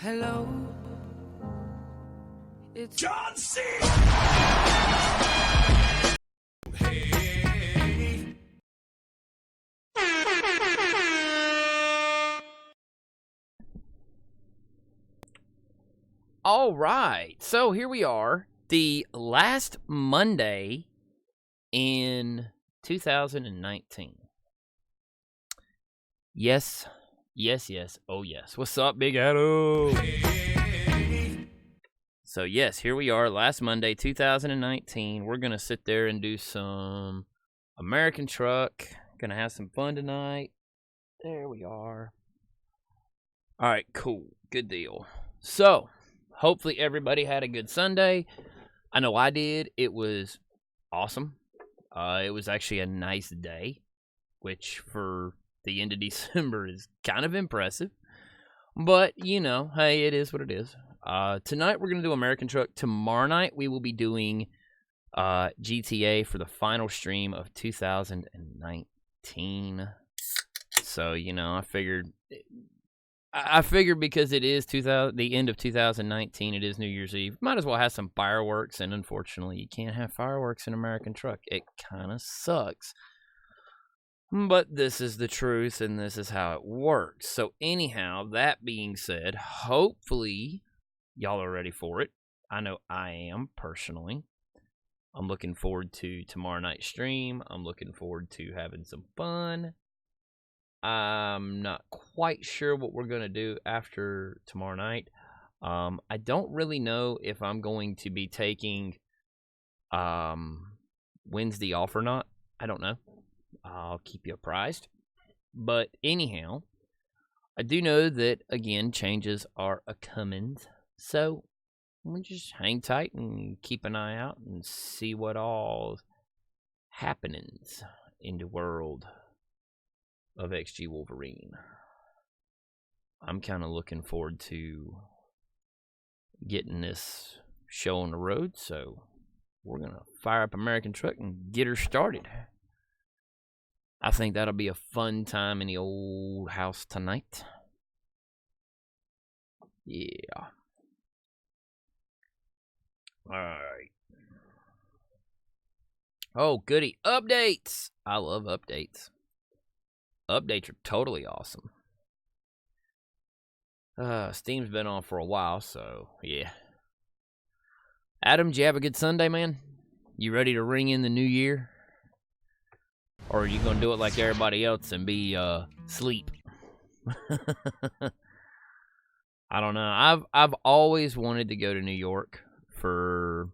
Hello, it's John C. All right, so here we are, the last Monday in 2019. Yes, oh yes. What's up, Big Adam? So yes, here we are, last Monday, 2019. We're gonna sit there and do some American Truck. Gonna have some fun tonight. There we are. All right, cool, good deal. So, hopefully everybody had a good Sunday. I know I did. It was awesome. It was actually a nice day, which for the end of December is kind of impressive. But, you know, hey, it is what it is. Tonight we're going to do American Truck. Tomorrow night we will be doing GTA for the final stream of 2019. So, you know, I figured because it is the end of 2019, it is New Year's Eve. Might as well have some fireworks, and unfortunately, you can't have fireworks in American Truck. It kind of sucks. But this is the truth, and this is how it works. So anyhow, that being said, hopefully y'all are ready for it. I know I am, personally. I'm looking forward to tomorrow night's stream. I'm looking forward to having some fun. I'm not quite sure what we're going to do after tomorrow night. I don't really know if I'm going to be taking Wednesday off or not. I don't know. I'll keep you apprised. But anyhow, I do know that, again, changes are a-coming. So we'll just hang tight and keep an eye out and see what all happenings in the world of XG Wolverine. I'm kind of looking forward to getting this show on the road, so we're going to fire up American Truck and get her started. I think that'll be a fun time in the old house tonight. Yeah. Alright. Oh, goody. Updates! I love updates. Updates are totally awesome. Steam's been on for a while, so yeah. Adam, did you have a good Sunday, man? You ready to ring in the new year? Or are you gonna do it like everybody else and be sleep? I don't know. I've always wanted to go to New York for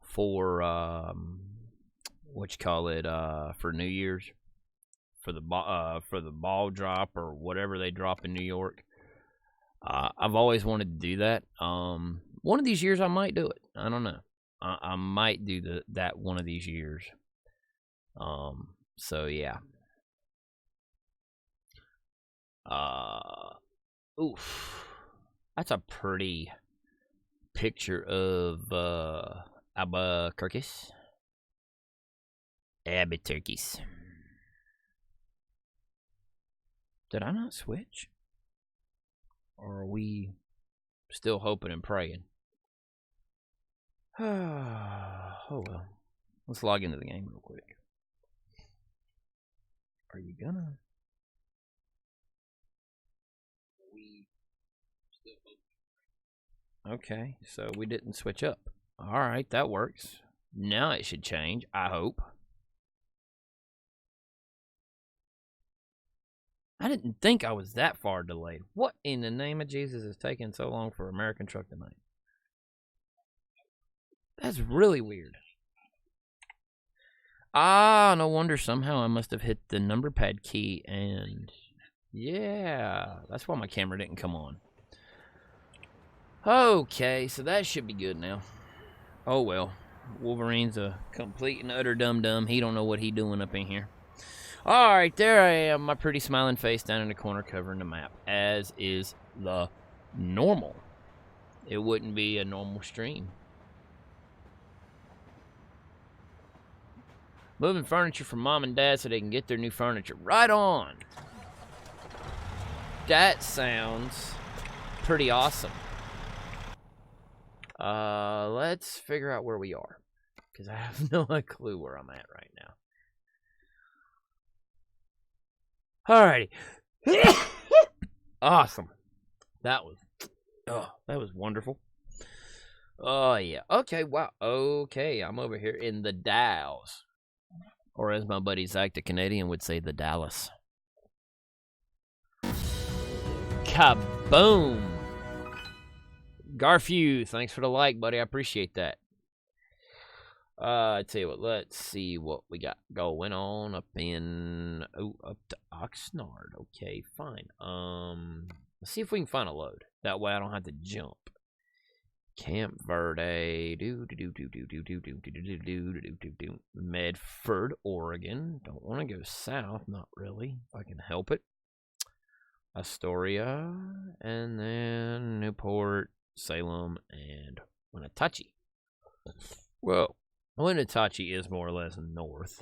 for New Year's, for the ball drop or whatever they drop in New York. I've always wanted to do that. One of these years I might do it. I don't know. I might do that one of these years. So yeah. Oof. That's a pretty picture of Albuquerque. Did I not switch? Or are we still hoping and praying? Oh well. Let's log into the game real quick. Are you gonna? Okay, so we didn't switch up. Alright, that works. Now it should change, I hope. I didn't think I was that far delayed. What in the name of Jesus is taking so long for American Truck tonight? That's really weird. Ah, no wonder. Somehow I must have hit the number pad key and... yeah, that's why my camera didn't come on. Okay, so that should be good now. Oh well. Wolverine's a complete and utter dum-dum. He don't know what he doing up in here. Alright, there I am. My pretty smiling face down in the corner covering the map. As is the normal. It wouldn't be a normal stream. Moving furniture from mom and dad so they can get their new furniture. Right on. That sounds pretty awesome. Let's figure out where we are, because I have no clue where I'm at right now. Alrighty. Awesome. That was wonderful. Oh, yeah. Okay, wow. Okay, I'm over here in the Dalles. Or as my buddy Zach the Canadian would say, the Dallas. Kaboom! Garfew, thanks for the like, buddy. I appreciate that. I tell you what, let's see what we got going on up to Oxnard. Okay, fine. Let's see if we can find a load. That way I don't have to jump. Camp Verde, Medford, Oregon. Don't want to go south, not really, if I can help it. Astoria, and then Newport, Salem, and Wenatchee. Well, Wenatchee is more or less north.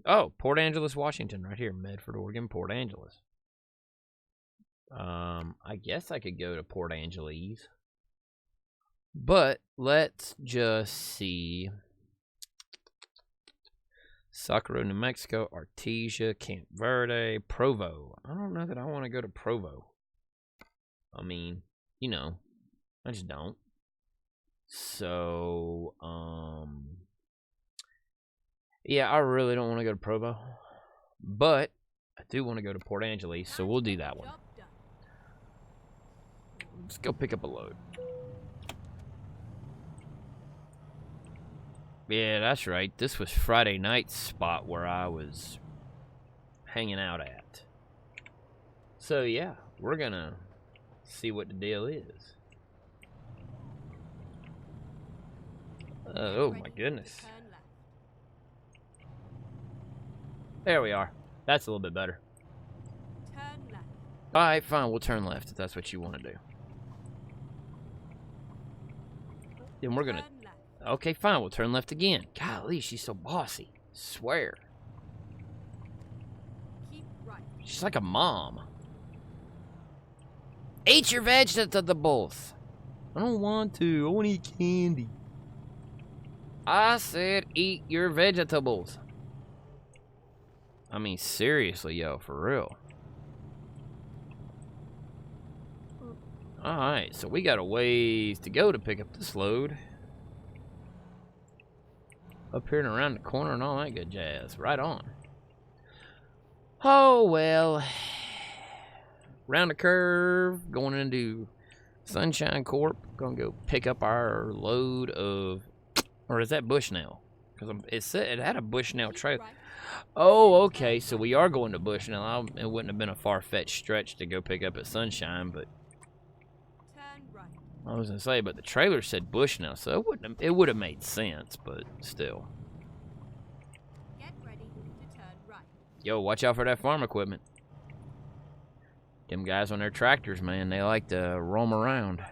Oh, Port Angeles, Washington, right here. Medford, Oregon, Port Angeles. I guess I could go to Port Angeles. But let's just see. Socorro, New Mexico, Artesia, Camp Verde, Provo. I don't know that I want to go to Provo. I mean, you know, I just don't. So, yeah, I really don't want to go to Provo. But I do want to go to Port Angeles, so we'll do that one. Let's go pick up a load. Yeah, that's right. This was Friday night's spot where I was hanging out at. So, yeah, we're going to see what the deal is. Oh, my goodness. There we are. That's a little bit better. All right, fine. We'll turn left if that's what you want to do. Then we're going to... Okay, fine. We'll turn left again. Golly, she's so bossy. Swear. She's like a mom. Eat your vegetables. I don't want to. I want to eat candy. I said eat your vegetables. I mean, seriously, yo, for real. Alright, so we got a ways to go to pick up this load. Up here and around the corner and all that good jazz. Right on. Oh, well. Round the curve. Going into Sunshine Corp. Gonna go pick up our load of... Or is that Bushnell? Because it said it had a Bushnell trailer. Oh, okay. So we are going to Bushnell. It wouldn't have been a far-fetched stretch to go pick up at Sunshine, but... I was gonna say, but the trailer said Bushnell, so it would have made sense, but still. Get ready to turn right. Yo, watch out for that farm equipment. Them guys on their tractors, man, they like to roam around.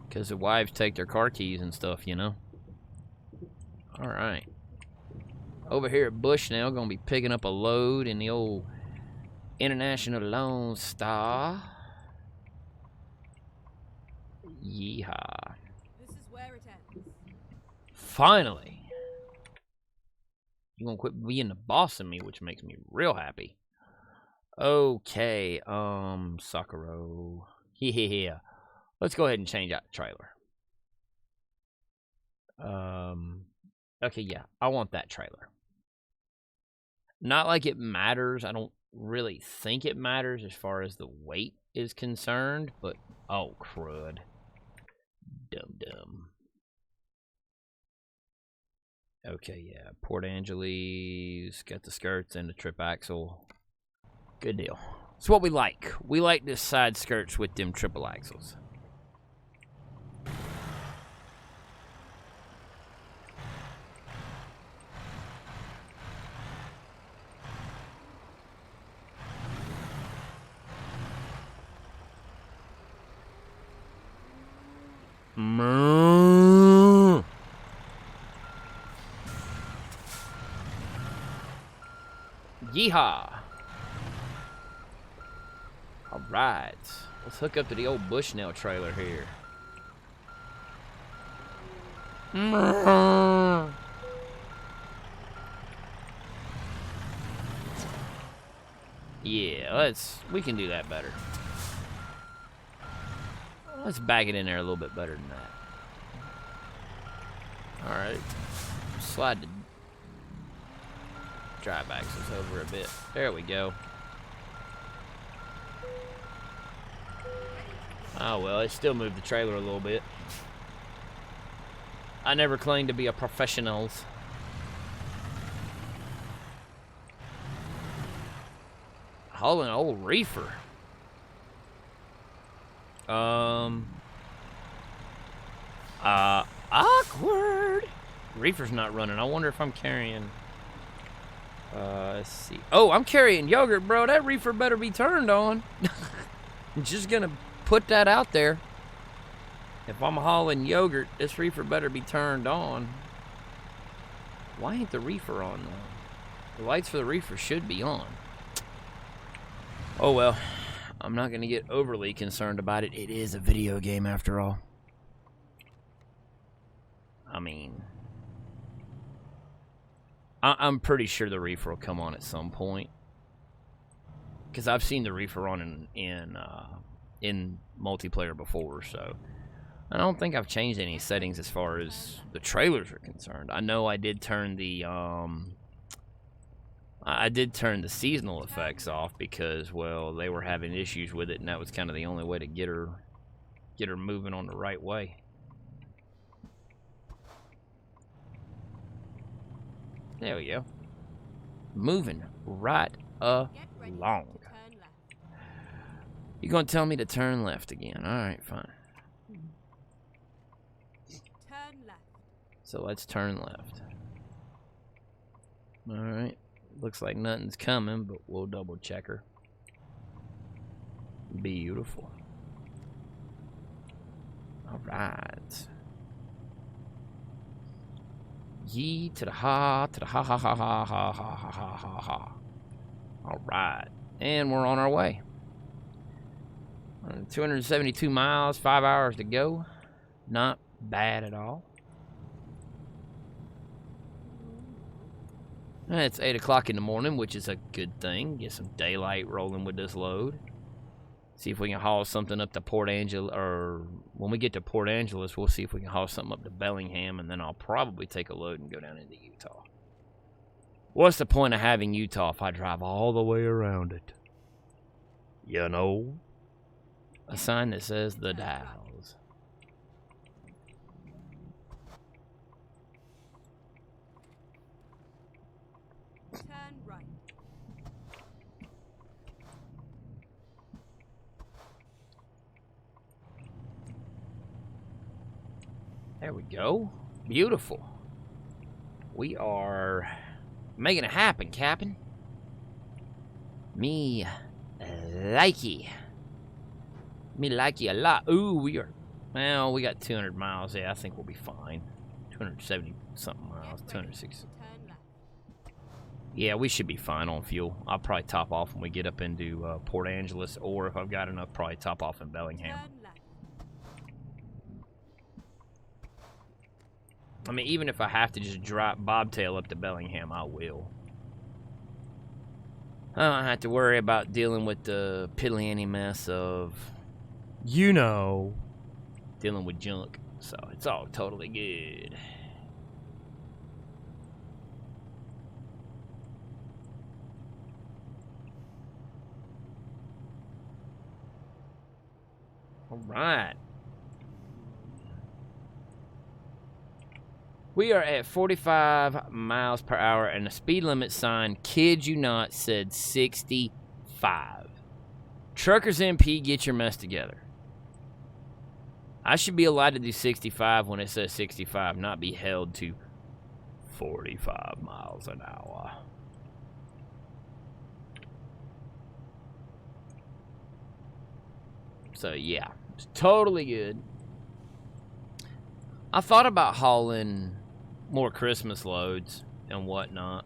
Because the wives take their car keys and stuff, you know. Alright. Over here at Bushnell, gonna be picking up a load in the old International Lone Star. Yeehaw. This is where it ends. Finally. You gonna quit being the boss of me, which makes me real happy. Okay, Socorro. Yeah. Let's go ahead and change out the trailer. Okay, yeah, I want that trailer. Not like it matters. I don't really think it matters as far as the weight is concerned, but oh crud. Dum. Okay, yeah, Port Angeles, got the skirts and the trip axle. Good deal. It's what we like. We like the side skirts with them triple axles. Yeehaw. Alright. Let's hook up to the old Bushnell trailer here. Yeah, we can do that better. Let's back it in there a little bit better than that. Alright. Slide the drive axles over a bit. There we go. Oh well, it still moved the trailer a little bit. I never claimed to be a professional. Hauling an old reefer. Awkward. Reefer's not running. I wonder if I'm carrying. Let's see. Oh, I'm carrying yogurt, bro. That reefer better be turned on. I'm just gonna put that out there. If I'm hauling yogurt, this reefer better be turned on. Why ain't the reefer on though? The lights for the reefer should be on. Oh well, I'm not gonna get overly concerned about it. It is a video game after all. I mean, I'm pretty sure the reefer will come on at some point. Because I've seen the reefer on in multiplayer before, so I don't think I've changed any settings as far as the trailers are concerned. I know I did turn the seasonal effects off because, well, they were having issues with it, and that was kind of the only way to get her moving on the right way. There we go. Moving right along. You're gonna tell me to turn left again? All right, fine. Turn left. So let's turn left. All right. Looks like nothing's coming, but we'll double check her. Beautiful. All right. Yee to the ha, to the ha ha ha ha ha ha ha ha ha ha. All right, and we're on our way. 272 miles, 5 hours to go. Not bad at all. It's 8 o'clock in the morning, which is a good thing. Get some daylight rolling with this load. See if we can haul something up to Port Angeles, or when we get to Port Angeles, we'll see if we can haul something up to Bellingham, and then I'll probably take a load and go down into Utah. What's the point of having Utah if I drive all the way around it? You know? A sign that says the Dalles. Turn right. There we go. Beautiful. We are making it happen, Captain. Me likey. Me likey a lot. Ooh, well, we got 200 miles. Yeah, I think we'll be fine. 270 something miles. 260. Turn left. Yeah, we should be fine on fuel. I'll probably top off when we get up into Port Angeles, or if I've got enough, probably top off in Bellingham. Turn left. I mean, even if I have to just drop bobtail up to Bellingham, I will. I don't have to worry about dealing with the piddly mess of, you know, dealing with junk. So it's all totally good. All right. We are at 45 miles per hour, and the speed limit sign, kid you not, said 65. Truckers MP, get your mess together. I should be allowed to do 65 when it says 65, not be held to 45 miles an hour. So, yeah, it's totally good. I thought about hauling more Christmas loads and whatnot.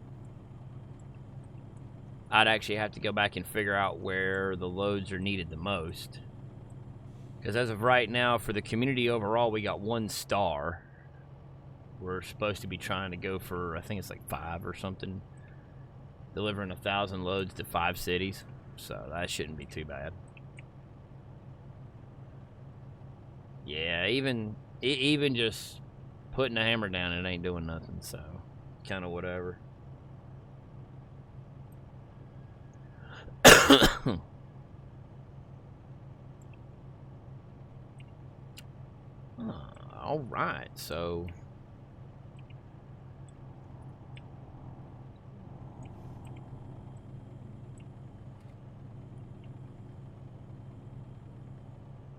I'd actually have to go back and figure out where the loads are needed the most. Because as of right now, for the community overall, we got 1 star. We're supposed to be trying to go for, I think it's like 5 or something. Delivering 1,000 loads to 5 cities. So that shouldn't be too bad. Yeah, even just putting the hammer down, it ain't doing nothing. So, kind of whatever. All right, so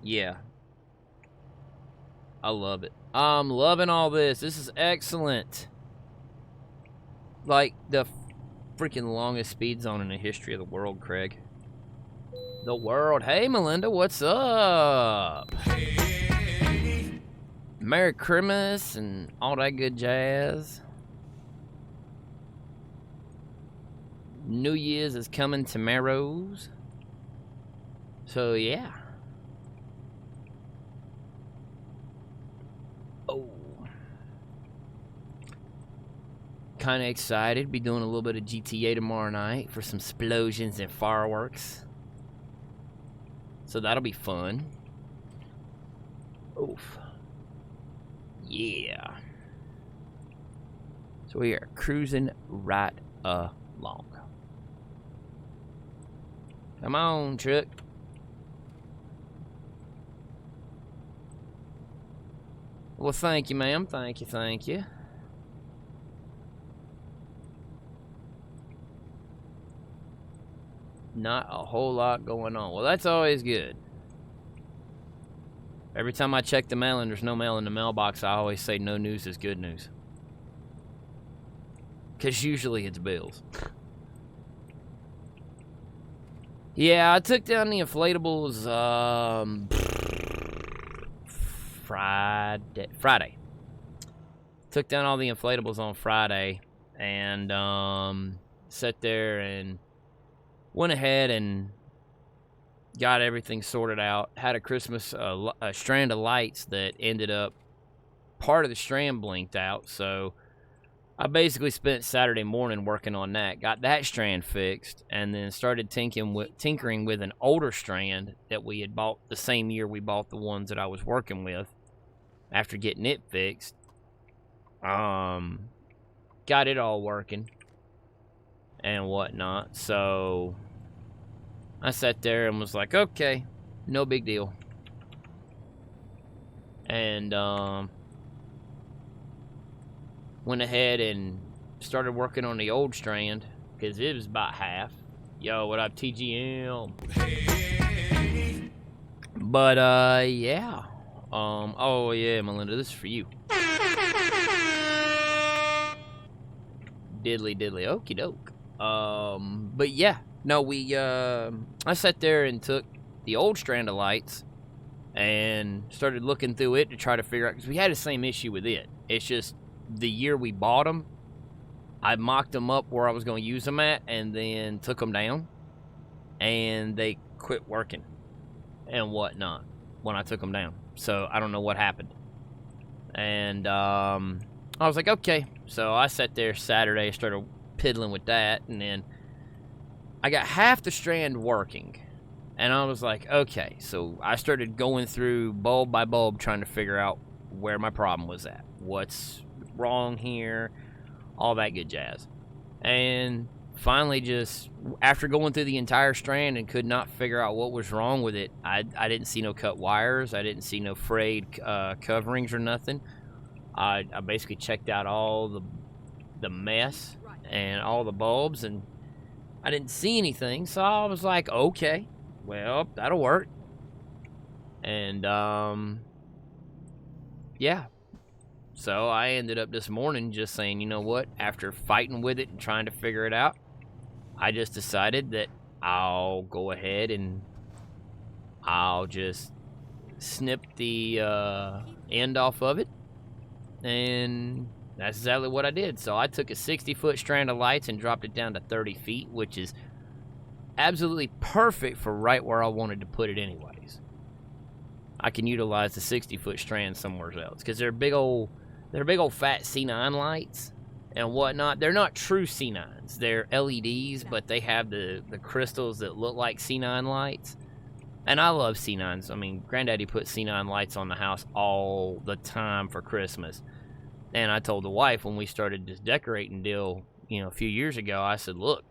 yeah, I love it. I'm loving all this. This is excellent. Like the freaking longest speed zone in the history of the world, Craig. The world. Hey, Melinda, what's up? Merry Christmas and all that good jazz. New Year's is coming tomorrow's. So, yeah. Oh. Kind of excited. Be doing a little bit of GTA tomorrow night for some explosions and fireworks. So that'll be fun. Oof. Yeah. So we are cruising right along. Come on, truck. Well, thank you, ma'am. Thank you, thank you. Not a whole lot going on. Well, that's always good. Every time I check the mail and there's no mail in the mailbox, I always say no news is good news. Because usually it's bills. Yeah, I took down the inflatables Friday. Took down all the inflatables on Friday and sat there and went ahead and got everything sorted out. Had a Christmas a strand of lights that ended up, part of the strand blinked out, so I basically spent Saturday morning working on that. Got that strand fixed, and then started tinkering with an older strand that we had bought the same year we bought the ones that I was working with. After getting it fixed, got it all working and whatnot. So I sat there and was like, okay, no big deal. And went ahead and started working on the old strand because it was about half. Yo, what up, TGM? But yeah. Oh yeah, Melinda, this is for you. Diddly diddly, okie doke. But yeah, no, I sat there and took the old strand of lights and started looking through it to try to figure out, because we had the same issue with it. It's just the year we bought them, I mocked them up where I was going to use them at, and then took them down, and they quit working and whatnot when I took them down. So I don't know what happened. And I was like, okay. So I sat there Saturday, started piddling with that, and then I got half the strand working. And I was like, okay. So I started going through bulb by bulb trying to figure out where my problem was at. What's wrong here? All that good jazz. And finally, just after going through the entire strand and could not figure out what was wrong with it, I didn't see no cut wires. I didn't see no frayed coverings or nothing. I basically checked out all the mess and all the bulbs, and I didn't see anything. So I was like, okay, well, that'll work. And yeah. So I ended up this morning just saying, you know what, after fighting with it and trying to figure it out, I just decided that I'll go ahead and I'll just snip the end off of it. And that's exactly what I did. So I took a 60-foot strand of lights and dropped it down to 30 feet, which is absolutely perfect for right where I wanted to put it anyways. I can utilize the 60-foot strand somewhere else because they're big old fat C9 lights and whatnot. They're not true C9s. They're LEDs, but they have the crystals that look like C9 lights. And I love C9s. I mean, Granddaddy put C9 lights on the house all the time for Christmas. And I told the wife when we started this decorating deal, a few years ago, I said, look,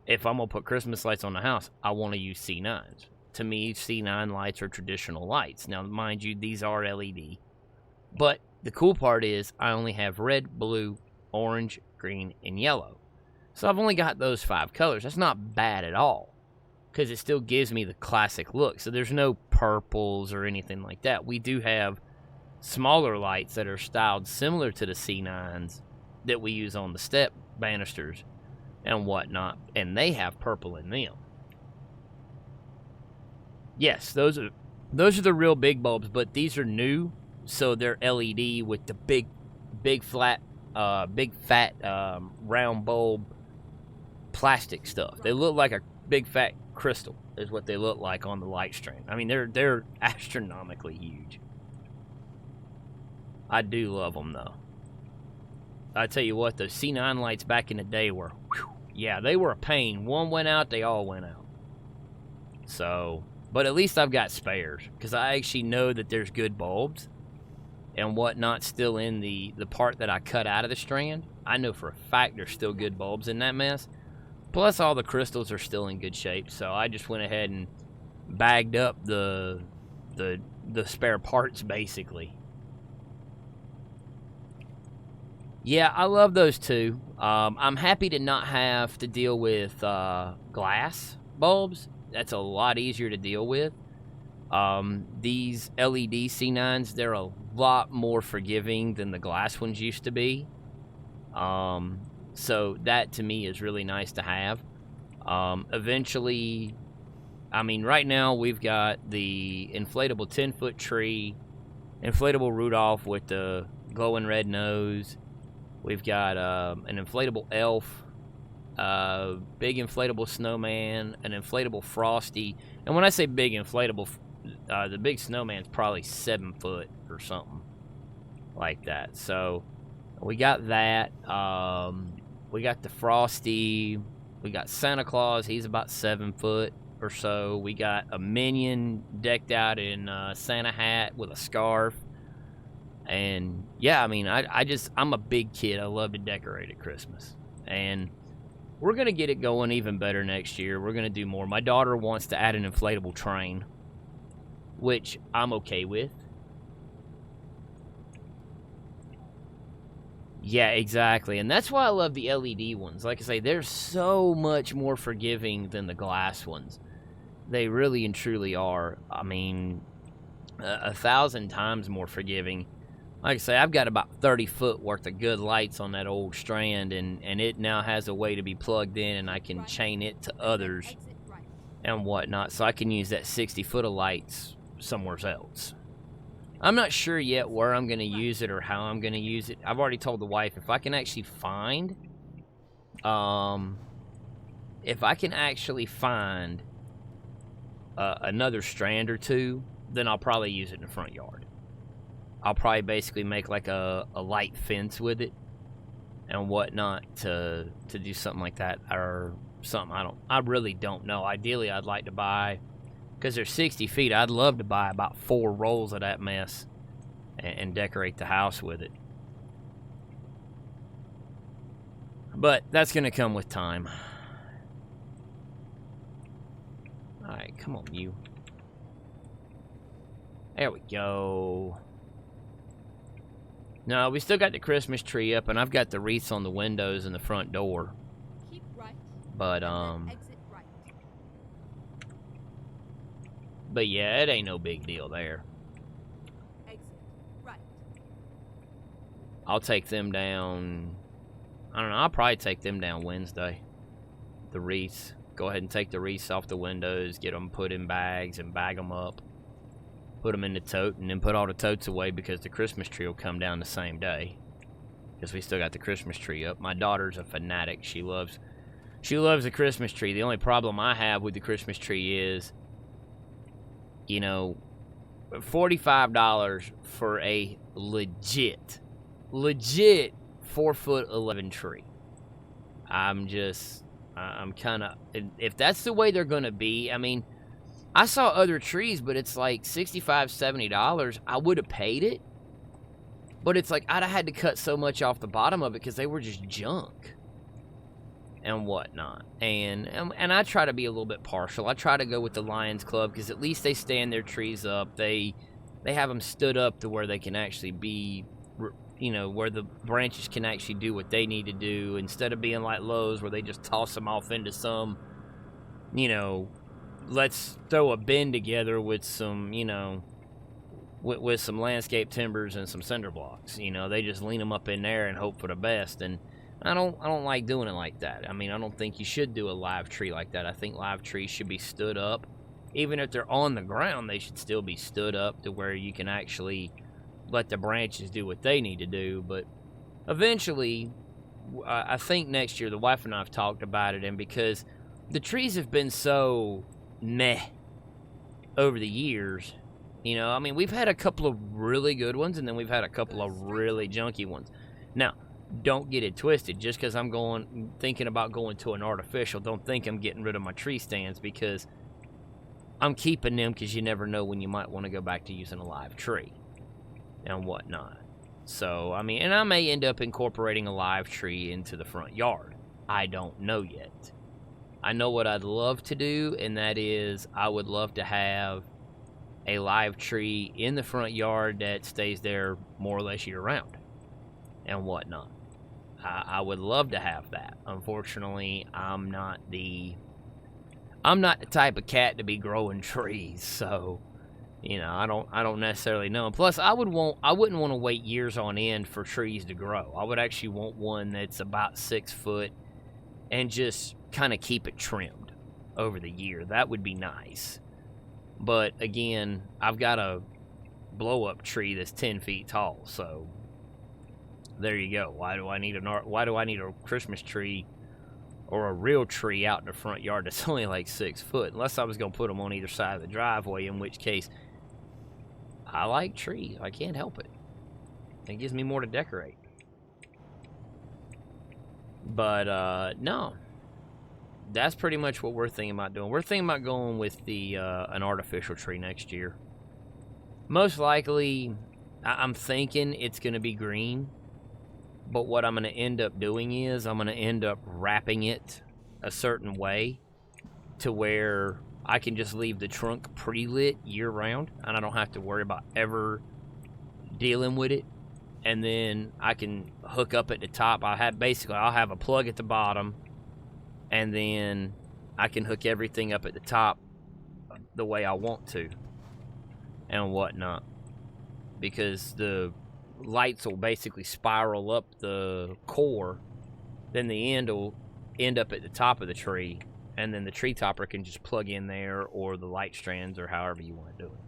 if I'm going to put Christmas lights on the house, I want to use C9s. To me, C9 lights are traditional lights. Now, mind you, these are LED. But the cool part is I only have red, blue, orange, green, and yellow. So I've only got those 5 colors. That's not bad at all because it still gives me the classic look. So there's no purples or anything like that. We do have smaller lights that are styled similar to the C9s that we use on the step banisters and whatnot, and they have purple in them. Yes, those are the real big bulbs, but these are new, so they're LED with the big fat round bulb plastic stuff. They look like a big fat crystal is what they look like on the light strand. I mean, they're astronomically huge. I do love them though. I tell you what, those C9 lights back in the day were, they were a pain. One went out, they all went out. So, but at least I've got spares because I actually know that there's good bulbs and whatnot still in the part that I cut out of the strand. I know for a fact there's still good bulbs in that mess. Plus, all the crystals are still in good shape, so I just went ahead and bagged up the spare parts, basically. Yeah, I love those too. I'm happy to not have to deal with glass bulbs. That's a lot easier to deal with. These LED C9s, they're a lot more forgiving than the glass ones used to be. So that to me is really nice to have. Eventually, I mean, right now we've got the inflatable 10-foot tree, inflatable Rudolph with the glowing red nose. We've got an inflatable elf, big inflatable snowman, an inflatable Frosty. And when I say big inflatable, the big snowman's probably 7 foot or something like that. So we got that. We got the Frosty. We got Santa Claus. He's about 7 foot or so. We got a minion decked out in Santa hat with a scarf. And yeah, I mean, I'm a big kid. I love to decorate at Christmas. And we're going to get it going even better next year. We're going to do more. My daughter wants to add an inflatable train, which I'm okay with. Yeah, exactly. And that's why I love the LED ones. Like I say, they're so much more forgiving than the glass ones. They really and truly are. I mean, 1,000 times more forgiving. Like I say, I've got about 30 foot worth of good lights on that old strand, and it now has a way to be plugged in, and I can chain it to others and whatnot, so I can use that 60 foot of lights somewhere else. I'm not sure yet where I'm going to use it or how I'm going to use it. I've already told the wife if I can actually find another strand or two, then I'll probably use it in the front yard. I'll probably basically make like a light fence with it and whatnot to do something like that, or something. I really don't know. Ideally, I'd like to buy, because they're 60 feet, I'd love to buy about 4 rolls of that mess and decorate the house with it. But that's going to come with time. Alright, come on, you. There we go. No, we still got the Christmas tree up, and I've got the wreaths on the windows and the front door. Keep right. But, Exit right. but yeah, it ain't no big deal there. Exit right. I'll take them down. I don't know, I'll probably take them down Wednesday. The wreaths. Go ahead and take the wreaths off the windows, get them put in bags and bag them up. Put them in the tote, and then put all the totes away because the Christmas tree will come down the same day. Because we still got the Christmas tree up. My daughter's a fanatic. She loves She loves the Christmas tree. The only problem I have with the Christmas tree is, you know, $45 for a legit 4'11" tree. I'm kind of, if that's the way they're going to be, I mean, I saw other trees, but it's like $65, $70. I would have paid it, but it's like I'd have had to cut so much off the bottom of it because they were just junk and whatnot. And I try to be a little bit partial. I try to go with the Lions Club because at least they stand their trees up. They have them stood up to where they can actually be, you know, where the branches can actually do what they need to do, instead of being like Lowe's where they just toss them off into some, you know, let's throw a bin together with some, you know, with some landscape timbers and some cinder blocks. You know, they just lean them up in there and hope for the best. And I don't like doing it like that. I mean, I don't think you should do a live tree like that. I think live trees should be stood up. Even if they're on the ground, they should still be stood up to where you can actually let the branches do what they need to do. But eventually, I think next year, the wife and I have talked about it, and because the trees have been so meh over the years, you know, I mean, we've had a couple of really good ones, and then we've had a couple of really junky ones. Now, don't get it twisted. Just because I'm thinking about going to an artificial, don't think I'm getting rid of my tree stands, because I'm keeping them, because you never know when you might want to go back to using a live tree and whatnot. So, I mean, and I may end up incorporating a live tree into the front yard. I don't know yet. I know what I'd love to do, and that is I would love to have a live tree in the front yard that stays there more or less year round and whatnot. I would love to have that. Unfortunately, I'm not the type of cat to be growing trees, so you know, I don't necessarily know. And plus, I wouldn't want to wait years on end for trees to grow. I would actually want one that's about 6 foot and just kind of keep it trimmed over the year. That would be nice. But again, I've got a blow-up tree that's 10 feet tall, so there you go. Why do I need a Christmas tree or a real tree out in the front yard that's only like 6 foot? Unless I was going to put them on either side of the driveway, in which case I like trees. I can't help it. It gives me more to decorate. But no, that's pretty much what we're thinking about doing. We're thinking about going with the an artificial tree next year. Most likely, I'm thinking it's going to be green. But what I'm going to end up doing is I'm going to end up wrapping it a certain way to where I can just leave the trunk pre-lit year-round, and I don't have to worry about ever dealing with it. And then I can hook up at the top. I'll have a plug at the bottom, and then I can hook everything up at the top the way I want to and whatnot. Because the lights will basically spiral up the core, then the end will end up at the top of the tree, and then the tree topper can just plug in there, or the light strands, or however you want to do it.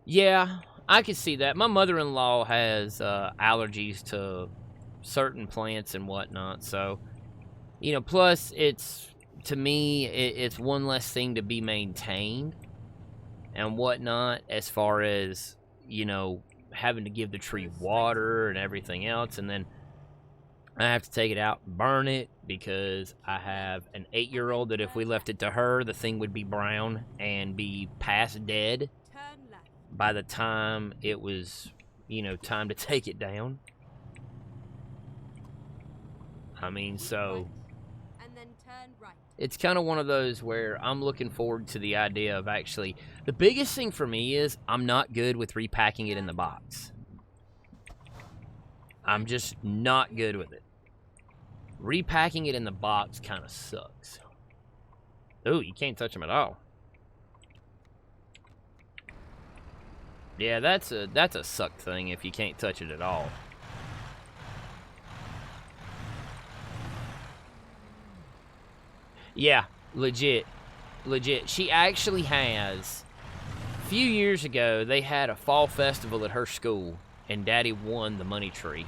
Yeah, I can see that. My mother-in-law has allergies to certain plants and whatnot, so, you know, plus to me, it's one less thing to be maintained and whatnot, as far as, you know, having to give the tree water and everything else, and then I have to take it out and burn it, because I have an 8-year-old that if we left it to her, the thing would be brown and be past dead by the time it was, you know, time to take it down. I mean, so it's kind of one of those where I'm looking forward to the idea of actually, the biggest thing for me is I'm not good with repacking it in the box. I'm just not good with it. Repacking it in the box kind of sucks. Ooh, you can't touch them at all. Yeah, that's a suck thing if you can't touch it at all. Yeah, legit. She actually has few years ago, they had a fall festival at her school, and Daddy won the money tree.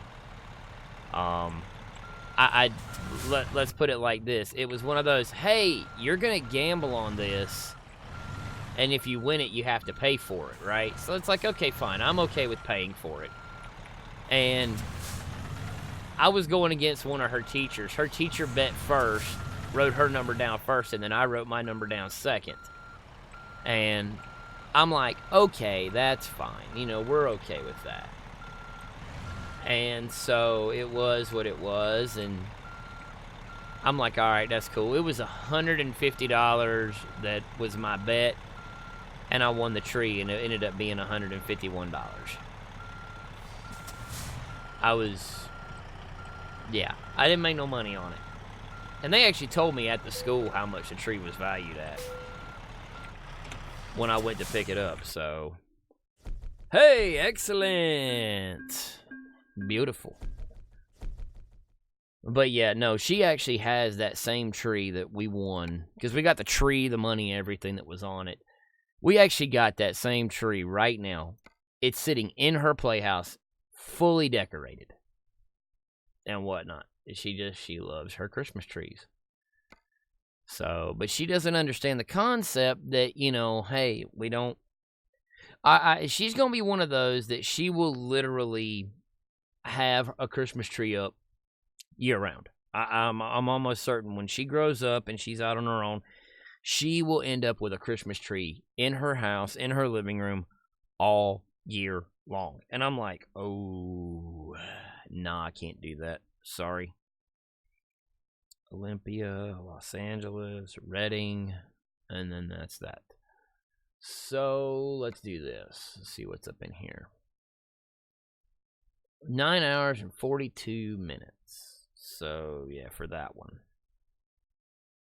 Let's put it like this. It was one of those, hey, you're going to gamble on this, and if you win it, you have to pay for it, right? So it's like, okay, fine. I'm okay with paying for it. And I was going against one of her teachers. Her teacher bet first, wrote her number down first, and then I wrote my number down second. And I'm like, okay, that's fine. You know, we're okay with that. And so it was what it was, and I'm like, all right, that's cool. It was $150 that was my bet, and I won the tree, and it ended up being $151. I didn't make no money on it. And they actually told me at the school how much the tree was valued at when I went to pick it up, so. Hey, excellent. Beautiful. But yeah, no, she actually has that same tree that we won. Because we got the tree, the money, everything that was on it. We actually got that same tree right now. It's sitting in her playhouse, fully decorated. And whatnot. She loves her Christmas trees. So, but she doesn't understand the concept that, you know, hey, we don't. She's going to be one of those that she will literally have a Christmas tree up year round. I'm almost certain when she grows up and she's out on her own, she will end up with a Christmas tree in her house, in her living room, all year long. And I'm like, oh, nah, I can't do that. Sorry. Olympia, Los Angeles, Redding, and then that's that. So let's do this. Let's see what's up in here. 9 hours and 42 minutes. So yeah, for that one.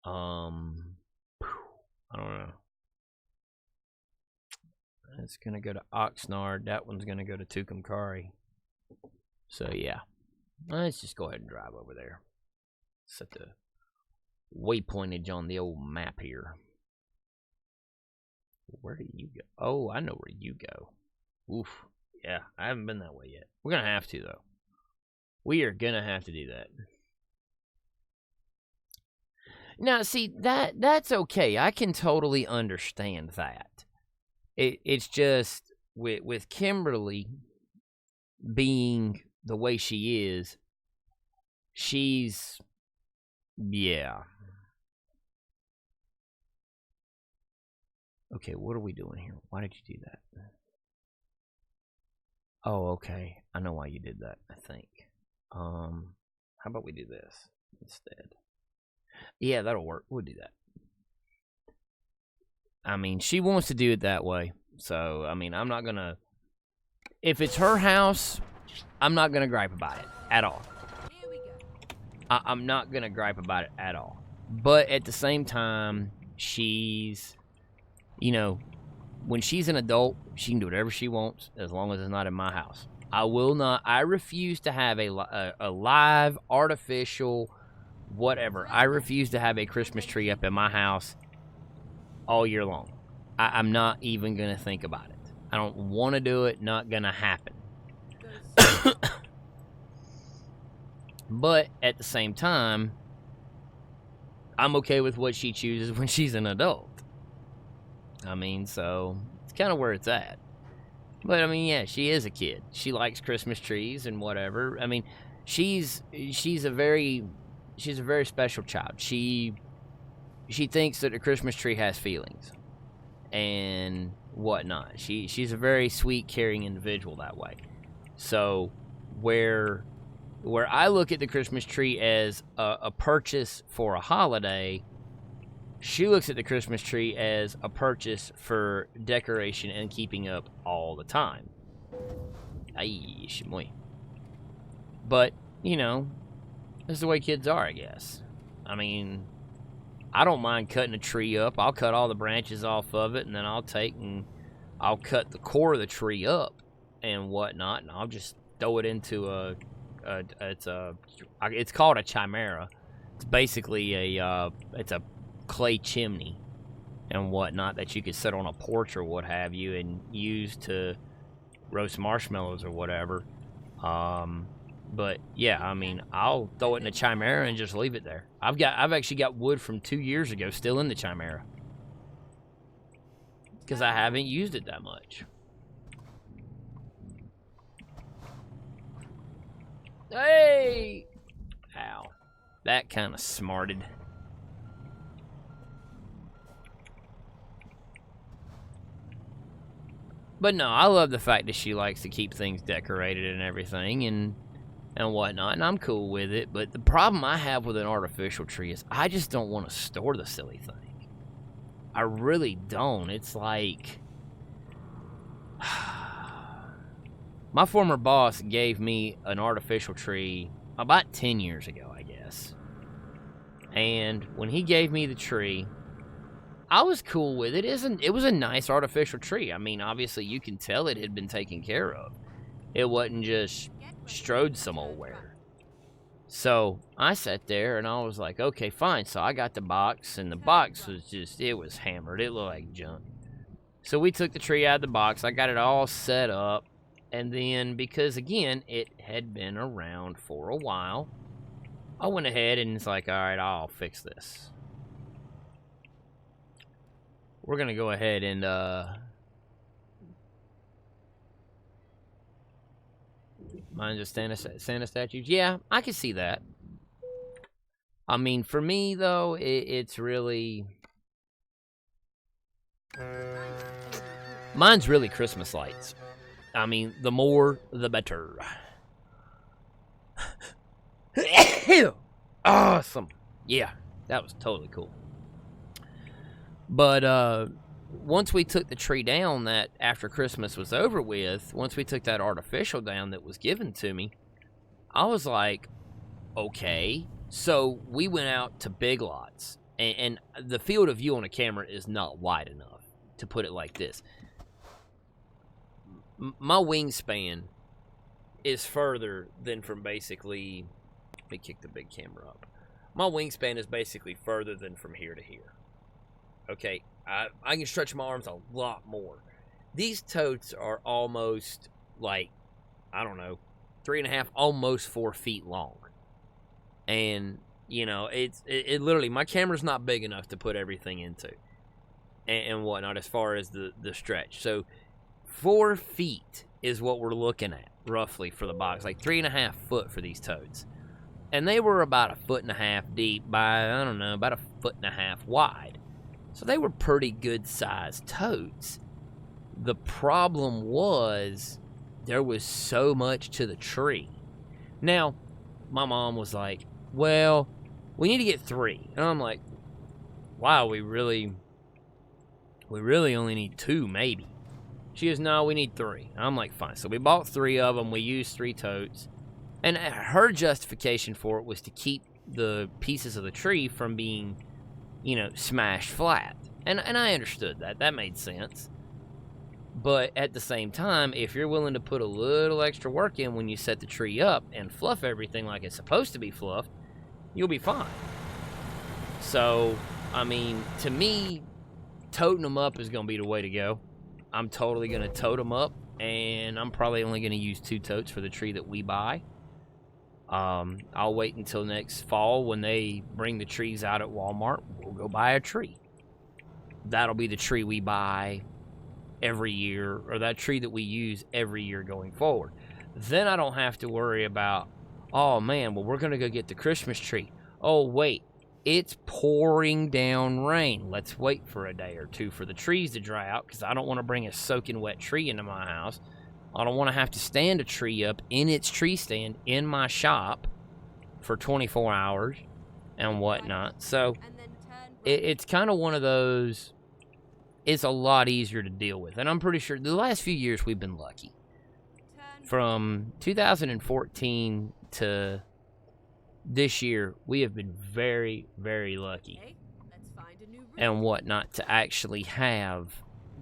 I don't know. It's gonna go to Oxnard. That one's gonna go to Tucumcari. So yeah, let's just go ahead and drive over there. Set the waypointage on the old map here. Where do you go? Oh, I know where you go. Oof. Yeah, I haven't been that way yet. We're gonna have to, though. We are gonna have to do that. Now, see, that's okay. I can totally understand that. It's just with Kimberly being the way she is, she's, yeah. Okay, what are we doing here? Why did you do that? Oh, okay. I know why you did that, I think. How about we do this instead? Yeah, that'll work. We'll do that. I mean, she wants to do it that way. So, I mean, I'm not going to... If it's her house, I'm not going to gripe about it at all. Here we go. I'm not going to gripe about it at all. But at the same time, she's... You know, when she's an adult, she can do whatever she wants as long as it's not in my house. I refuse to have a live, artificial, whatever. I refuse to have a Christmas tree up in my house all year long. I'm not even going to think about it. I don't want to do it. Not going to happen. But at the same time, I'm okay with what she chooses when she's an adult. I mean, so it's kind of where it's at. But I mean, yeah, she is a kid. She likes Christmas trees and whatever. I mean, she's a very special child. She thinks that a Christmas tree has feelings and whatnot. She's a very sweet, caring individual that way. So where I look at the Christmas tree as a purchase for a holiday, she looks at the Christmas tree as a purchase for decoration and keeping up all the time. But, you know, this is the way kids are, I guess. I mean, I don't mind cutting a tree up. I'll cut all the branches off of it, and then I'll cut the core of the tree up and whatnot, and I'll just throw it into it's called a chimera. It's basically it's a clay chimney and whatnot that you could sit on a porch or what have you and use to roast marshmallows or whatever. But yeah, I mean, I'll throw it in the Chimera and just leave it there. I've actually got wood from 2 years ago still in the Chimera because I haven't used it that much. Hey! Ow. That kind of smarted. But no, I love the fact that she likes to keep things decorated and everything and whatnot, and I'm cool with it. But the problem I have with an artificial tree is I just don't want to store the silly thing. I really don't. It's like... My former boss gave me an artificial tree about 10 years ago, I guess. And when he gave me the tree, I was cool with it. It was a nice artificial tree. I mean, obviously you can tell it had been taken care of. It wasn't just strode some old where. So I sat there and I was like, okay, fine. So I got the box, and the box was just, it was hammered. It looked like junk. So we took the tree out of the box. I got it all set up. And then, because again, it had been around for a while, I went ahead and it's like, all right, I'll fix this. We're going to go ahead and, mine's just Santa statues. Yeah, I can see that. I mean, for me, though, it's really... Mine's really Christmas lights. I mean, the more, the better. Awesome. Yeah, that was totally cool. But once we took the tree down, that after Christmas was over with, once we took that artificial down that was given to me, I was like, okay. So we went out to Big Lots, and the field of view on a camera is not wide enough, to put it like this. My wingspan is further than from basically... Let me kick the big camera up. My wingspan is basically further than from here to here. Okay, I can stretch my arms a lot more. These totes are almost like, I don't know, 3.5, almost 4 feet long. And, you know, it literally, my camera's not big enough to put everything into and whatnot as far as the stretch. So 4 feet is what we're looking at, roughly, for the box. Like 3.5 foot for these totes. And they were about 1.5 feet deep by, I don't know, about 1.5 feet wide. So they were pretty good-sized totes. The problem was there was so much to the tree. Now, my mom was like, well, we need to get 3. And I'm like, wow, we really only need 2, maybe. She goes, no, we need 3. And I'm like, fine. So we bought 3 of them. We used 3 totes. And her justification for it was to keep the pieces of the tree from being, you know, smashed flat. And I understood that. That made sense. But at the same time, if you're willing to put a little extra work in when you set the tree up and fluff everything like it's supposed to be fluffed, you'll be fine. So, I mean, to me, toting them up is going to be the way to go. I'm totally going to tote them up, and I'm probably only going to use 2 totes for the tree that we buy. I'll wait until next fall when they bring the trees out at Walmart. We'll go buy a tree. That'll be the tree we buy every year, or that tree that we use every year going forward. Then I don't have to worry about, oh man, well, we're going to go get the Christmas tree. Oh, wait, it's pouring down rain. Let's wait for a day or 2 for the trees to dry out, because I don't want to bring a soaking wet tree into my house. I don't want to have to stand a tree up in its tree stand in my shop for 24 hours and whatnot. So it's kind of one of those, it's a lot easier to deal with. And I'm pretty sure the last few years we've been lucky. From 2014 to this year, we have been very, very lucky and whatnot to actually have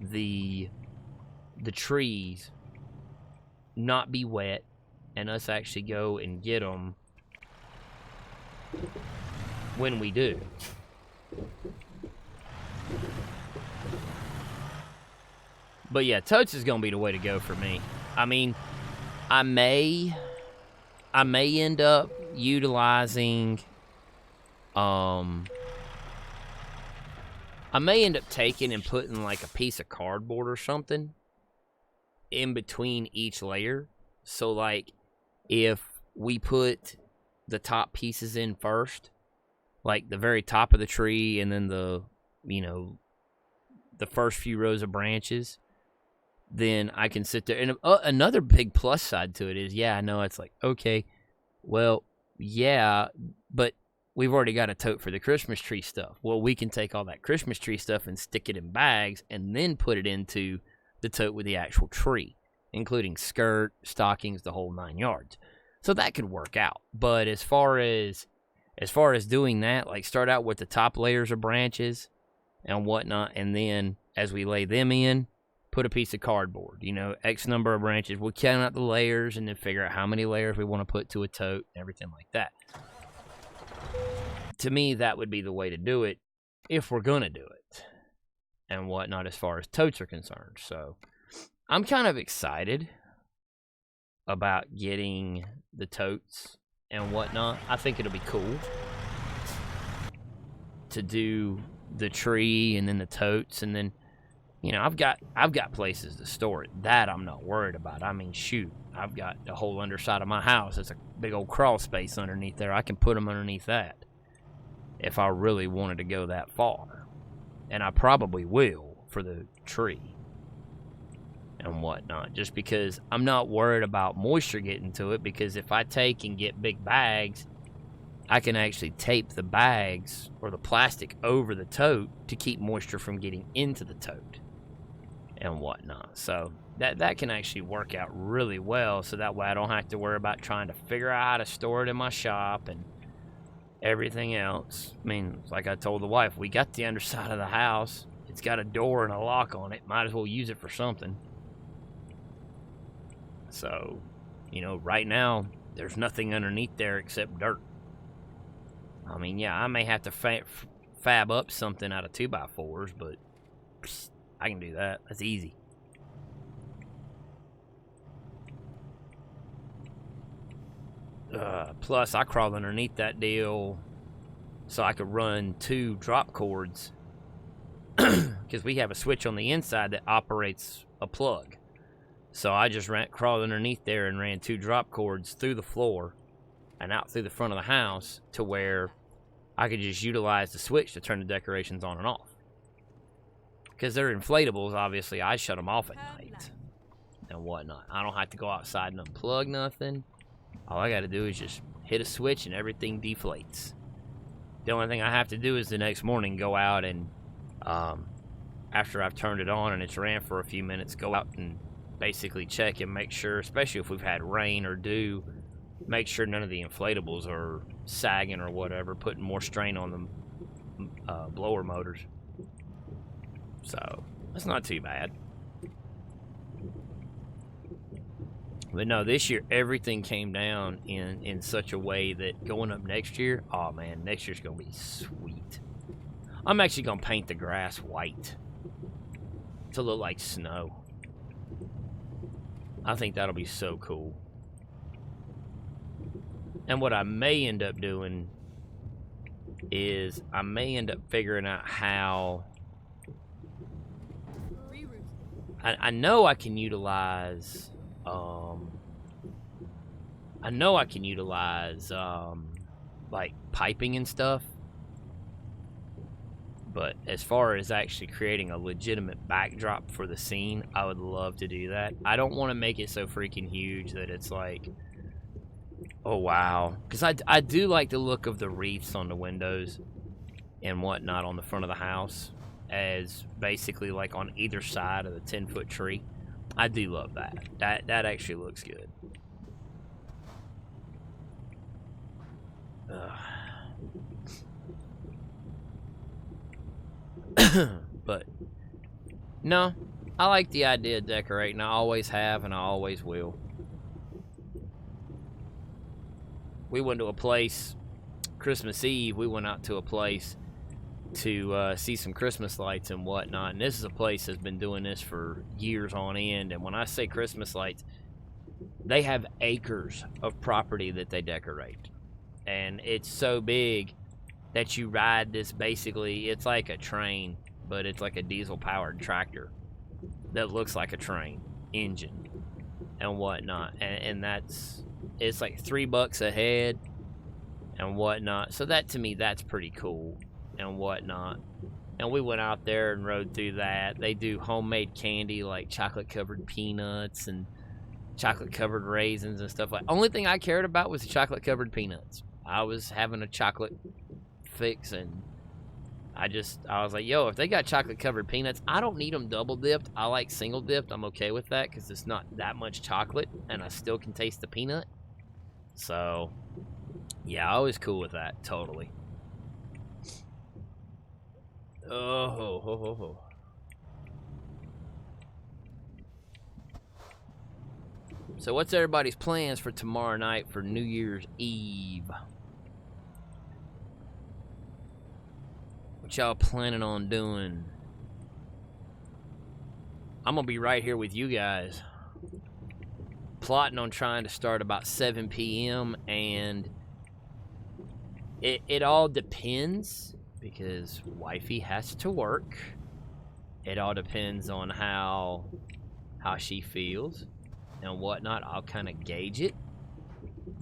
the trees not be wet and us actually go and get them when we do. But yeah, totes is gonna be the way to go for me. I mean, I may end up utilizing, I may end up taking and putting like a piece of cardboard or something in between each layer. So like if we put the top pieces in first, like the very top of the tree and then the first few rows of branches, then I can sit there. And another big plus side to it is, yeah, I know it's like, okay, well, yeah, but we've already got a tote for the Christmas tree stuff. Well, we can take all that Christmas tree stuff and stick it in bags and then put it into the tote with the actual tree, including skirt, stockings, the whole 9 yards. So that could work out. But as far as doing that, like start out with the top layers of branches and whatnot, and then as we lay them in, put a piece of cardboard, X number of branches. We'll count out the layers and then figure out how many layers we want to put to a tote and everything like that. To me, that would be the way to do it if we're going to do it and whatnot as far as totes are concerned. So I'm kind of excited about getting the totes and whatnot. I think it'll be cool to do the tree and then the totes, and then I've got places to store it. That I'm not worried about. I mean, shoot, I've got the whole underside of my house. It's a big old crawl space underneath there. I can put them underneath that if I really wanted to go that far, and I probably will for the tree and whatnot, just because I'm not worried about moisture getting to it, because if I take and get big bags, I can actually tape the bags or the plastic over the tote to keep moisture from getting into the tote and whatnot. So that can actually work out really well, so that way I don't have to worry about trying to figure out how to store it in my shop and everything else. I mean, like I told the wife, we got the underside of the house. It's got a door and a lock on it. Might as well use it for something. So, right now, there's nothing underneath there except dirt. I mean, yeah, I may have to fab up something out of 2x4s, but I can do that. That's easy. Plus, I crawled underneath that deal so I could run 2 drop cords, because we have a switch on the inside that operates a plug. So I just crawled underneath there and ran 2 drop cords through the floor and out through the front of the house to where I could just utilize the switch to turn the decorations on and off. Because they're inflatables, obviously, I shut them off at night and whatnot. I don't have to go outside and unplug nothing. All I got to do is just hit a switch and everything deflates. The only thing I have to do is the next morning go out and, after I've turned it on and it's ran for a few minutes, go out and basically check and make sure, especially if we've had rain or dew, make sure none of the inflatables are sagging or whatever, putting more strain on the blower motors. So that's not too bad. But no, this year everything came down in such a way that going up next year, oh man, next year's gonna be sweet. I'm actually gonna paint the grass white to look like snow. I think that'll be so cool. And what I may end up doing is I may end up figuring out how I know I can utilize like piping and stuff, but as far as actually creating a legitimate backdrop for the scene, I would love to do that. I don't want to make it so freaking huge that it's like, oh wow, because I do like the look of the wreaths on the windows and whatnot on the front of the house, as basically like on either side of the 10-foot tree. I do love that. That actually looks good. But no, I like the idea of decorating. I always have and I always will. We went to a place Christmas Eve. We went out to a place to see some Christmas lights and whatnot. And this is a place that's been doing this for years on end. And when I say Christmas lights, they have acres of property that they decorate. And it's so big that you ride this, basically, it's like a train, but it's like a diesel-powered tractor that looks like a train engine and whatnot. And it's like $3 a head and whatnot. So that, to me, that's pretty cool and whatnot. And we went out there and rode through that. They do homemade candy like chocolate covered peanuts and chocolate covered raisins and stuff like. Only thing I cared about was the chocolate covered peanuts. I was having a chocolate fix, and I was like, yo, if they got chocolate covered peanuts, I don't need them double dipped. I like single dipped. I'm okay with that because it's not that much chocolate and I still can taste the peanut. So yeah, I was cool with that, totally. Oh. So what's everybody's plans for tomorrow night for New Year's Eve? What y'all planning on doing? I'm gonna be right here with you guys, plotting on trying to start about 7 p.m. and it all depends because wifey has to work. It all depends on how she feels and whatnot. I'll kind of gauge it,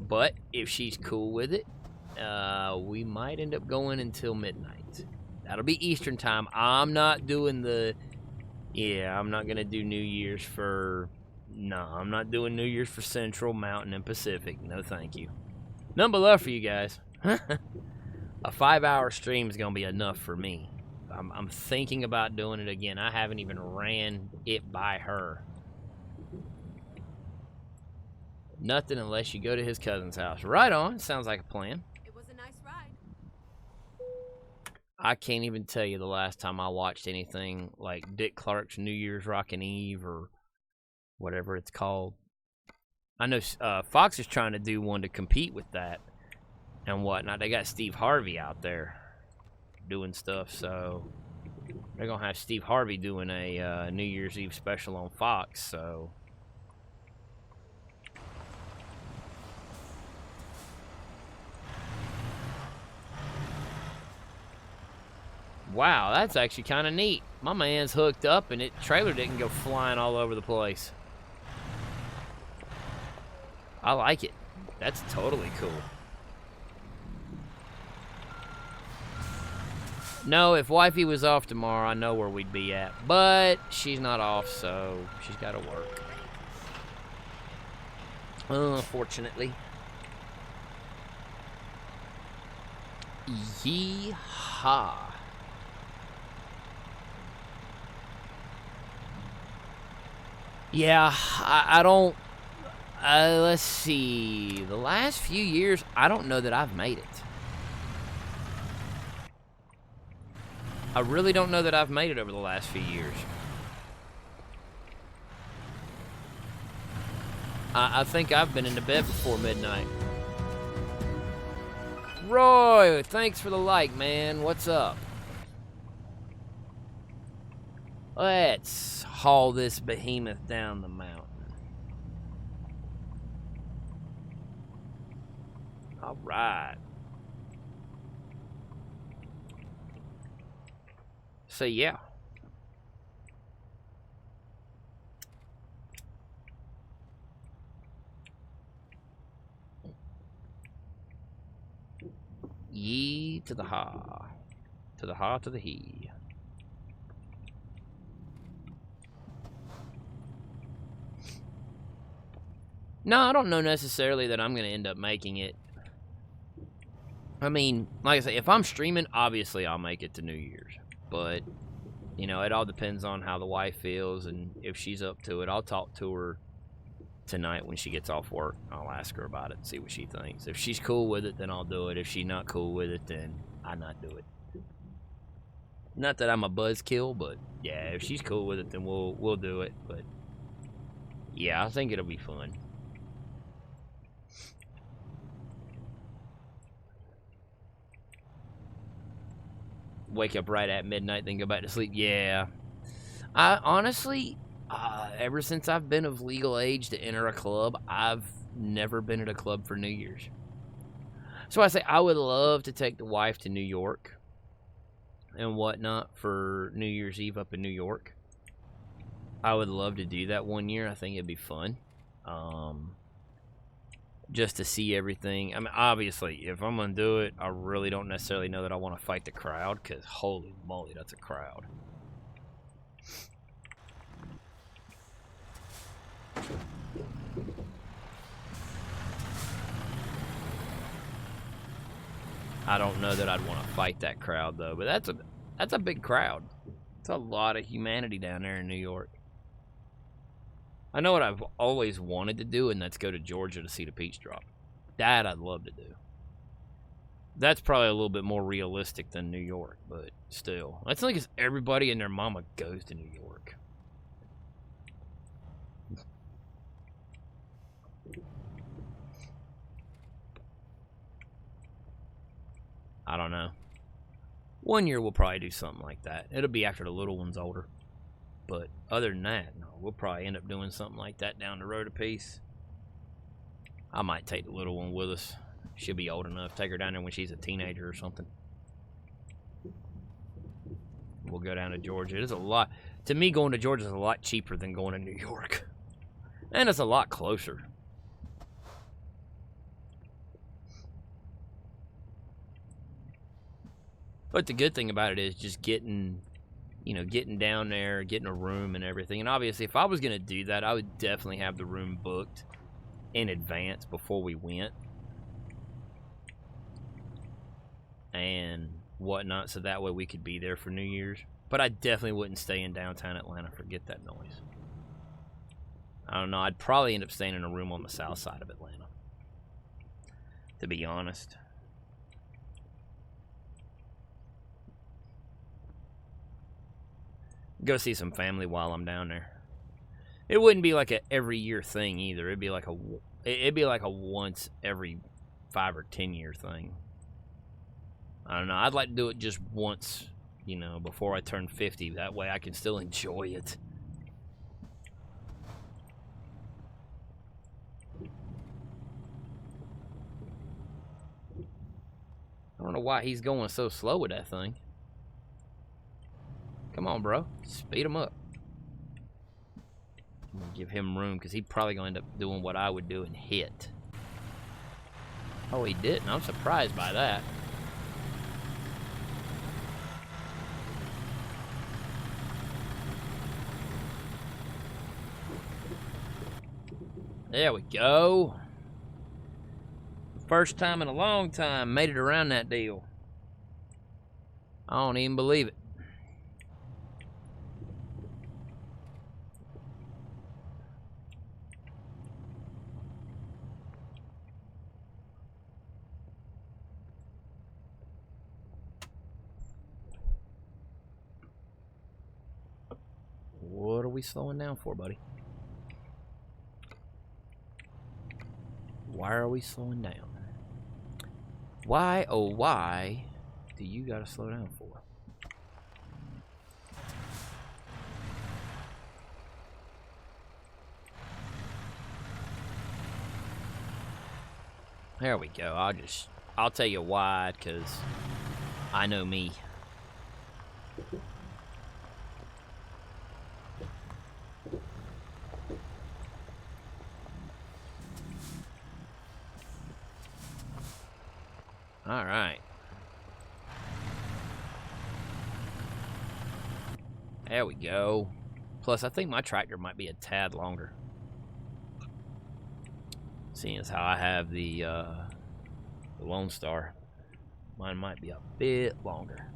but if she's cool with it, we might end up going until midnight. That'll be Eastern time. I'm not doing I'm not gonna do New Year's for, I'm not doing New Year's for Central, Mountain, and Pacific. No thank you. None but love for you guys. A 5-hour stream is gonna be enough for me. I'm thinking about doing it again. I haven't even ran it by her. Nothing unless you go to his cousin's house. Right on. Sounds like a plan. It was a nice ride. I can't even tell you the last time I watched anything like Dick Clark's New Year's Rockin' Eve or whatever it's called. I know Fox is trying to do one to compete with that and whatnot. They got Steve Harvey out there doing stuff, so they're gonna have Steve Harvey doing a New Year's Eve special on Fox. So wow, that's actually kind of neat. My man's hooked up and trailer didn't go flying all over the place. I like it. That's totally cool. No, if wifey was off tomorrow, I know where we'd be at. But she's not off, so she's got to work. Unfortunately. Yeehaw. Yeah, I don't... let's see. The last few years, I don't know that I've made it. I really don't know that I've made it over the last few years. I think I've been into bed before midnight. Roy, thanks for the like, man. What's up? Let's haul this behemoth down the mountain. All right. So, yeah. Ye to the ha. To the ha to the he. No, I don't know necessarily that I'm going to end up making it. I mean, like I say, if I'm streaming, obviously I'll make it to New Year's. But, you know, it all depends on how the wife feels and if she's up to it. I'll talk to her tonight when she gets off work. I'll ask her about it and see what she thinks. If she's cool with it, then I'll do it. If she's not cool with it, then I not do it. Not that I'm a buzzkill, but yeah, if she's cool with it, then we'll do it. But yeah, I think it'll be fun. wake up right at midnight, then go back to sleep. Yeah. I honestly, ever since I've been of legal age to enter a club, I've never been at a club for New Year's. So I say I would love to take the wife to New York and whatnot for New Year's Eve up in New York. I would love to do that one year. I think it'd be fun. Just to see everything. I mean, obviously, if I'm going to do it, I really don't necessarily know that I want to fight the crowd, because holy moly, that's a crowd. I don't know that I'd want to fight that crowd, though, but that's a big crowd. It's a lot of humanity down there in New York. I know what I've always wanted to do, and that's go to Georgia to see the Peach Drop. That I'd love to do. That's probably a little bit more realistic than New York, but still. That's only because everybody and their mama goes to New York. I don't know. One year we'll probably do something like that. It'll be after the little one's older. But other than that, no, we'll probably end up doing something like that down the road a piece. I might take the little one with us. She'll be old enough. Take her down there when she's a teenager or something. We'll go down to Georgia. It's a lot. To me, going to Georgia is a lot cheaper than going to New York. And it's a lot closer. But the good thing about it is just getting down there, getting a room and everything. And obviously, if I was going to do that, I would definitely have the room booked in advance before we went. And whatnot, so that way we could be there for New Year's. But I definitely wouldn't stay in downtown Atlanta. Forget that noise. I don't know. I'd probably end up staying in a room on the south side of Atlanta, to be honest. Go see some family while I'm down there. It wouldn't be like a every year thing either. It'd be like a once every 5 or 10 year thing. I don't know. I'd like to do it just once, before I turn 50. That way I can still enjoy it. I don't know why he's going so slow with that thing. Come on, bro. Speed him up. I'm going to give him room because he's probably going to end up doing what I would do and hit. Oh, he didn't. I'm surprised by that. There we go. First time in a long time. Made it around that deal. I don't even believe it. What are we slowing down for, buddy? Why are we slowing down? Why, oh why, do you gotta slow down for? There we go. I'll tell you why, because I know me. All right. There we go. Plus, I think my tractor might be a tad longer. Seeing as how I have the Lone Star, mine might be a bit longer.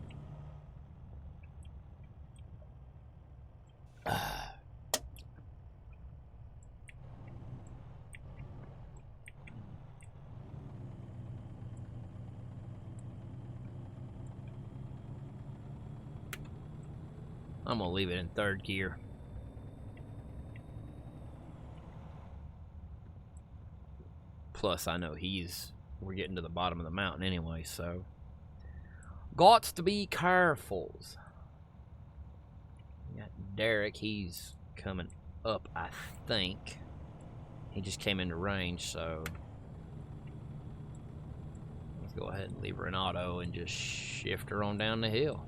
I'm gonna leave it in third gear. Plus, I know we're getting to the bottom of the mountain anyway, so Got to be careful. Got Derek, he's coming up, I think. He just came into range, so let's go ahead and leave her in auto and just shift her on down the hill.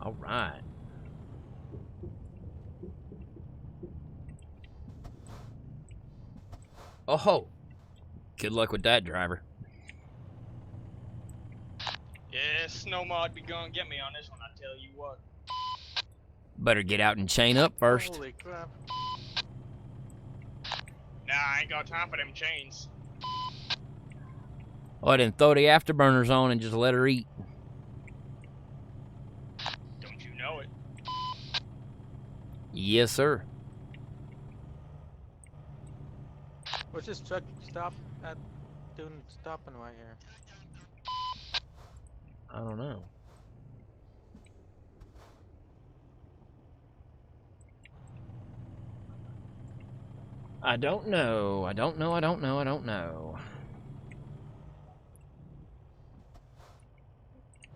All right. Oh, good luck with that, driver. Yeah, snow mod be gonna get me on this one, I tell you what. Better get out and chain up first. Holy crap. Nah, I ain't got time for them chains. Oh, then throw the afterburners on and just let her eat. Don't you know it? Yes, sir. What's this truck stopping right here? I don't know. I don't know. I don't know.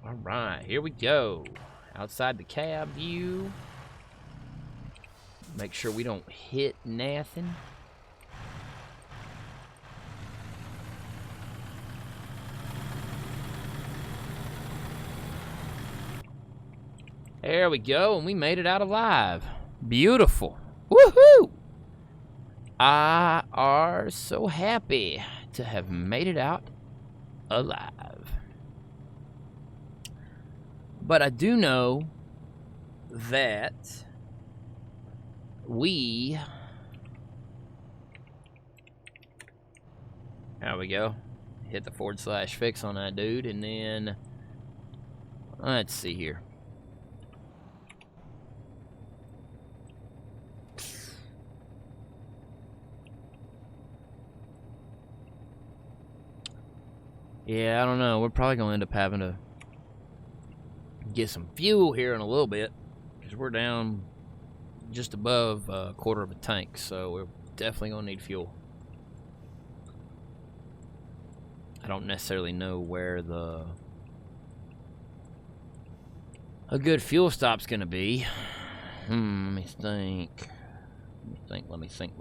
All right, here we go. Outside the cab view. Make sure we don't hit nothing. There we go, and we made it out alive. Beautiful. Woohoo! I are so happy to have made it out alive. But I do know that we... There we go. Hit the /fix on that dude, and then... Let's see here. Yeah, I don't know. We're probably going to end up having to get some fuel here in a little bit, because we're down just above a quarter of a tank, so we're definitely going to need fuel. I don't necessarily know where a good fuel stop's going to be. Let me think. Let me think.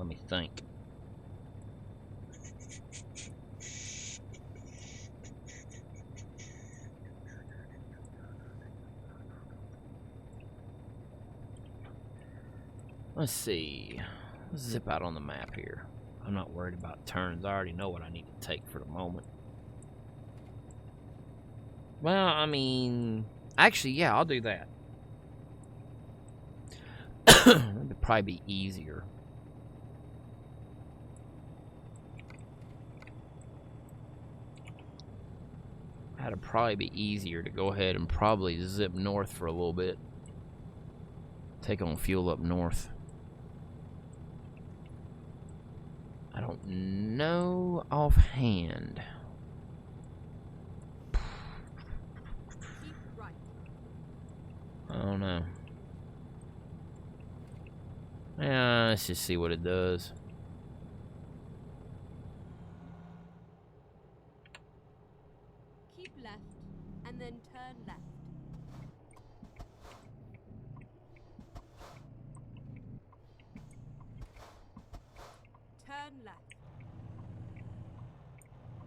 Let's see. Let's zip out on the map here. I'm not worried about turns. I already know what I need to take for the moment. Well, I mean... Actually, yeah, I'll do that. That'd probably be easier. That'd probably be easier to go ahead and probably zip north for a little bit. Take on fuel up north. I don't know offhand. Keep right. I don't know. Yeah, let's just see what it does. Keep left, and then turn left. Turn left.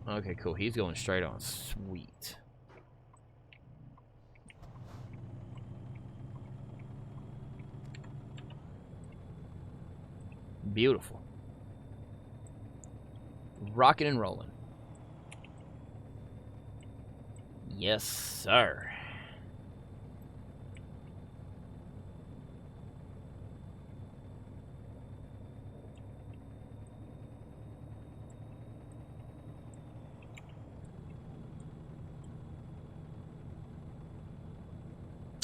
Okay, cool. He's going straight on. Sweet. Beautiful. Rocking and rolling. Yes, sir.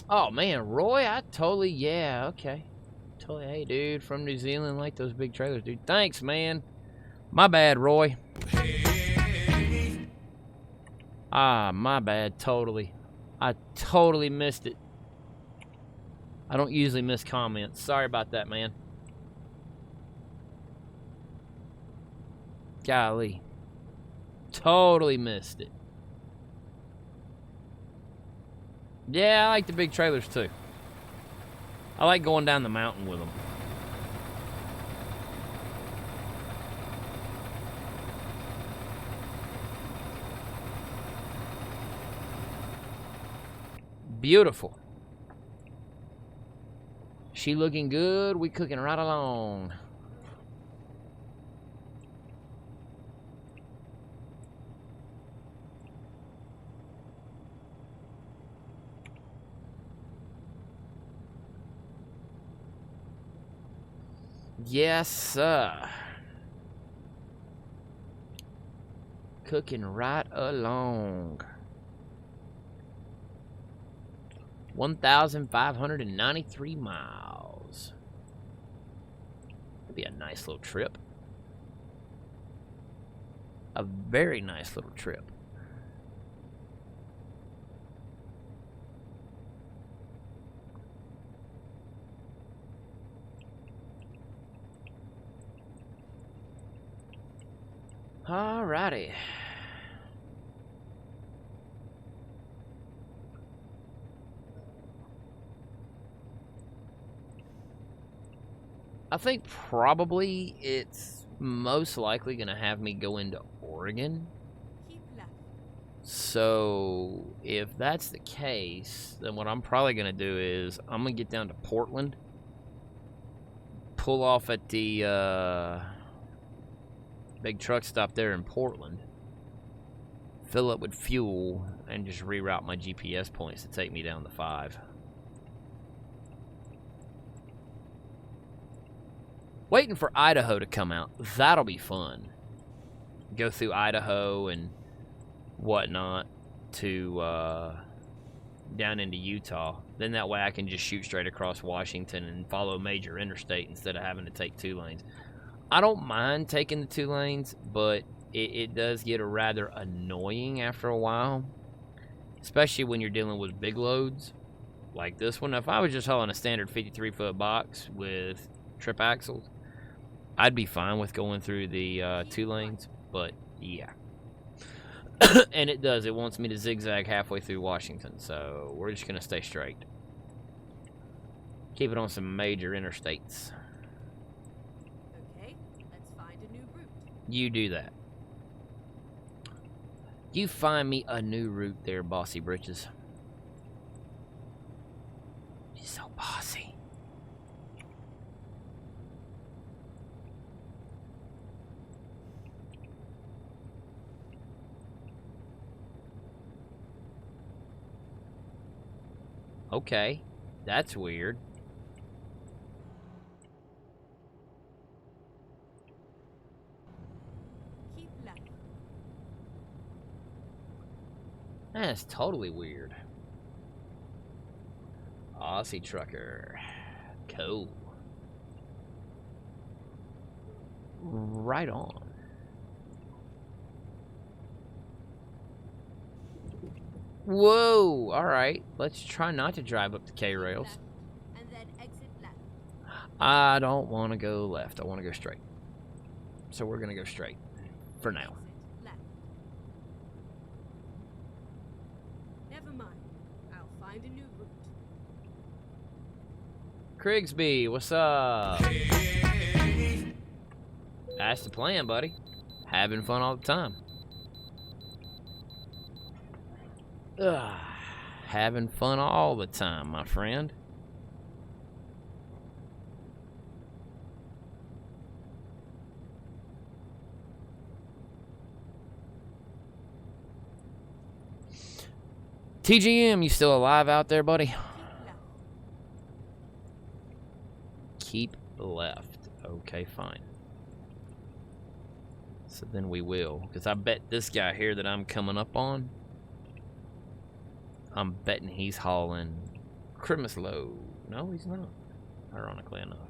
Oh man, Roy, I totally, yeah, okay. Totally, hey dude, from New Zealand, like those big trailers, dude. Thanks, man. My bad, Roy. Ah, my bad, totally. I totally missed it. I don't usually miss comments. Sorry about that, man. Golly. Totally missed it. Yeah, I like the big trailers too. I like going down the mountain with them. Beautiful. She looking good. We cooking right along. Yes, sir. Cooking right along. 1,593 miles. That'd be a nice little trip. A very nice little trip. Alrighty. I think probably it's most likely going to have me go into Oregon. Keep left. So if that's the case, then what I'm probably going to do is I'm going to get down to Portland, pull off at the big truck stop there in Portland, fill up with fuel, and just reroute my GPS points to take me down to 5. Waiting for Idaho to come out. That'll be fun. Go through Idaho and whatnot to down into Utah. Then that way I can just shoot straight across Washington and follow a major interstate instead of having to take 2 lanes. I don't mind taking the 2 lanes, but it does get rather annoying after a while. Especially when you're dealing with big loads like this one. If I was just hauling a standard 53-foot box with trip axles, I'd be fine with going through the 2 lanes, but yeah. And it does. It wants me to zigzag halfway through Washington, so we're just going to stay straight. Keep it on some major interstates. Okay, let's find a new route. You do that. You find me a new route there, Bossy Britches. She's so bossy. Okay, that's weird. Keep left. That's totally weird. Aussie trucker. Cool. Right on. Whoa! Alright, let's try not to drive up the K-rails. Left, and then exit left. I don't want to go left. I want to go straight. So we're going to go straight. For now. Exit left. Never mind. I'll find a new route. Krigsby, what's up? That's the plan, buddy. Having fun all the time. Ugh. Having fun all the time, my friend. TGM, you still alive out there, buddy? Keep left. Keep left. Okay, fine. So then we will. Because I bet this guy here that I'm coming up on, I'm betting he's hauling Christmas load. No, he's not. Ironically enough.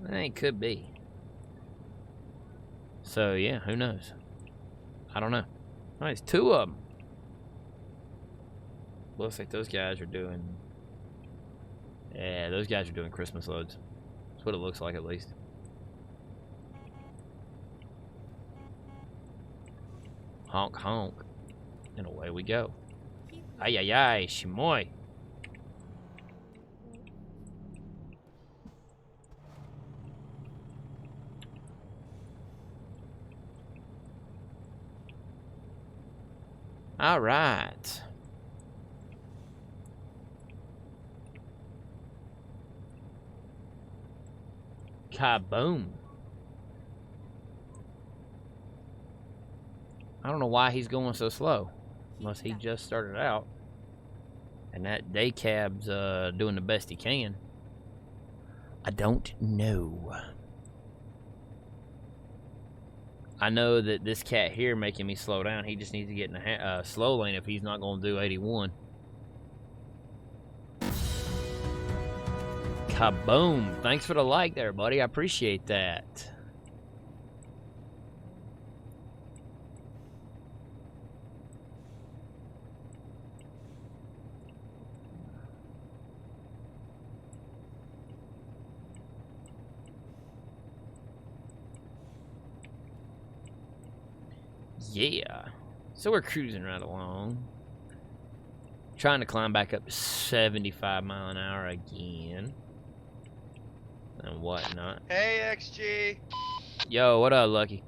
It could be. So, yeah, who knows? I don't know. Oh, it's 2 of them. Looks like those guys are doing... Yeah, those guys are doing Christmas loads. That's what it looks like, at least. Honk honk. And away we go. Keep left. Ay ay ay, shimoy. All right. Kaboom. I don't know why he's going so slow. Unless he just started out. And that day cab's doing the best he can. I don't know. I know that this cat here making me slow down. He just needs to get in the slow lane if he's not going to do 81. Kaboom. Thanks for the like there, buddy. I appreciate that. Yeah. So we're cruising right along. Trying to climb back up to 75 mile an hour again. And whatnot. Hey, XG. Yo, what up, Lucky?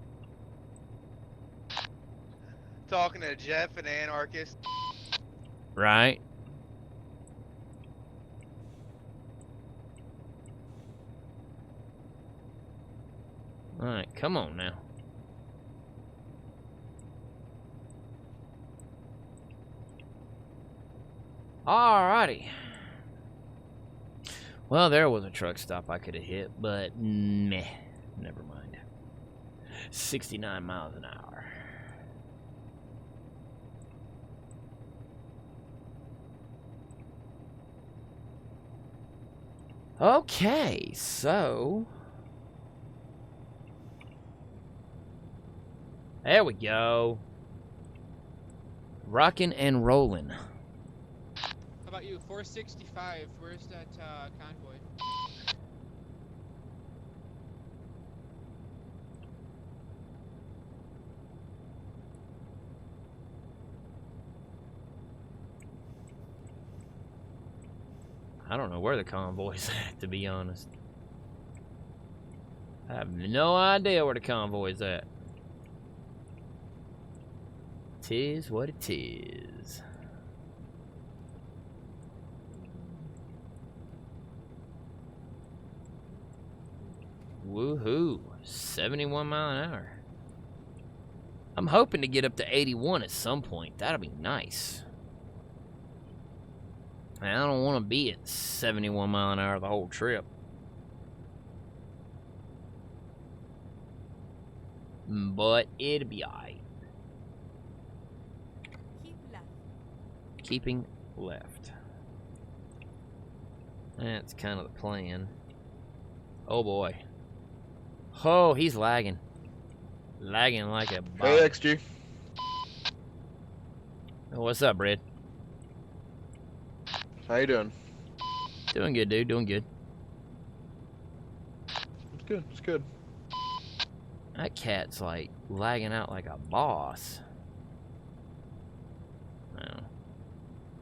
Talking to Jeff and Anarchist. Right? Alright, come on now. Alrighty. Well, there was a truck stop I could have hit, but meh. Never mind. 69 miles an hour. Okay, so... There we go. Rockin' and rollin'. How about you? 465. Where's that convoy? I don't know where the convoy's at, to be honest. I have no idea where the convoy's at. Tis what it is. Woohoo. 71 mile an hour. I'm hoping to get up to 81 at some point. That'll be nice. I don't want to be at 71 mile an hour the whole trip. But it'll be alright. Keep left. Keeping left. That's kind of the plan. Oh boy. Oh, he's lagging. Lagging like a bot. Hey, XG. Oh, what's up, Brad? How you doing? Doing good, dude. Doing good. It's good. It's good. That cat's like lagging out like a boss. Well,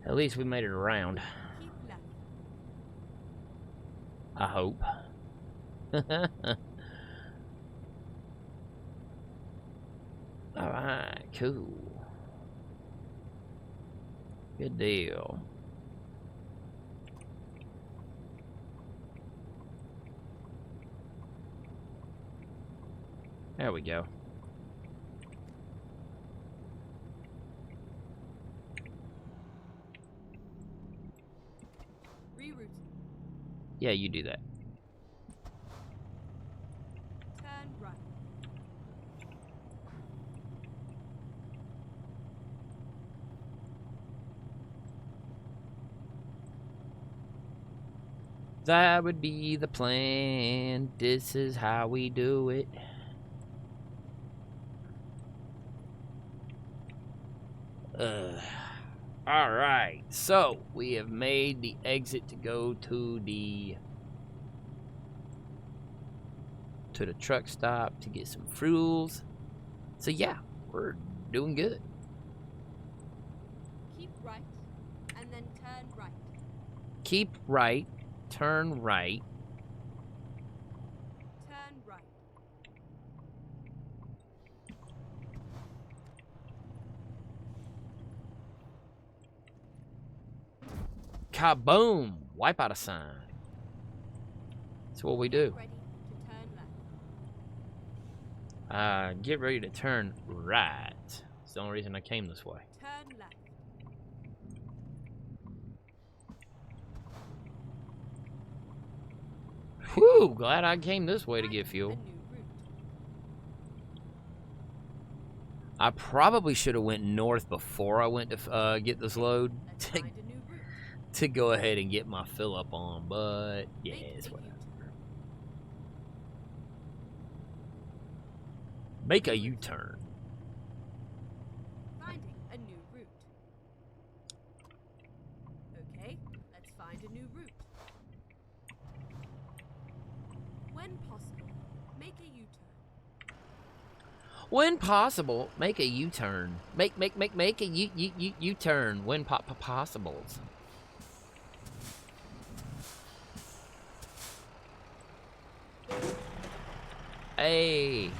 at least we made it around. Keep left. I hope. Alright, cool. Good deal. There we go. Reroute. Yeah, you do that. Turn right. That would be the plan. This is how we do it. Alright, so we have made the exit to go to the truck stop to get some fuels. So yeah, we're doing good. Keep right, and then turn right. Keep right, turn right. Turn right. Kaboom! Wipe out a sign. That's what we do. Get ready to turn left. Get ready to turn right. It's the only reason I came this way. Turn left. Whew, glad I came this way to get Find fuel. a new route. I probably should have went north before I went to get this load Let's to, find a new route. to go ahead and get my fill up on, but yeah, Make it's a whatever. U-turn. Make a U-turn. Finding a new route. Okay, let's find a new route. When possible, make a U-turn. When possible, make a U-turn. Make a U-turn when possibles. Hey.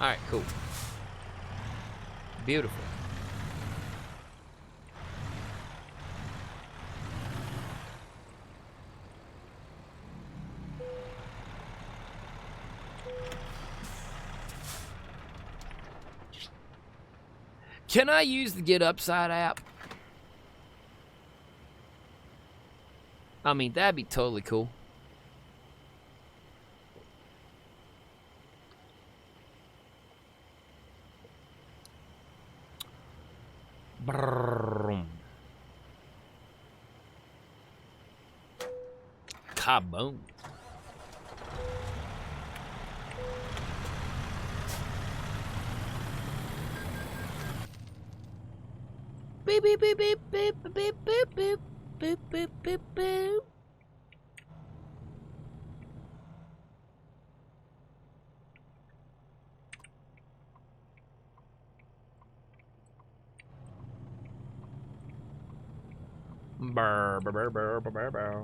All right, cool. Beautiful. Can I use the Get Upside app? I mean, that'd be totally cool. Brrrr. Kaboom. Beep beep beep beep beep beep beep beep beep beep beep beep. Brr, brr, brr, brr, brr, brr, brr.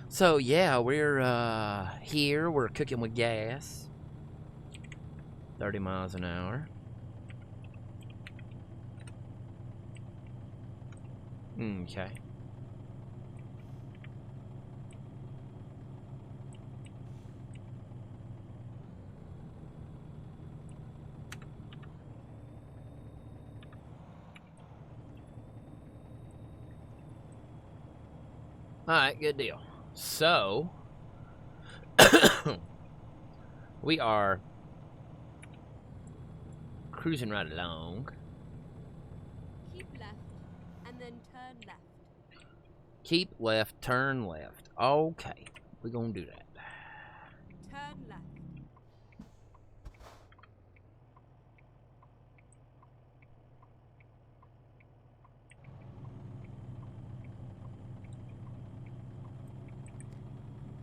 So yeah, we're here. We're cooking with gas. 30 miles an hour. Okay. Alright, good deal. So, we are cruising right along. Keep left, and then turn left. Keep left, turn left. Okay, we're gonna do that. Turn left.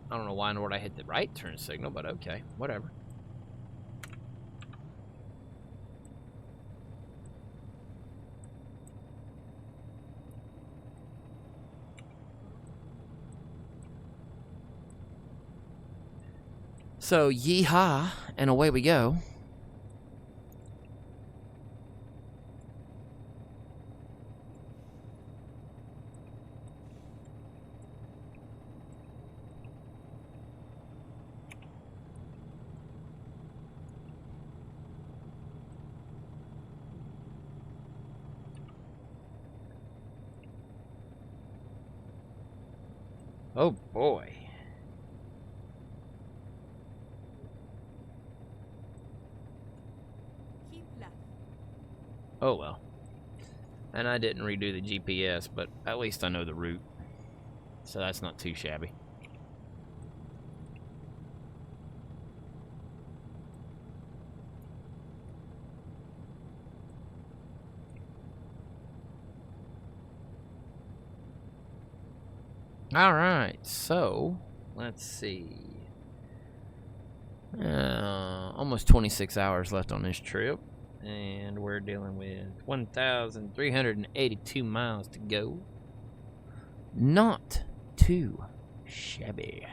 I don't know why in the world I hit the right turn signal, but okay, whatever. So, yeehaw, and away we go. Oh boy. Keep left. Oh well. And I didn't redo the GPS, but at least I know the route. So that's not too shabby. All right, so let's see. Almost 26 hours left on this trip, and we're dealing with 1,382 miles to go. Not too shabby.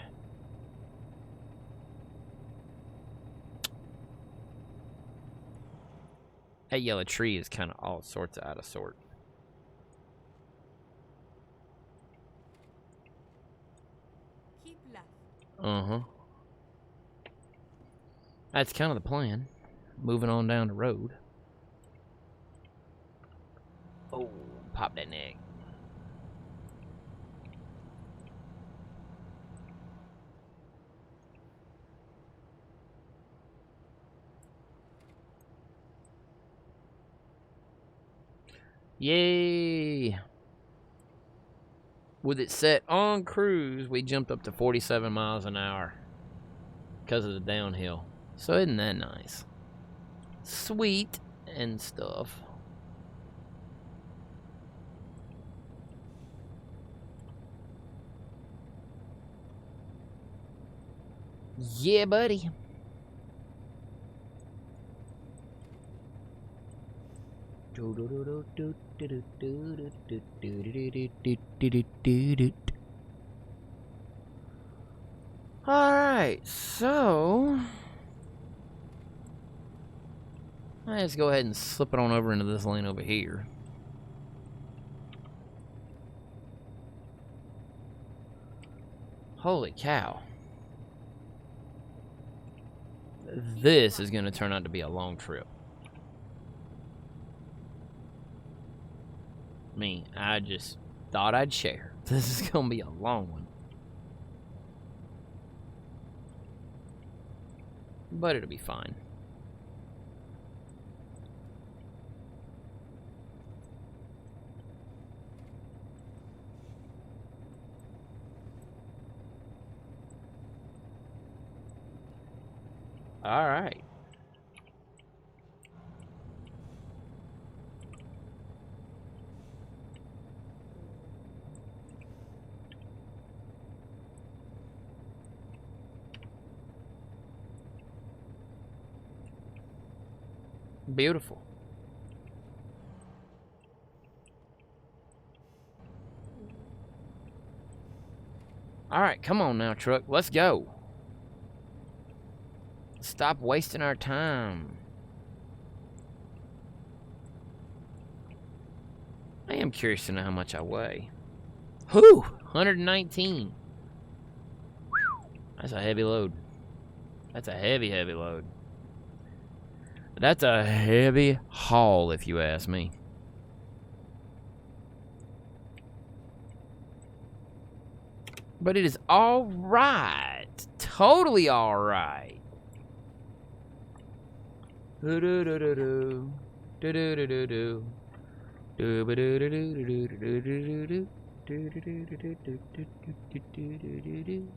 That yellow tree is kind of all sorts out of sort. Keep left. Uh-huh. That's kind of the plan. Moving on down the road. Oh, pop that neck. Yay! With it set on cruise, we jumped up to 47 miles an hour because of the downhill. So isn't that nice? Sweet and stuff. Yeah, buddy. Alright, so let's go ahead and slip it on over into this lane over here. Holy cow. This is going to turn out to be a long trip. I just thought I'd share. This is going to be a long one. But it'll be fine. All right. Beautiful. All right, come on now, truck. Let's go. Stop wasting our time. I am curious to know how much I weigh. Whew! 119. That's a heavy load. That's a heavy, heavy load. That's a heavy haul, if you ask me. But it is all right. Totally all right. Do-do-do-do-do. Do-do-do-do-do. Do-ba-do-do-do-do-do-do-do-do-do. Do-do-do-do-do-do-do-do-do-do.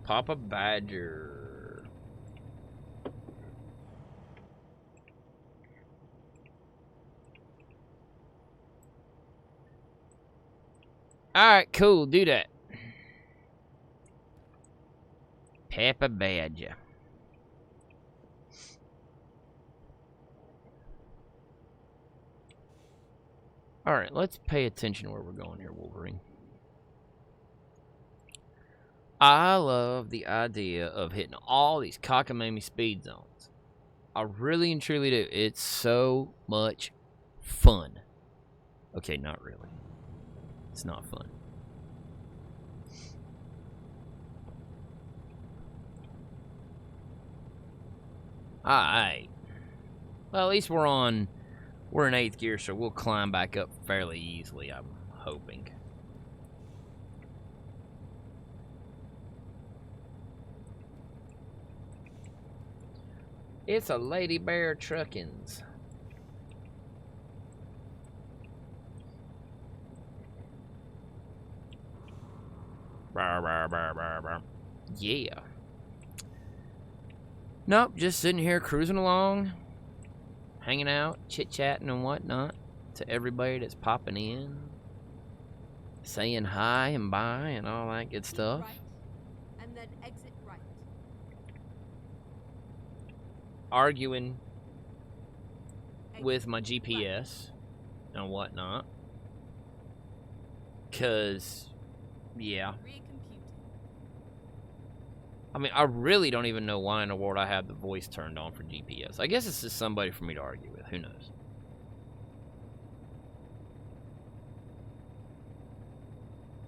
Papa Badger. Alright, cool, do that. Papa Badger. Alright, let's pay attention where we're going here, Wolverine. I love the idea of hitting all these cockamamie speed zones. I really and truly do. It's so much fun. Okay, not really. It's not fun. Alright. Well, at least we're in 8th gear, so we'll climb back up fairly easily, I'm hoping. It's a Lady Bear Truckins. Yeah. Nope, just sitting here cruising along. hanging out, chit-chatting and whatnot to everybody that's popping in, saying hi and bye and all that good Keep stuff. right, and then exit right. Arguing Exit with my GPS and whatnot. Cause, yeah. Recomputing. I mean, I really don't even know why in the world I have the voice turned on for GPS. I guess it's just somebody for me to argue with. Who knows?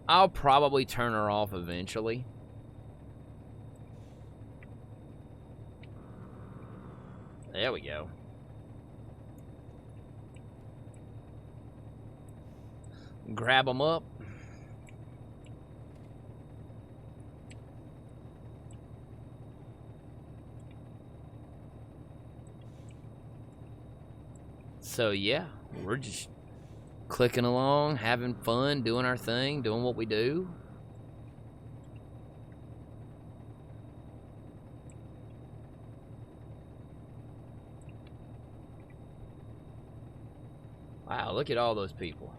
I'll probably turn her off eventually. There we go. Grab them up. So yeah, we're just clicking along, having fun, doing our thing, doing what we do. Wow, look at all those people.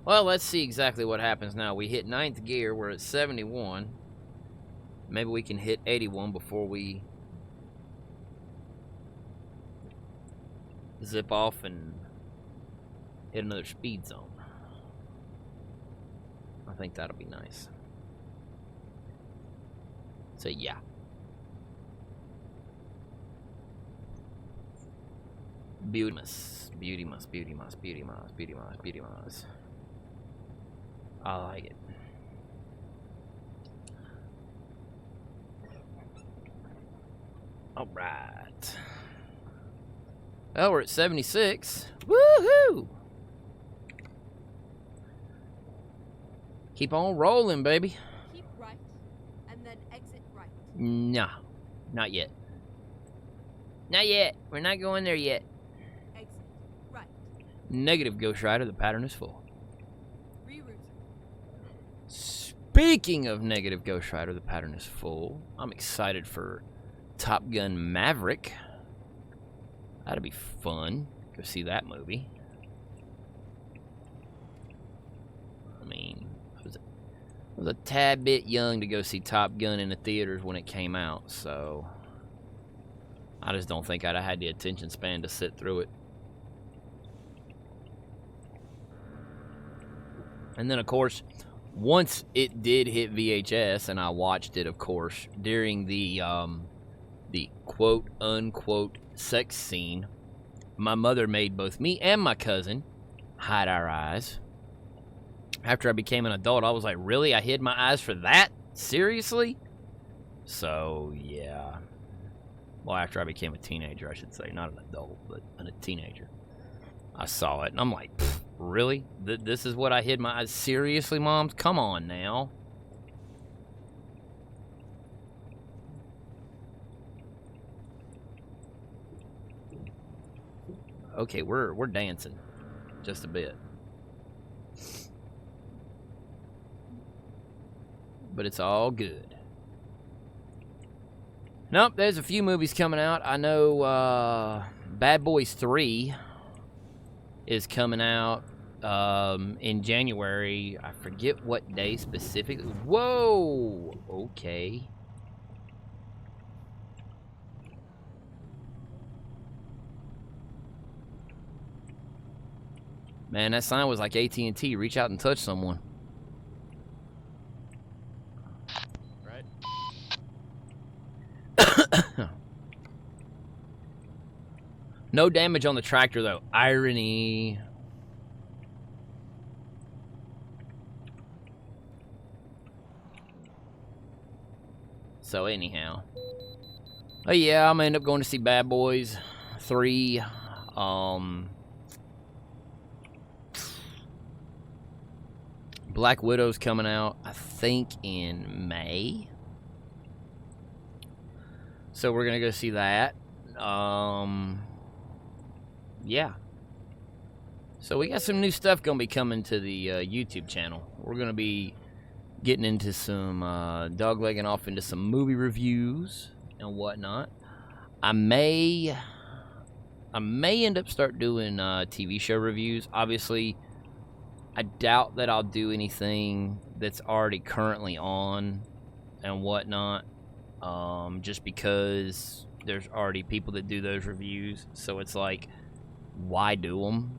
Well, let's see exactly what happens now. We hit 9th gear. We're at 71. Maybe we can hit 81 before we zip off and hit another speed zone. I think that'll be nice. So, yeah. Beauty-mas, beauty-mas, beauty-mas, beauty-mas, beauty-mas, beauty-mas. I like it. All right. Well, we're at 76. Woohoo! Keep on rolling, baby. Keep right, and then exit right. Nah, not yet. Not yet. We're not going there yet. Exit right. Negative, Ghost Rider. The pattern is full. Rerouting. Speaking of negative, Ghost Rider, the pattern is full. I'm excited for Top Gun Maverick. That'll be fun. Go see that movie. I mean, I was a tad bit young to go see Top Gun in the theaters when it came out, so I just don't think I'd have had the attention span to sit through it. And then, of course, once it did hit VHS, and I watched it, of course, during the quote-unquote sex scene, my mother made both me and my cousin hide our eyes. After I became an adult, I was like, really? I hid my eyes for that? Seriously? So, yeah. Well, after I became a teenager, I should say. Not an adult, but a teenager. I saw it, and I'm like, really? This is what I hid my eyes? Seriously, Mom? Come on now. Okay, we're dancing. Just a bit. But it's all good. Nope, there's a few movies coming out. I know Bad Boys 3 is coming out in January. I forget what day specifically. Whoa! Okay. Man, that sign was like AT&T. Reach out and touch someone. Right? No damage on the tractor, though. Irony. So, anyhow. Oh, yeah, I'm going to end up going to see Bad Boys 3. Black Widow's coming out, I think, in May. So we're gonna go see that. Yeah. So we got some new stuff gonna be coming to the YouTube channel. We're gonna be getting into some doglegging off into some movie reviews and whatnot. I may end up start doing TV show reviews. Obviously, I doubt that I'll do anything that's already currently on and whatnot, just because there's already people that do those reviews. So it's like, why do them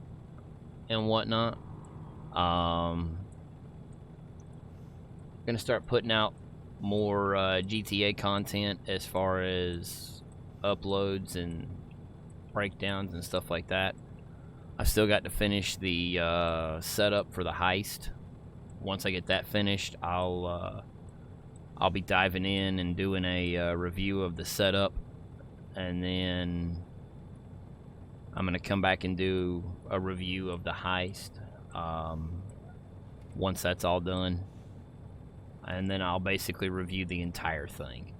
and whatnot? Gonna start putting out more GTA content as far as uploads and breakdowns and stuff like that. I've still got to finish the setup for the heist. Once I get that finished, I'll be diving in and doing a review of the setup, and then I'm gonna come back and do a review of the heist once that's all done, and then I'll basically review the entire thing.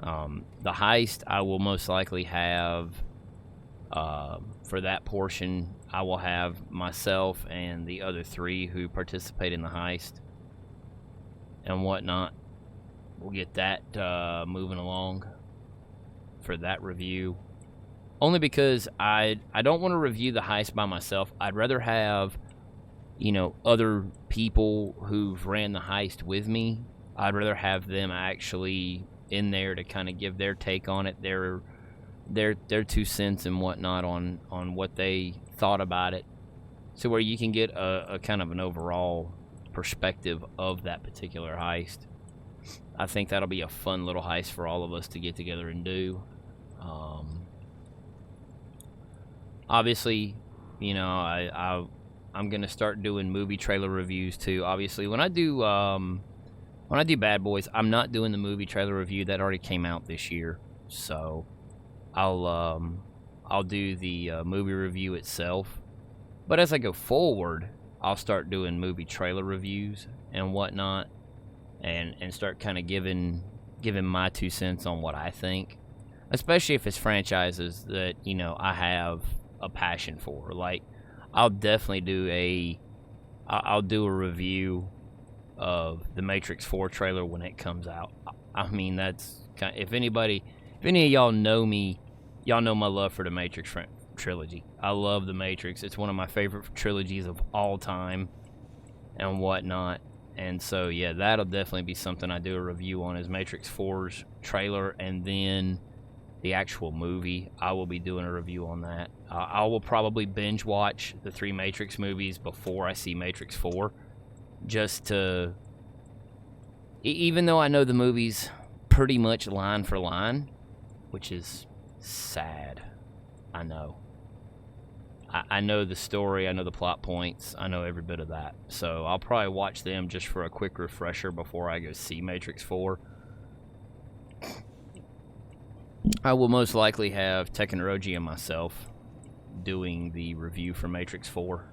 The heist, I will most likely have, for that portion, I will have myself and the other 3 who participate in the heist and whatnot. We'll get that moving along for that review. Only because I don't want to review the heist by myself. I'd rather have, you know, other people who've ran the heist with me. I'd rather have them actually in there to kind of give their take on it, their 2 cents and whatnot on what they thought about it, so where you can get a kind of an overall perspective of that particular heist. I think that'll be a fun little heist for all of us to get together and do. Obviously, you know, I'm gonna start doing movie trailer reviews too. Obviously, when I do Bad Boys, I'm not doing the movie trailer review that already came out this year. So I'll do the movie review itself. But as I go forward, I'll start doing movie trailer reviews and whatnot, and start kind of giving my 2 cents on what I think, especially if it's franchises that, you know, I have a passion for. Like, I'll definitely do a review of the Matrix 4 trailer when it comes out. I mean, that's kind of, if any of y'all know me, y'all know my love for the Matrix trilogy. I love the Matrix. It's one of my favorite trilogies of all time and whatnot. And so, yeah, that'll definitely be something I do a review on, is Matrix 4's trailer, and then the actual movie. I will be doing a review on that. I will probably binge watch the 3 Matrix movies before I see Matrix 4, just to, even though I know the movies pretty much line for line, which is sad. I know. I know the story, I know the plot points, I know every bit of that. So I'll probably watch them just for a quick refresher before I go see Matrix 4. I will most likely have Tekken Roji and myself doing the review for Matrix 4.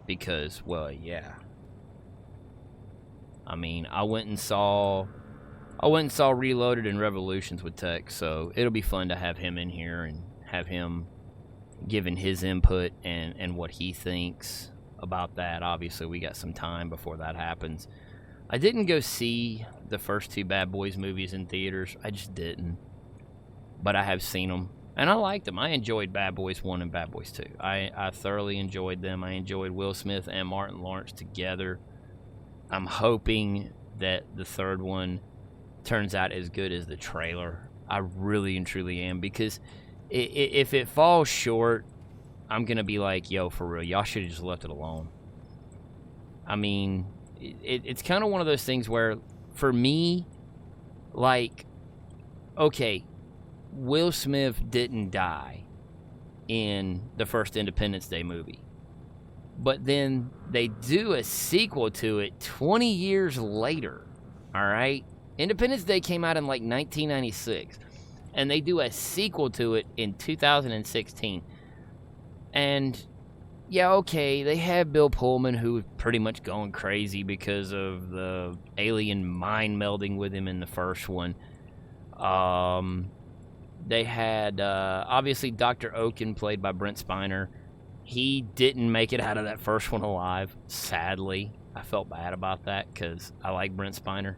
Because, well, yeah. I mean, I went and saw Reloaded and Revolutions with Tech, so it'll be fun to have him in here and have him giving his input and what he thinks about that. Obviously, we got some time before that happens. I didn't go see the first 2 Bad Boys movies in theaters. I just didn't. But I have seen them, and I liked them. I enjoyed Bad Boys 1 and Bad Boys 2. I thoroughly enjoyed them. I enjoyed Will Smith and Martin Lawrence together. I'm hoping that the 3rd one turns out as good as the trailer. I really and truly am, because if it falls short, I'm going to be like, yo, for real, y'all should have just left it alone. I mean, it's kind of one of those things where, for me, like, okay, Will Smith didn't die in the first Independence Day movie, but then they do a sequel to it 20 years later, all right? Independence Day came out in, like, 1996, and they do a sequel to it in 2016. And yeah, okay, they had Bill Pullman, who was pretty much going crazy because of the alien mind melding with him in the first one. They had, obviously, Dr. Oaken, played by Brent Spiner. He didn't make it out of that first one alive, sadly. I felt bad about that, because I like Brent Spiner.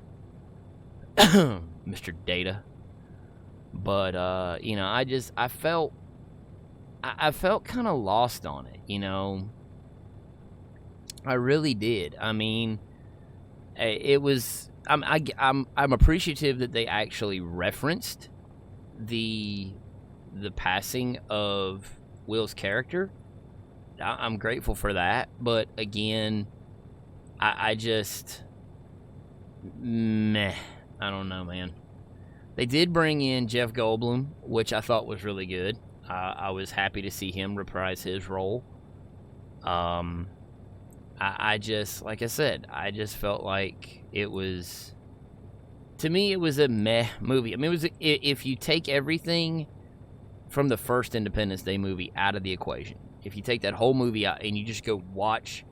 Mr. Data. But, you know, I felt kind of lost on it, you know. I really did. I mean, it was. I'm appreciative that they actually referenced the passing of Will's character. I'm grateful for that, but again, I just meh. I don't know, man. They did bring in Jeff Goldblum, which I thought was really good. I was happy to see him reprise his role. I just, like I said, I just felt like it was, to me, it was a meh movie. I mean, it was, if you take everything from the first Independence Day movie out of the equation, if you take that whole movie out and you just go watch,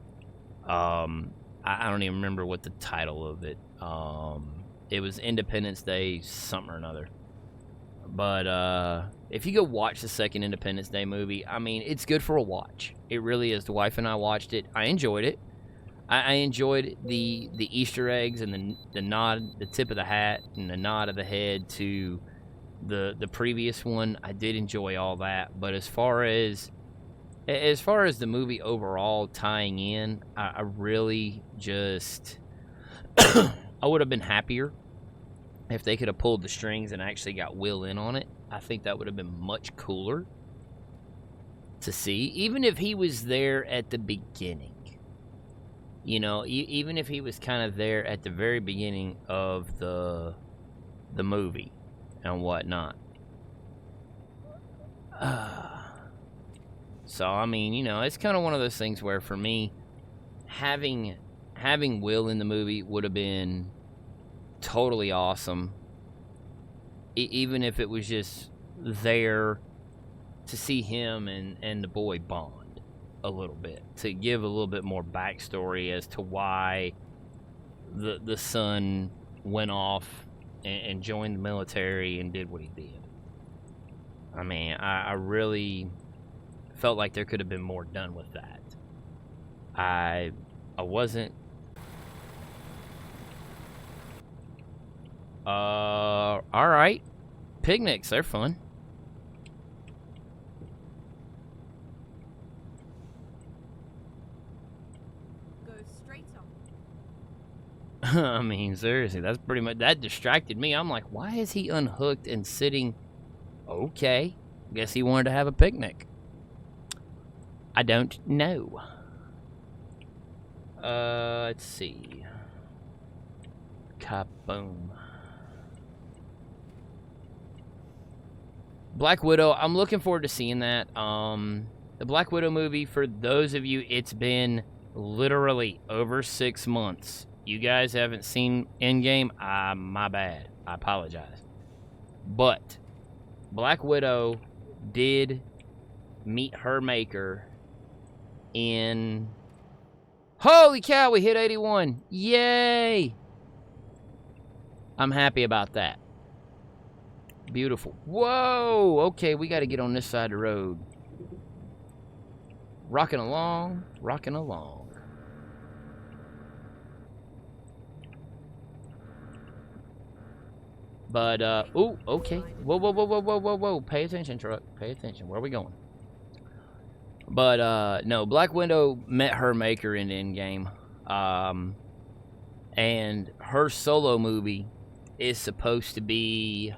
I don't even remember what the title of it. It was Independence Day something or another. But if you go watch the second Independence Day movie, I mean, it's good for a watch. It really is. The wife and I watched it. I enjoyed it. I enjoyed the Easter eggs and the nod, the tip of the hat, and the nod of the head to the previous one. I did enjoy all that. But as far as the movie overall tying in, I really just I would have been happier if they could have pulled the strings and actually got Will in on it. I think that would have been much cooler to see, even if he was there at the beginning. You know, even if he was kind of there at the very beginning of the movie and whatnot. So, I mean, you know, it's kind of one of those things where, for me, having Will in the movie would have been totally awesome. Even if it was just there to see him and the boy bond a little bit, to give a little bit more backstory as to why the son went off and joined the military and did what he did. I mean, I really felt like there could have been more done with that. I wasn't. Alright. Picnics, they're fun. Go straight on. I mean, seriously, that's pretty much, that distracted me. I'm like, why is he unhooked and sitting? Okay, guess he wanted to have a picnic. I don't know. Let's see. Kaboom. Black Widow, I'm looking forward to seeing that. The Black Widow movie, for those of you, it's been literally over 6 months. You guys haven't seen Endgame? My bad. I apologize. But Black Widow did meet her maker in... Holy cow, we hit 81. Yay! I'm happy about that. Beautiful. Whoa! Okay, we got to get on this side of the road. Rocking along, rocking along. But, ooh, okay. Whoa, whoa, whoa, whoa, whoa, whoa, whoa. Pay attention, truck. Pay attention. Where are we going? But, no, Black Widow met her maker in Endgame. And her solo movie is supposed to be...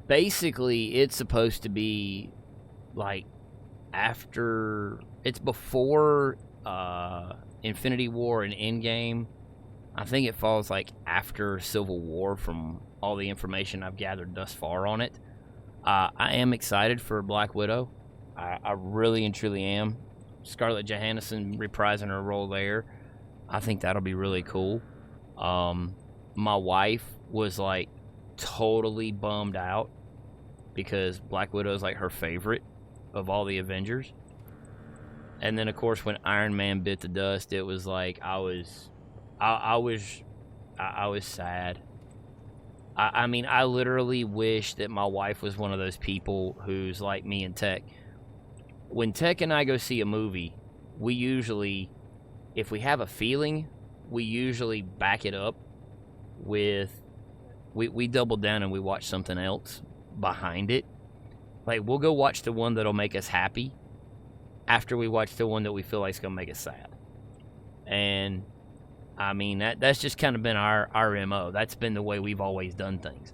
Basically, it's supposed to be, like, after... It's before Infinity War and Endgame. I think it falls, like, after Civil War from all the information I've gathered thus far on it. I am excited for Black Widow. I really and truly am. Scarlett Johansson reprising her role there. I think that'll be really cool. My wife was, like, totally bummed out because Black Widow is, like, her favorite of all the Avengers. And then, of course, when Iron Man bit the dust, it was like I was sad. I mean, I literally wish that my wife was one of those people who's like me and Tech. When Tech and I go see a movie, we usually, if we have a feeling, we usually back it up with, we double down and we watch something else behind it. Like, we'll go watch the one that'll make us happy after we watch the one that we feel like is going to make us sad. And, I mean, that's just kind of been our MO. That's been the way we've always done things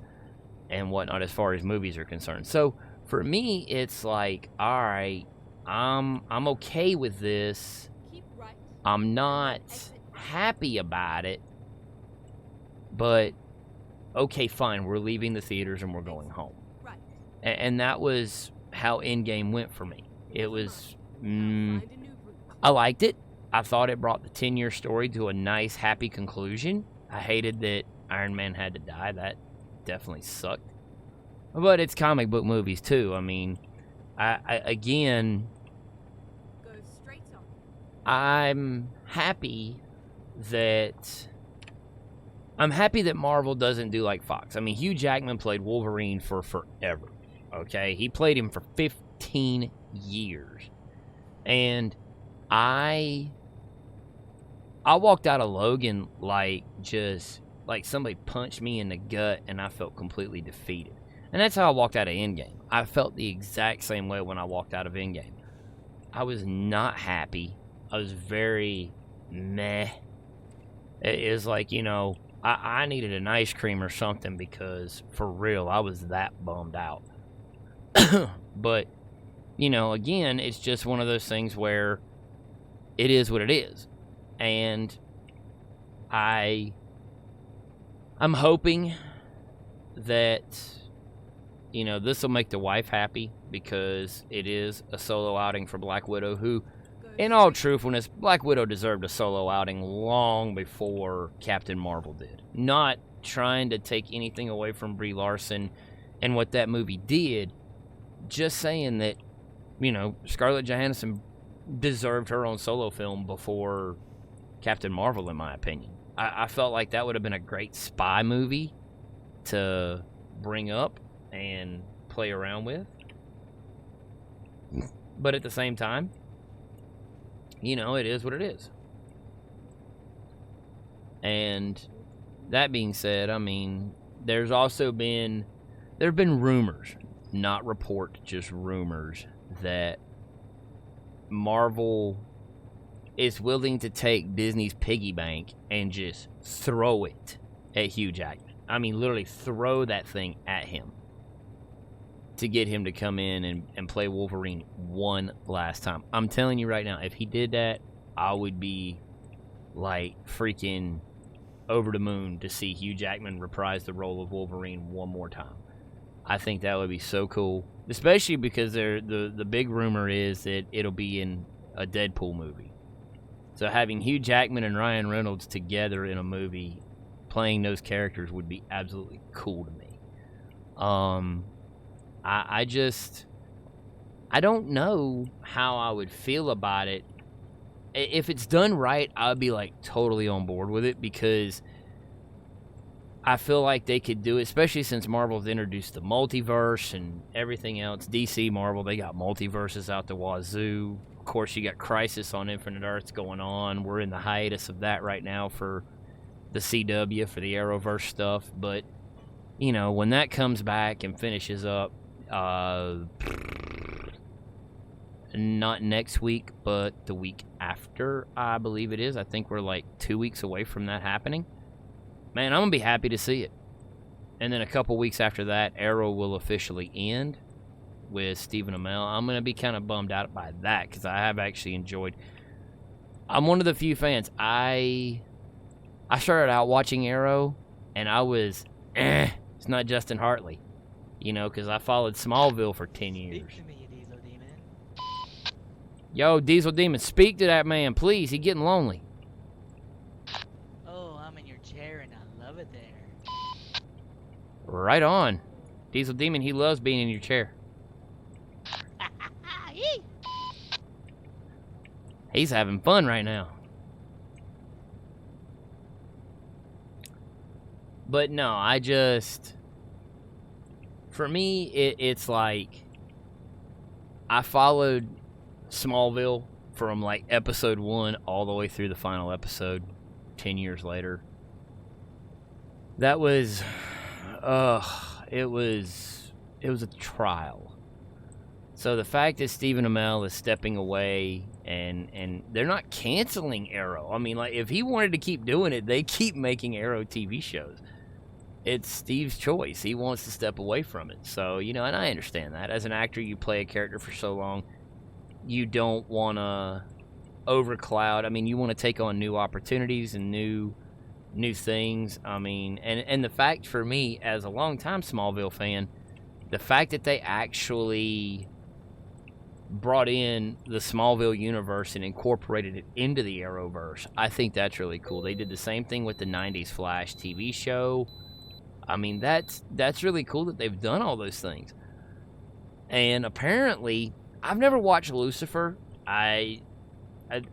and whatnot as far as movies are concerned. So, for me, it's like, all right, I'm okay with this. Keep right. I'm not Exit right. happy about it, but okay, fine, we're leaving the theaters and we're going home. Right. And that was how Endgame went for me. It was, Now find a new route. I liked it. I thought it brought the 10-year story to a nice, happy conclusion. I hated that Iron Man had to die. That definitely sucked. But it's comic book movies, too. I mean, I again, Go straight on. I'm happy that Marvel doesn't do like Fox. I mean, Hugh Jackman played Wolverine for forever. Okay, he played him for 15 years, and I walked out of Logan like somebody punched me in the gut, and I felt completely defeated. And that's how I walked out of Endgame. I felt the exact same way when I walked out of Endgame. I was not happy. I was very meh. It was like, you know, I needed an ice cream or something because, for real, I was that bummed out. But, you know, again, it's just one of those things where it is what it is. And I'm hoping that, you know, this will make the wife happy because it is a solo outing for Black Widow, who, Go in all truthfulness, Black Widow deserved a solo outing long before Captain Marvel did. Not trying to take anything away from Brie Larson and what that movie did, just saying that, you know, Scarlett Johansson deserved her own solo film before Captain Marvel, in my opinion. I felt like that would have been a great spy movie to bring up and play around with. But at the same time, you know, it is what it is. And that being said, I mean, there have been rumors, not report, just rumors, that Marvel is willing to take Disney's piggy bank and just throw it at Hugh Jackman. I mean, literally throw that thing at him to get him to come in and play Wolverine one last time. I'm telling you right now, if he did that, I would be like freaking over the moon to see Hugh Jackman reprise the role of Wolverine one more time. I think that would be so cool, especially because the big rumor is that it'll be in a Deadpool movie. So having Hugh Jackman and Ryan Reynolds together in a movie playing those characters would be absolutely cool to me. I don't know how I would feel about it. If it's done right, I'd be like totally on board with it, because I feel like they could do it, especially since Marvel's introduced the multiverse and everything else. DC, Marvel, they got multiverses out the wazoo. Of course, you got Crisis on Infinite Earths going on. We're in the hiatus of that right now for the CW, for the Arrowverse stuff. But, you know, when that comes back and finishes up, not next week, but the week after, I believe it is. I think we're like 2 weeks away from that happening. Man, I'm going to be happy to see it. And then a couple weeks after that, Arrow will officially end with Stephen Amell. I'm going to be kind of bummed out by that, because I have actually enjoyed... I'm one of the few fans. I started out watching Arrow, and I was, it's not Justin Hartley. You know, because I followed Smallville for 10 years. Speak to me, Diesel Demon. Yo, Diesel Demon, speak to that man, please. He's getting lonely. Oh, I'm in your chair and I love it there. Right on. Diesel Demon, he loves being in your chair. He's having fun right now. But no, for me, it's like, I followed Smallville from like episode 1 all the way through the final episode 10 years later. That was, it was a trial. So the fact that Stephen Amell is stepping away and they're not canceling Arrow. I mean, like, if he wanted to keep doing it, they keep making Arrow TV shows. It's Steve's choice. He wants to step away from it. So, you know, and I understand that. As an actor, you play a character for so long, you don't want to overcloud. I mean, you want to take on new opportunities and new things. I mean, and the fact for me, as a longtime Smallville fan, the fact that they actually brought in the Smallville universe and incorporated it into the Arrowverse, I think that's really cool. They did the same thing with the 90s Flash TV show. I mean, that's really cool that they've done all those things. And apparently, I've never watched Lucifer. I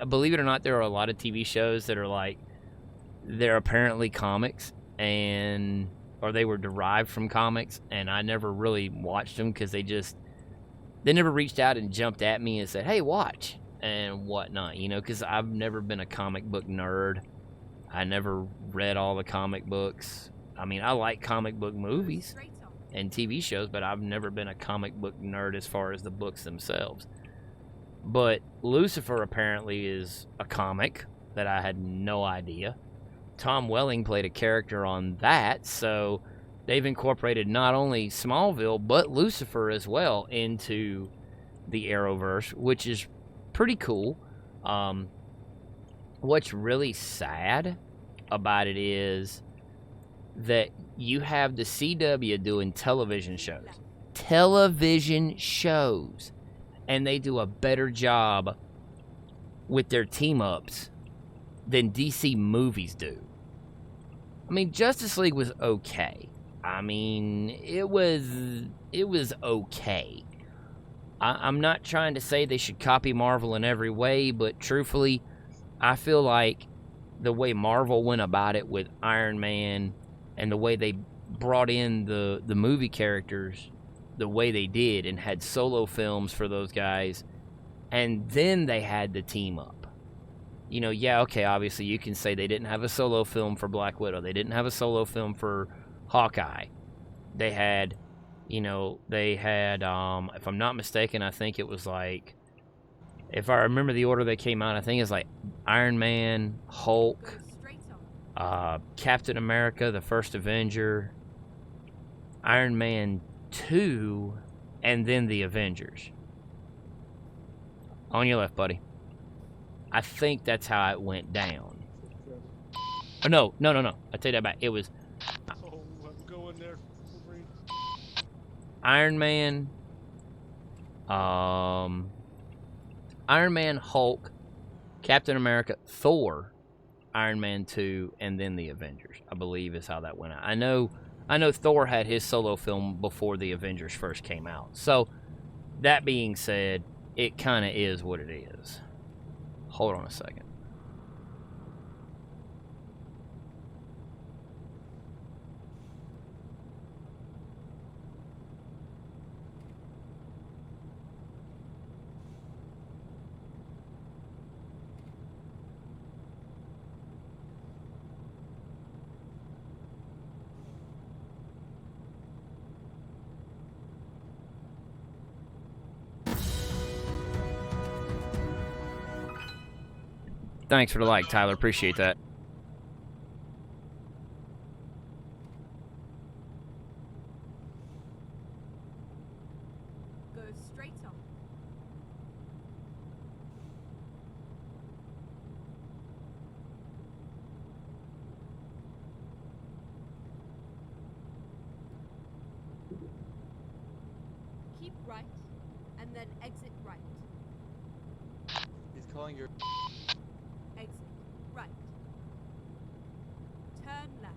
believe it or not, there are a lot of TV shows that are like, they're apparently comics, or they were derived from comics, and I never really watched them because they never reached out and jumped at me and said, hey, watch, and whatnot, you know, because I've never been a comic book nerd. I never read all the comic books. I mean, I like comic book movies Straight on. and TV shows, but I've never been a comic book nerd as far as the books themselves. But Lucifer apparently is a comic that I had no idea. Tom Welling played a character on that, so they've incorporated not only Smallville, but Lucifer as well into the Arrowverse, which is pretty cool. What's really sad about it is that you have the CW doing television shows. And they do a better job with their team-ups than DC movies do. I mean, Justice League was okay. I mean, it was okay. I'm not trying to say they should copy Marvel in every way, but truthfully, I feel like the way Marvel went about it with Iron Man and the way they brought in the movie characters the way they did and had solo films for those guys, and then they had the team up. You know, yeah, okay, obviously you can say they didn't have a solo film for Black Widow. They didn't have a solo film for Hawkeye. They had, if I'm not mistaken, I think it was like, if I remember the order they came out, I think it's like Iron Man, Hulk, Go straight on. Captain America, the First Avenger, Iron Man 2, and then the Avengers. On your left, buddy. I think that's how it went down. Oh, no. I take that back. It was Oh, I'm going there. Wolverine. Iron Man, Hulk, Captain America, Thor, Iron Man 2, and then the Avengers, I believe is how that went out. I know Thor had his solo film before the Avengers first came out. So, that being said, it kind of is what it is. Hold on a second. Thanks for the like, Tyler. Appreciate that. Go straight on. Keep right, and then exit right. He's calling your. Exit right. Turn left.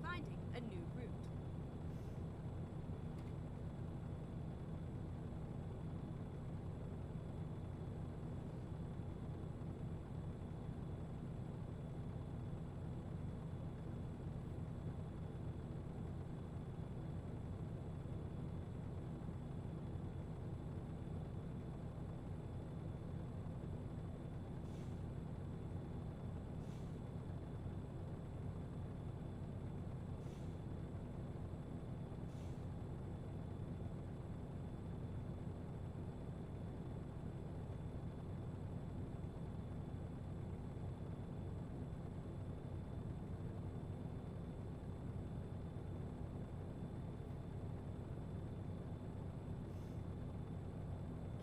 Finding a new route.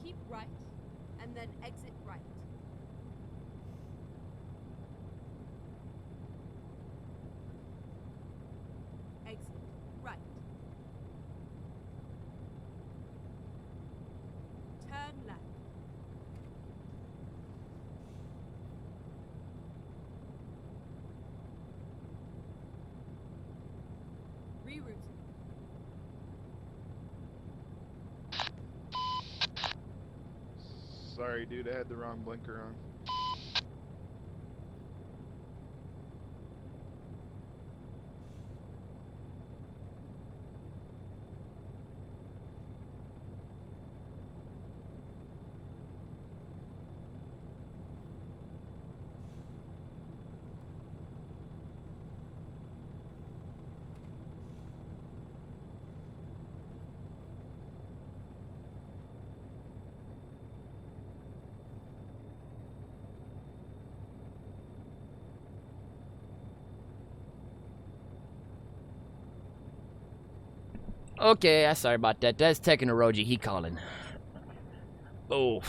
Keep right, and then exit right. Exit right. Turn left. Rerouting. Sorry, dude, I had the wrong blinker on. Okay, I'm sorry about that. That's Tekkenoroji. He calling. Oh,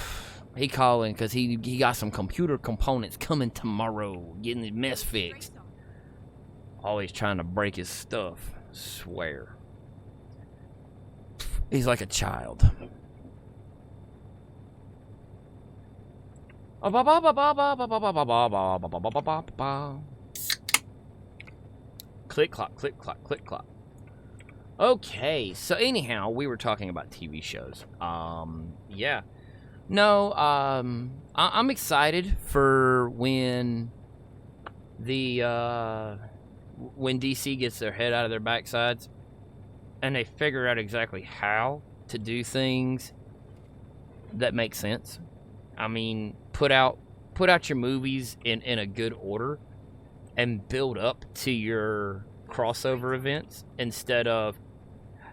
he calling because he got some computer components coming tomorrow, getting his mess fixed. Straight on. Always trying to break his stuff. Swear. He's like a child. Click clock, click clock, click clock. Okay, so anyhow, we were talking about TV shows. Yeah. No, I'm excited for when when DC gets their head out of their backsides and they figure out exactly how to do things that make sense. I mean, put out your movies in a good order and build up to your crossover events instead of,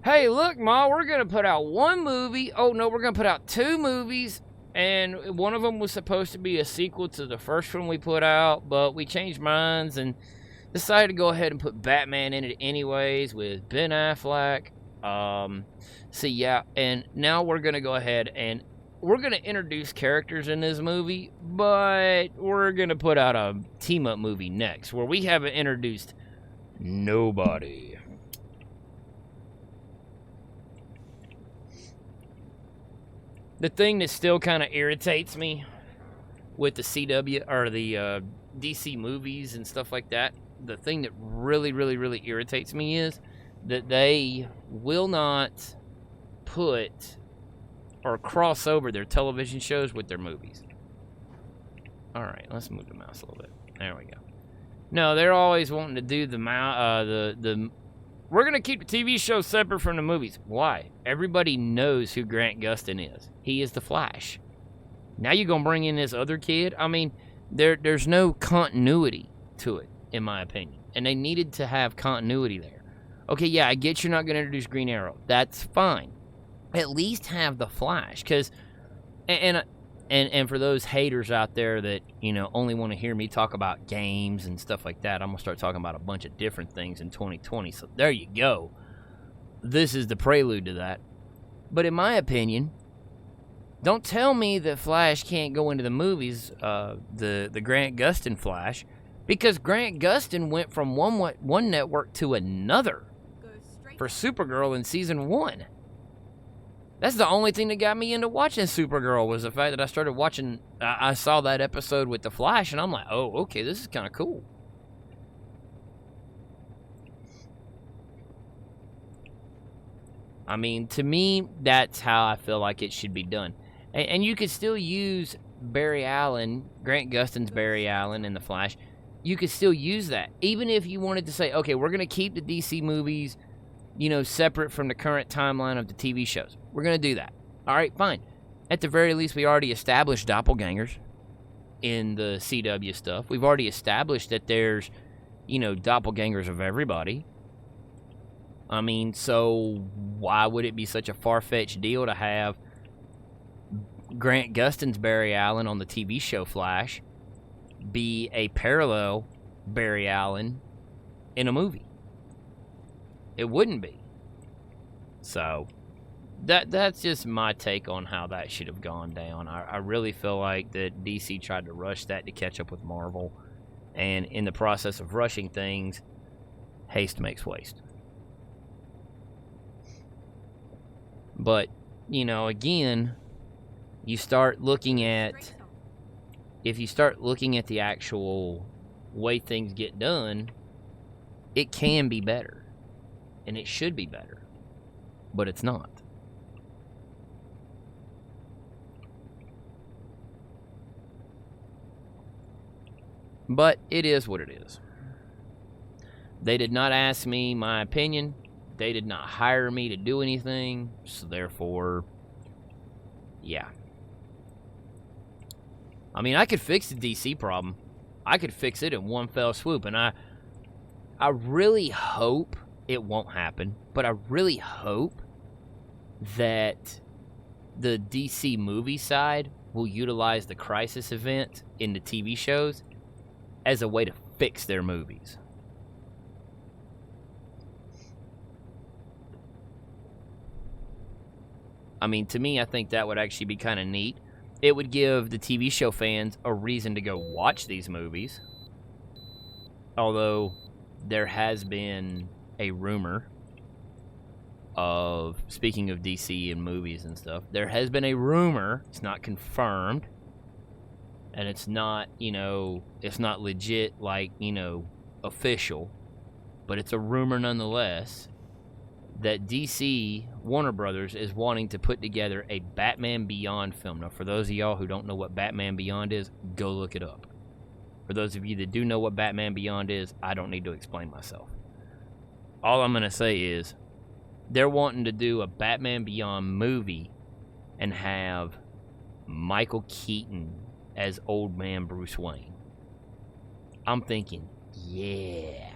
hey, look, Ma, we're going to put out one movie. Oh, no, we're going to put out two movies. And one of them was supposed to be a sequel to the first one we put out, but we changed minds and decided to go ahead and put Batman in it anyways with Ben Affleck. So, yeah, and now we're going to go ahead and we're going to introduce characters in this movie, but we're going to put out a team-up movie next where we haven't introduced nobody. The thing that still kind of irritates me with the CW or the DC movies and stuff like that, the thing that really, really, really irritates me is that they will not put or cross over their television shows with their movies. All right, let's move the mouse a little bit. There we go. No, they're always wanting to do we're going to keep the TV show separate from the movies. Why? Everybody knows who Grant Gustin is. He is the Flash. Now you're going to bring in this other kid? I mean, there's no continuity to it, in my opinion. And they needed to have continuity there. Okay, yeah, I get you're not going to introduce Green Arrow. That's fine. At least have the Flash. Because, and for those haters out there that, you know, only want to hear me talk about games and stuff like that, I'm going to start talking about a bunch of different things in 2020. So there you go. This is the prelude to that. But in my opinion, don't tell me that Flash can't go into the movies, the Grant Gustin Flash, because Grant Gustin went from one network to another Go straight for Supergirl in season 1. That's the only thing that got me into watching Supergirl was the fact that I started watching, I saw that episode with the Flash, and I'm like, oh, okay, this is kind of cool. I mean, to me, that's how I feel like it should be done. And you could still use Barry Allen, Grant Gustin's Barry Allen in the Flash. You could still use that. Even if you wanted to say, okay, we're going to keep the DC movies, you know, separate from the current timeline of the TV shows. We're going to do that. All right, fine. At the very least, we already established doppelgangers in the CW stuff. We've already established that there's, you know, doppelgangers of everybody. I mean, so why would it be such a far-fetched deal to have Grant Gustin's Barry Allen on the TV show Flash be a parallel Barry Allen in a movie? It wouldn't be. So, that's just my take on how that should have gone down. I really feel like that DC tried to rush that to catch up with Marvel, and in the process of rushing things, haste makes waste. But, you know, again, you start looking at, Straight on. if you start looking at the actual way things get done, it can be better, and it should be better, but it's not. But it is what it is. They did not ask me my opinion. They did not hire me to do anything. So therefore, yeah. I mean, I could fix the DC problem. I could fix it in one fell swoop. And I really hope it won't happen. But I really hope that the DC movie side will utilize the Crisis event in the TV shows as a way to fix their movies. I mean, to me, I think that would actually be kind of neat. It would give the TV show fans a reason to go watch these movies. Although, there has been a rumor of, speaking of DC and movies and stuff, there has been a rumor, it's not confirmed, and it's not, you know, it's not legit, like, you know, official, but it's a rumor nonetheless, that DC, Warner Brothers, is wanting to put together a Batman Beyond film. Now, for those of y'all who don't know what Batman Beyond is, go look it up. For those of you that do know what Batman Beyond is, I don't need to explain myself. All I'm going to say is, they're wanting to do a Batman Beyond movie and have Michael Keaton as old man Bruce Wayne. I'm thinking, yeah.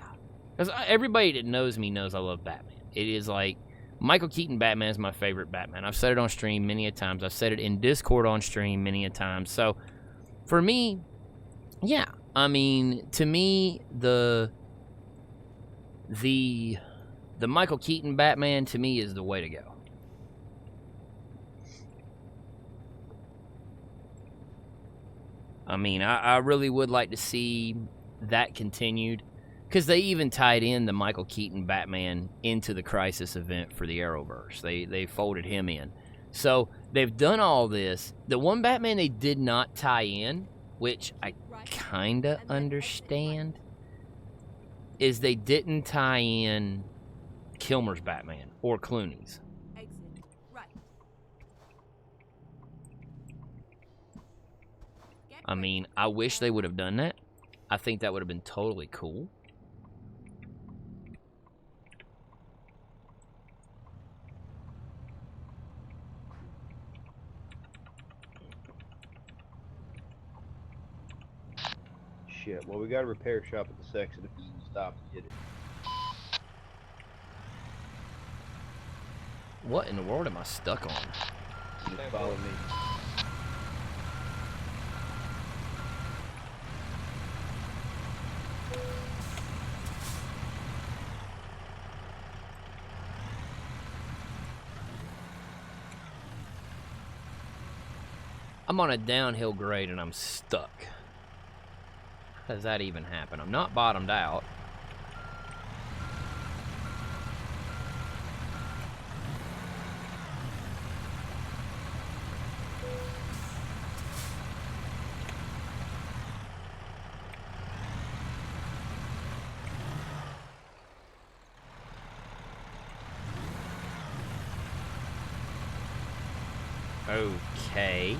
Because everybody that knows me knows I love Batman. It is like, Michael Keaton Batman is my favorite Batman. I've said it on stream many a times. I've said it in Discord on stream many a time. So, for me, yeah. I mean, to me, the Michael Keaton Batman, to me, is the way to go. I mean, I really would like to see that continued, because they even tied in the Michael Keaton Batman into the Crisis event for the Arrowverse. They folded him in. So, they've done all this. The one Batman they did not tie in, which I kind of understand, is they didn't tie in Kilmer's Batman or Clooney's. Exit right. Get I mean, ready I to wish turn they would have done that. I think that would have been totally cool. Shit, well, we got a repair shop at the section if you can stop and get it. What in the world am I stuck on? Just follow me. I'm on a downhill grade and I'm stuck. How does that even happen? I'm not bottomed out. Okay.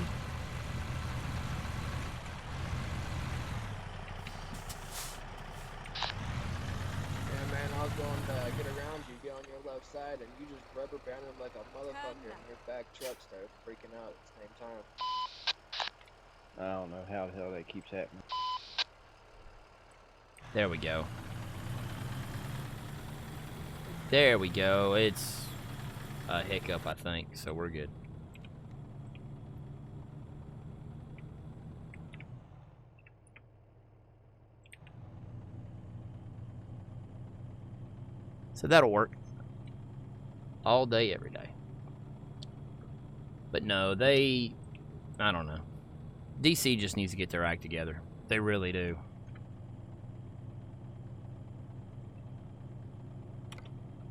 Yeah, man, I was going to get around you, get on your left side, and you just rubber banded like a motherfucker, and your back truck started freaking out at the same time. I don't know how the hell that keeps happening. There we go. There we go. It's a hiccup, I think, so we're good. So that'll work. All day, every day. But no, I don't know. DC just needs to get their act together. They really do.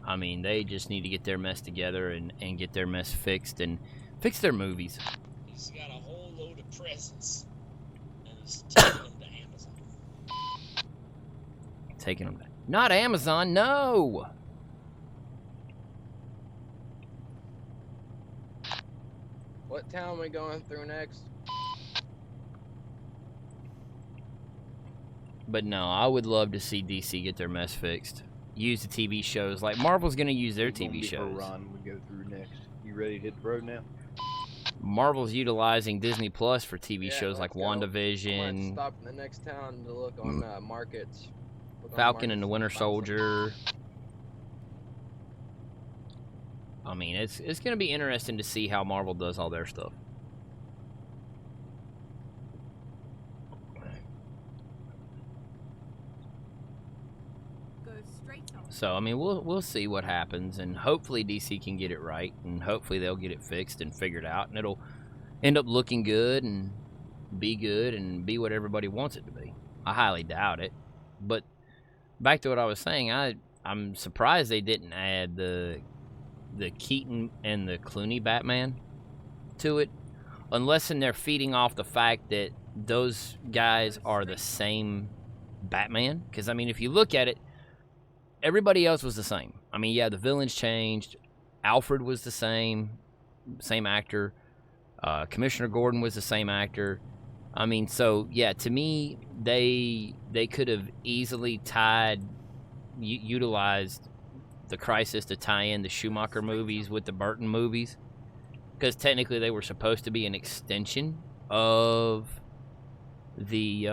I mean, they just need to get their mess together and get their mess fixed and fix their movies. He's got a whole load of presents. And he's taking them to Amazon. Taking them back. Not Amazon, no! What town are we going through next? But no, I would love to see DC get their mess fixed. Use the TV shows. Like, Marvel's going to use their It's gonna TV be shows. Iran we go through next. You ready to hit the road now? Marvel's utilizing Disney Plus for TV Yeah, shows like let's go. I might WandaVision, stop in the next town to look on markets. Look on Falcon and the markets Winter buy something. Soldier. I mean, it's going to be interesting to see how Marvel does all their stuff. Go straight on. So, I mean, we'll see what happens, and hopefully DC can get it right, and hopefully they'll get it fixed and figured out, and it'll end up looking good and be what everybody wants it to be. I highly doubt it, but back to what I was saying, I'm surprised they didn't add the Keaton and the Clooney Batman to it, unless they're feeding off the fact that those guys are the same Batman. Because, I mean, if you look at it, everybody else was the same. I mean, yeah, the villains changed. Alfred was the same actor. Commissioner Gordon was the same actor. I mean, so, yeah, to me, they could have easily utilized the Crisis to tie in the Schumacher movies with the Burton movies, because technically they were supposed to be an extension of the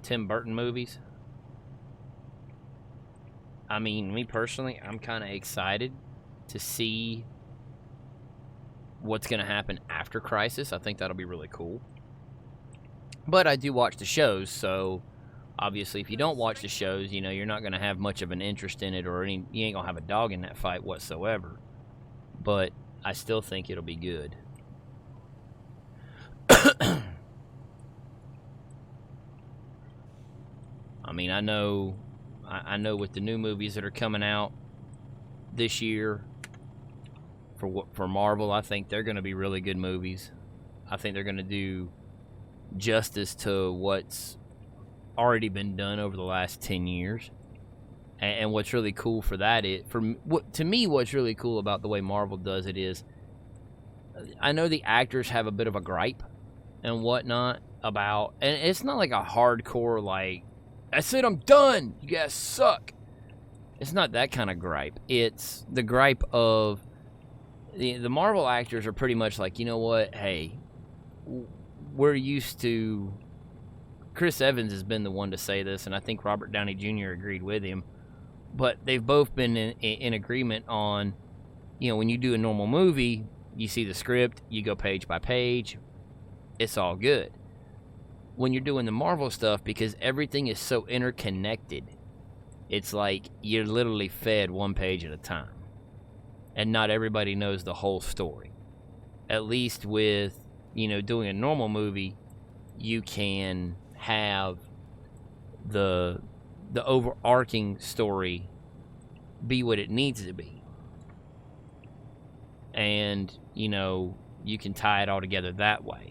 Tim Burton movies. I mean, me personally, I'm kind of excited to see what's going to happen after Crisis. I think that'll be really cool. But I do watch the shows, so obviously if you don't watch the shows, you know, you're not going to have much of an interest in it, or you ain't going to have a dog in that fight whatsoever. But I still think it'll be good. I mean, I know with the new movies that are coming out this year for Marvel, I think they're going to be really good movies. I think they're going to do justice to what's already been done over the last 10 years. And what's really cool for that to me, what's really cool about the way Marvel does it is, I know the actors have a bit of a gripe and whatnot about, and it's not like a hardcore, like, I said I'm done, you guys suck. It's not that kind of gripe. It's the gripe of the Marvel actors are pretty much like, you know what, hey, we're used to, Chris Evans has been the one to say this, and I think Robert Downey Jr. agreed with him, but they've both been in agreement on, you know, when you do a normal movie, you see the script, you go page by page, it's all good. When you're doing the Marvel stuff, because everything is so interconnected, it's like you're literally fed one page at a time. And not everybody knows the whole story. At least with, you know, doing a normal movie, you can have the overarching story be what it needs to be. And, you know, you can tie it all together that way.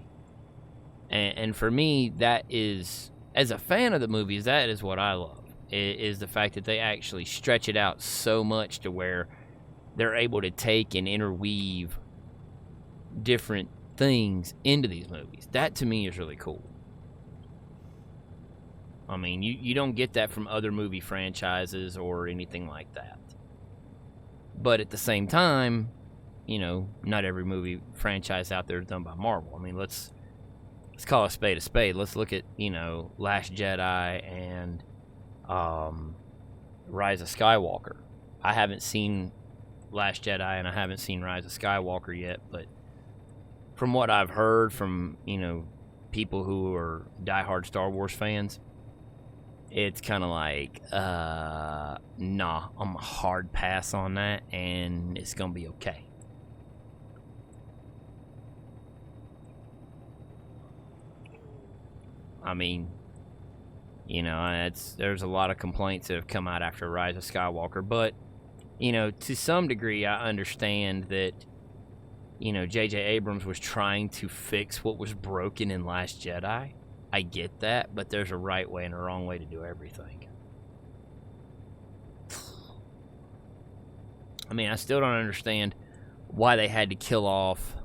And for me, that is, as a fan of the movies, that is what I love, is the fact that they actually stretch it out so much to where they're able to take and interweave different things into these movies. That, to me, is really cool. I mean, you don't get that from other movie franchises or anything like that. But at the same time, you know, not every movie franchise out there is done by Marvel. I mean, let's call a spade a spade. Let's look at, you know, Last Jedi and Rise of Skywalker. I haven't seen Last Jedi and I haven't seen Rise of Skywalker yet, but from what I've heard from, you know, people who are diehard Star Wars fans, it's kind of like, nah, I'm a hard pass on that, and it's gonna be okay. I mean, there's a lot of complaints that have come out after Rise of Skywalker, but to some degree, I understand that J.J. Abrams was trying to fix what was broken in Last Jedi. I get that, but there's a right way and a wrong way to do everything. I mean, I still don't understand why they had to kill off,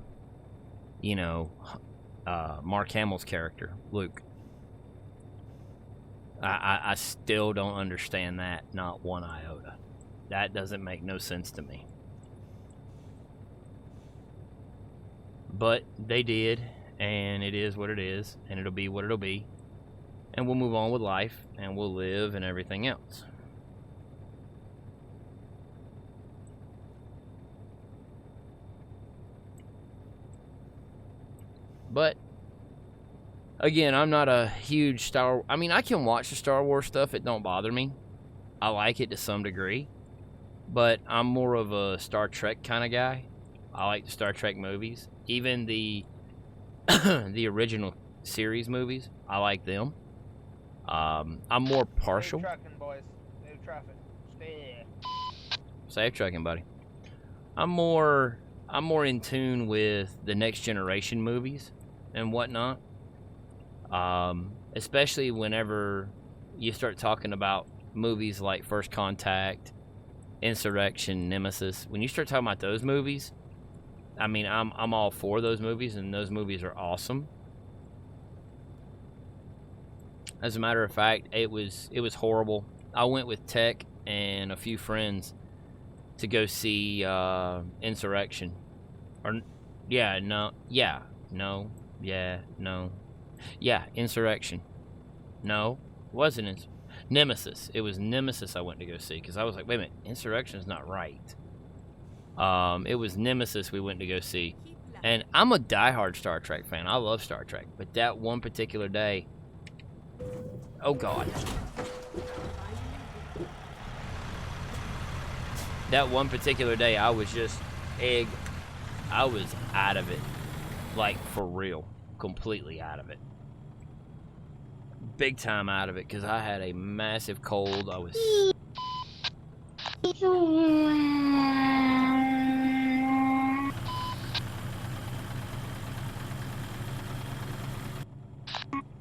Mark Hamill's character, Luke. I still don't understand that, not one iota. That doesn't make no sense to me. But they did, and it is what it is, and it'll be what it'll be. And we'll move on with life, and we'll live and everything else. But again, I'm not a huge I mean, I can watch the Star Wars stuff. It don't bother me. I like it to some degree. But I'm more of a Star Trek kind of guy. I like the Star Trek movies. Even the the original series movies, I like them. I'm more partial. Safe trucking, boys. Safe traffic. Stay. Safe trucking, buddy. I'm more in tune with the Next Generation movies and whatnot. Especially whenever you start talking about movies like First Contact, Insurrection, Nemesis. When you start talking about those movies, I mean, I'm all for those movies, and those movies are awesome. As a matter of fact, it was horrible. I went with Tech and a few friends to go see Insurrection. Insurrection. No, it wasn't Nemesis. It was Nemesis I went to go see, because I was like, wait a minute, Insurrection's not right. It was Nemesis we went to go see. And I'm a diehard Star Trek fan. I love Star Trek. But that one particular day... Oh, God. That one particular day, I was just... I was out of it. Like, for real. Completely out of it. Big time out of it, because I had a massive cold. I was...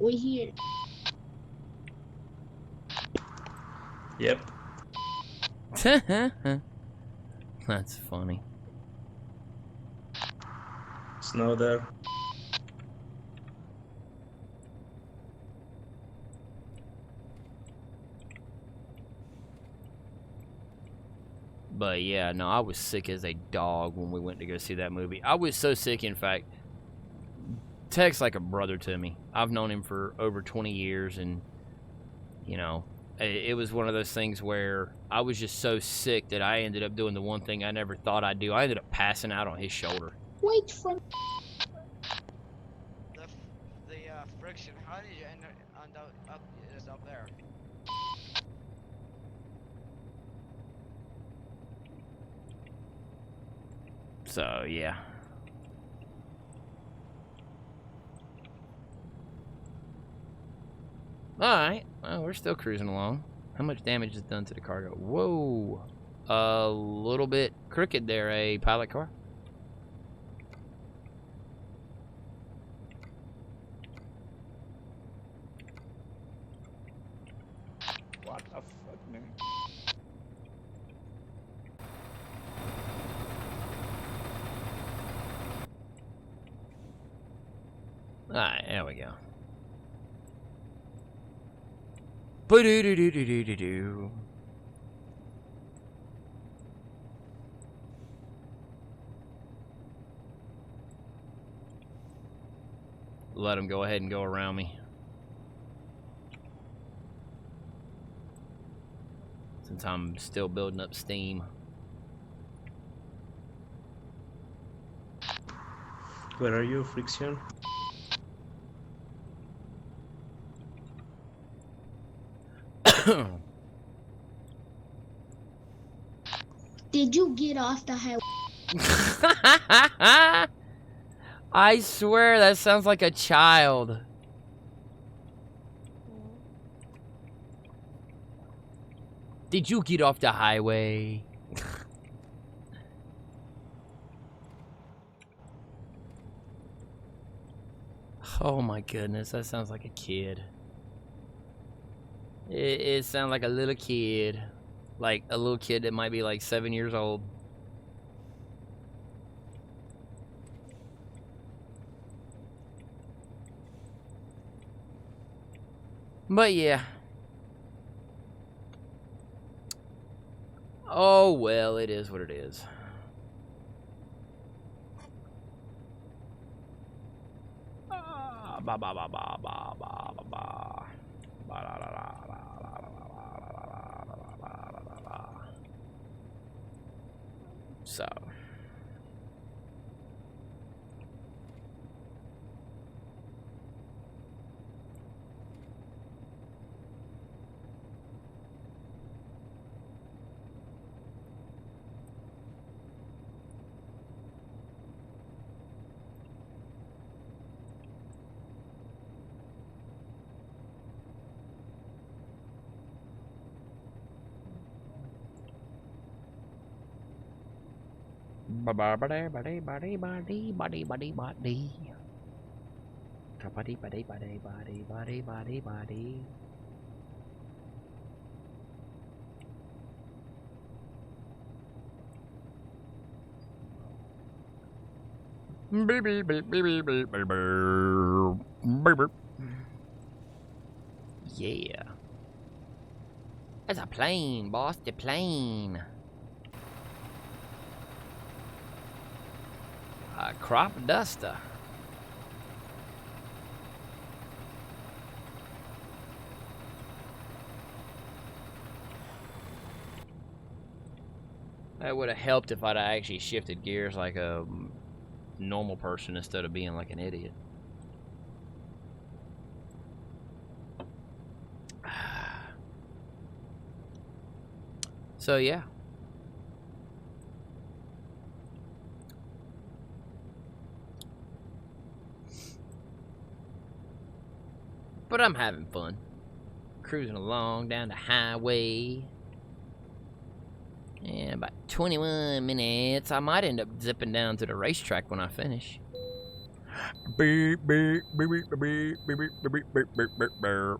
We here. Yep. That's funny. Snow there. But yeah, no, I was sick as a dog when we went to go see that movie. I was so sick, in fact, Tech's like a brother to me. I've known him for over 20 years, and, it was one of those things where I was just so sick that I ended up doing the one thing I never thought I'd do. I ended up passing out on his shoulder. Wait for... The friction, how did you end up there? So, yeah. Alright, well, we're still cruising along. How much damage is done to the cargo? Whoa! A little bit crooked there, a pilot car. What the fuck, man? Alright, there we go. Ba-do-do-do-do-do-do-do. Let them go ahead and go around me. Since I'm still building up steam. Where are you, Friction? Did you get off the highway? I swear that sounds like a child. Did you get off the highway? Oh my goodness, that sounds like a kid. It sounds like a little kid. Like a little kid that might be like 7 years old. But yeah. Oh well, it is what it is. Ba ba ba ba ba ba ba ba. Ba la la la la la la la la la. So. Ba-ba-ba-day, ba-day, ba-day, ba-day, ba-day, ba-day, ba-day. Ka-ba-day, ba-day, ba-day, ba-day, ba-day, ba-day, ba-day. Yeah. That's a plane, boss. The plane. A crop duster. That would have helped if I'd actually shifted gears like a normal person instead of being like an idiot. So yeah. But I'm having fun. Cruising along down the highway. And about 21 minutes, I might end up zipping down to the racetrack when I finish. Beep, beep, beep, beep, beep, beep, beep, beep, beep, beep, beep, beep.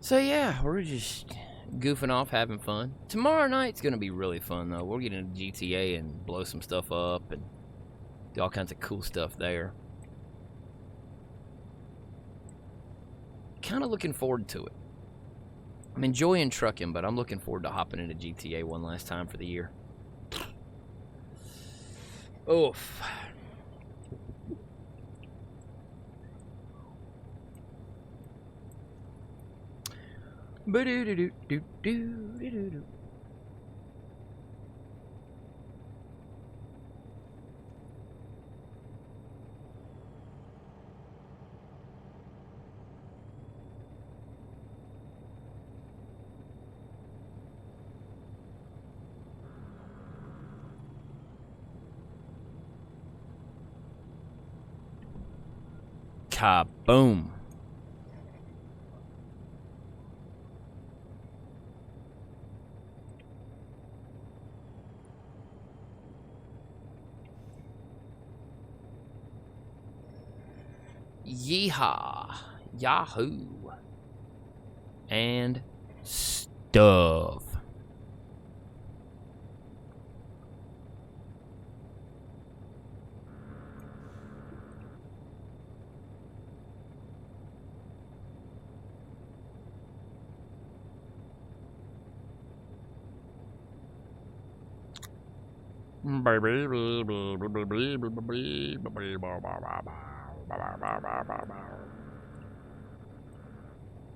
So yeah, we're just goofing off, having fun. Tomorrow night's gonna be really fun though. We're getting into GTA and blow some stuff up and do all kinds of cool stuff there. Kind of looking forward to it. I'm enjoying trucking, but I'm looking forward to hopping into GTA one last time for the year. Oof. Ba-do-do-do-do-do-do-do-do. Kaboom. Yeehaw. Yahoo. And stuff.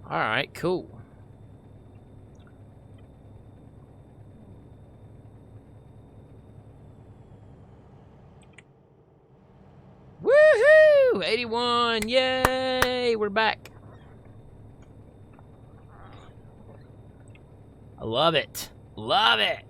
Alright, cool. Woohoo! 81! Yay! We're back. I love it. Love it.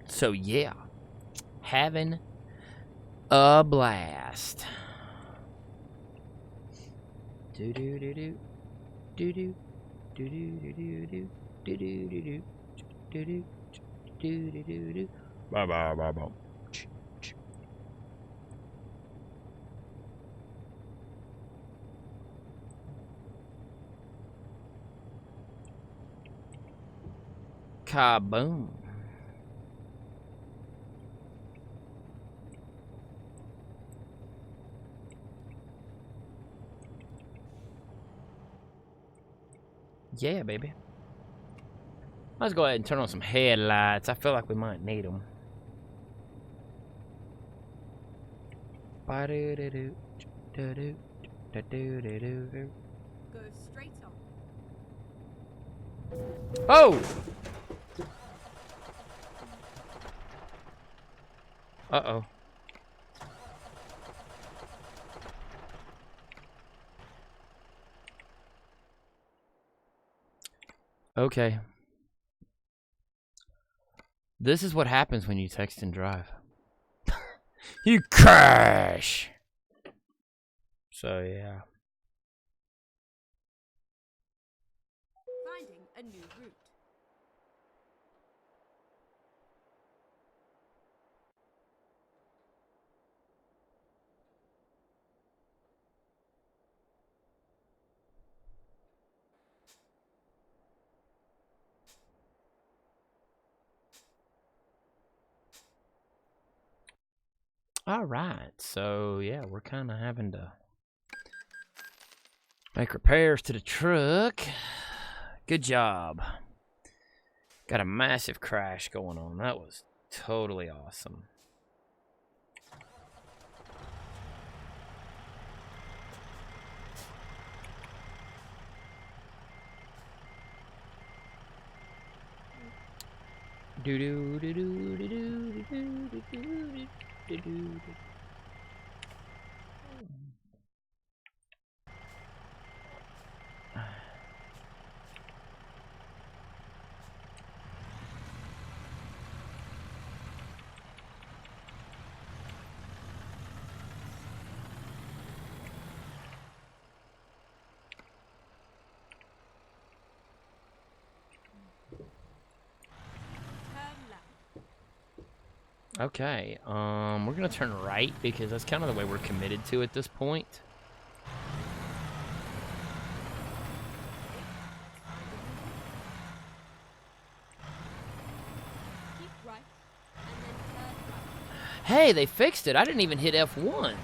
So yeah, having a blast. Do do do do do do do do do do do do do do do do do do do do. Ba ba ba ba. Kaboom. Yeah, baby. Let's go ahead and turn on some headlights. I feel like we might need them. Go straight on. Oh! Uh-oh. Okay. This is what happens when you text and drive. You crash! So, yeah. Finding a new route. Alright, so yeah, we're kind of having to make repairs to the truck. Good job. Got a massive crash going on. That was totally awesome. Do do do do do do do do do do do. Okay, we're gonna turn right because that's kind of the way we're committed to at this point. Keep right, and then turn right. Hey, they fixed it. I didn't even hit F1. Turn right.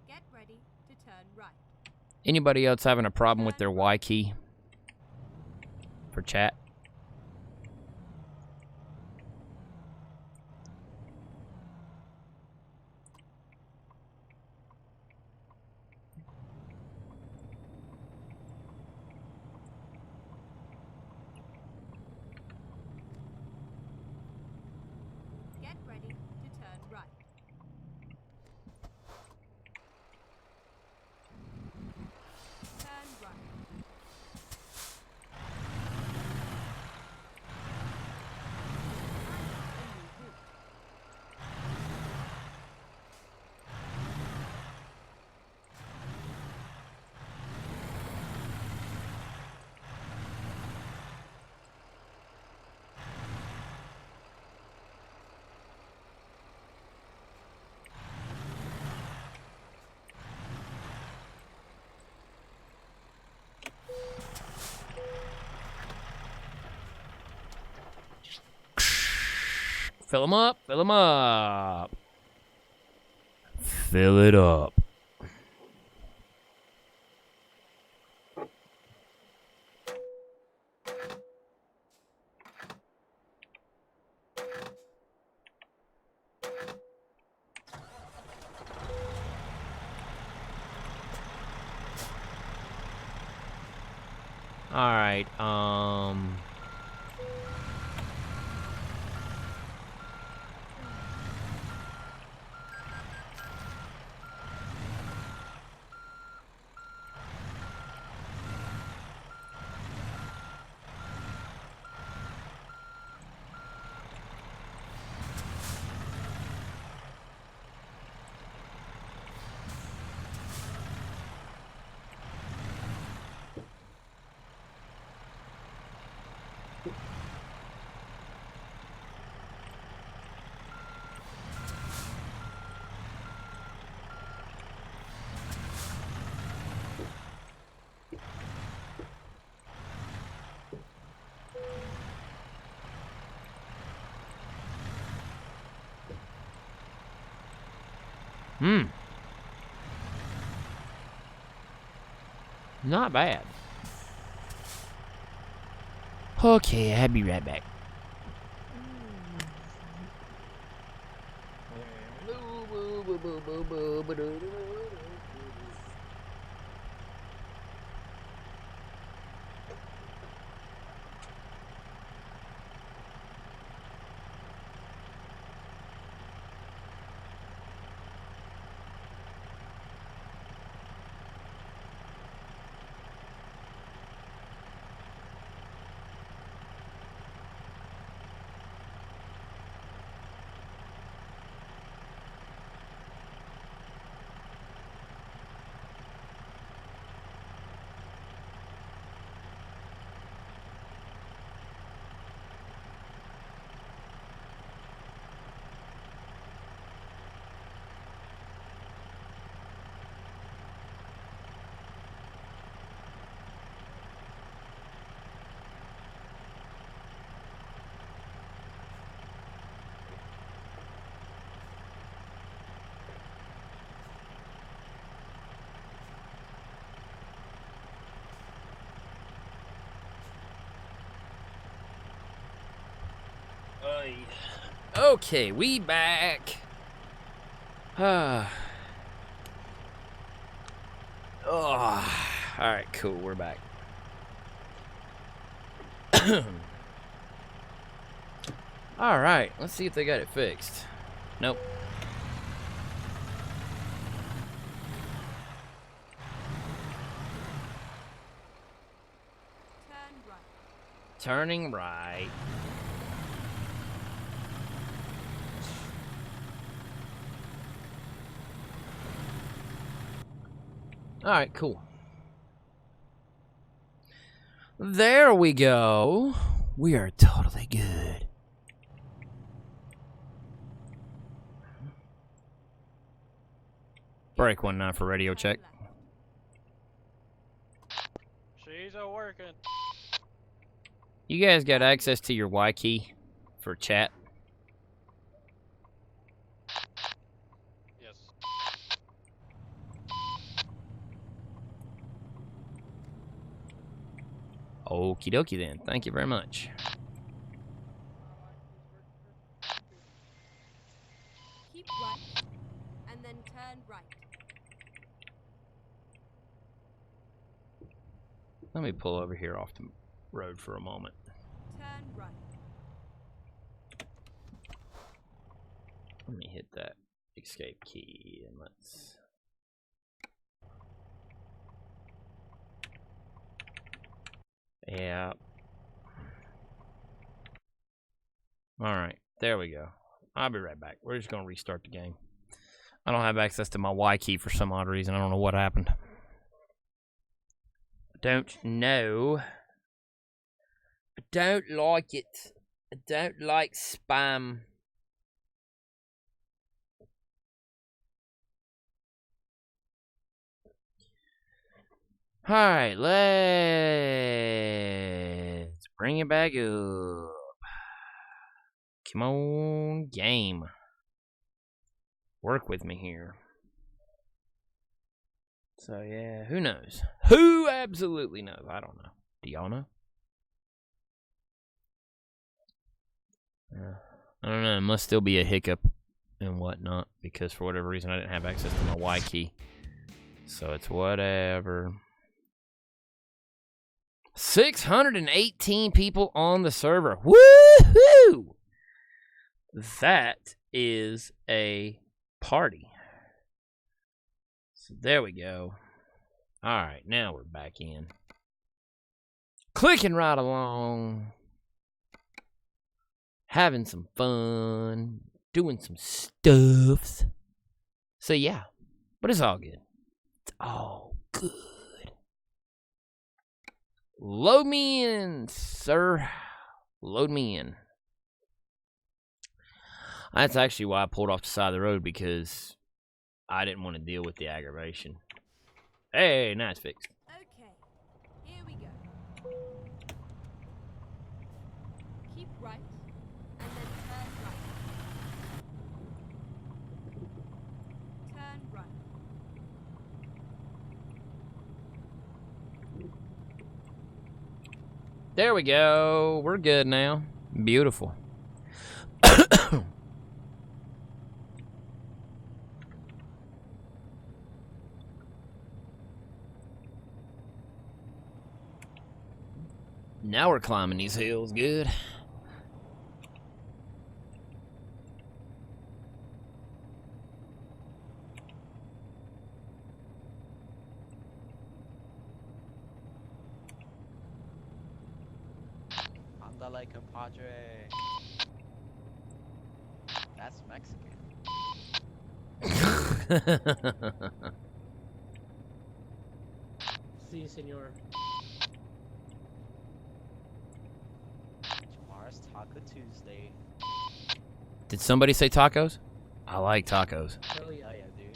Get ready to turn right. Anybody else having a problem with their Y key for chat? Get ready to turn right. Turn right. Fill them up. Fill them up. Fill it up. All right. Not bad. Okay, I'll be right back. Okay, we back. Oh, all right, cool. We're back. All right, let's see if they got it fixed. Nope. Turn right. Turning right. All right, cool. There we go. We are totally good. Break 1-9 for radio check. She's a working. You guys got access to your Y key for chat? Yes. Okie dokie then. Thank you very much. Keep right. And then turn right. Let me pull over here off the road for a moment. Turn right. Let me hit that escape key and let's... Yeah. Alright, there we go. I'll be right back. We're just going to restart the game. I don't have access to my Y key for some odd reason. I don't know what happened. Don't know. I don't like it. I don't like spam. Alright, let's bring it back up. Come on, game. Work with me here. So, yeah, who knows? Who absolutely knows? I don't know. Do y'all know? I don't know. It must still be a hiccup and whatnot because for whatever reason I didn't have access to my Y key. So it's whatever. 618 people on the server. Woohoo! That is a party. So there we go. Alright, now we're back in. Clicking right along. Having some fun. Doing some stuffs. So yeah. But it's all good. It's all good. Load me in, sir. Load me in. That's actually why I pulled off the side of the road, because I didn't want to deal with the aggravation. Hey, now it's fixed. Okay, here we go. Keep right, and then turn right. Turn right. There we go. We're good now. Beautiful. Now we're climbing these hills good. Andale, compadre. That's Mexican. Si, senor. Tomorrow's Taco Tuesday. Did somebody say tacos? I like tacos. Hell yeah. Oh yeah, dude.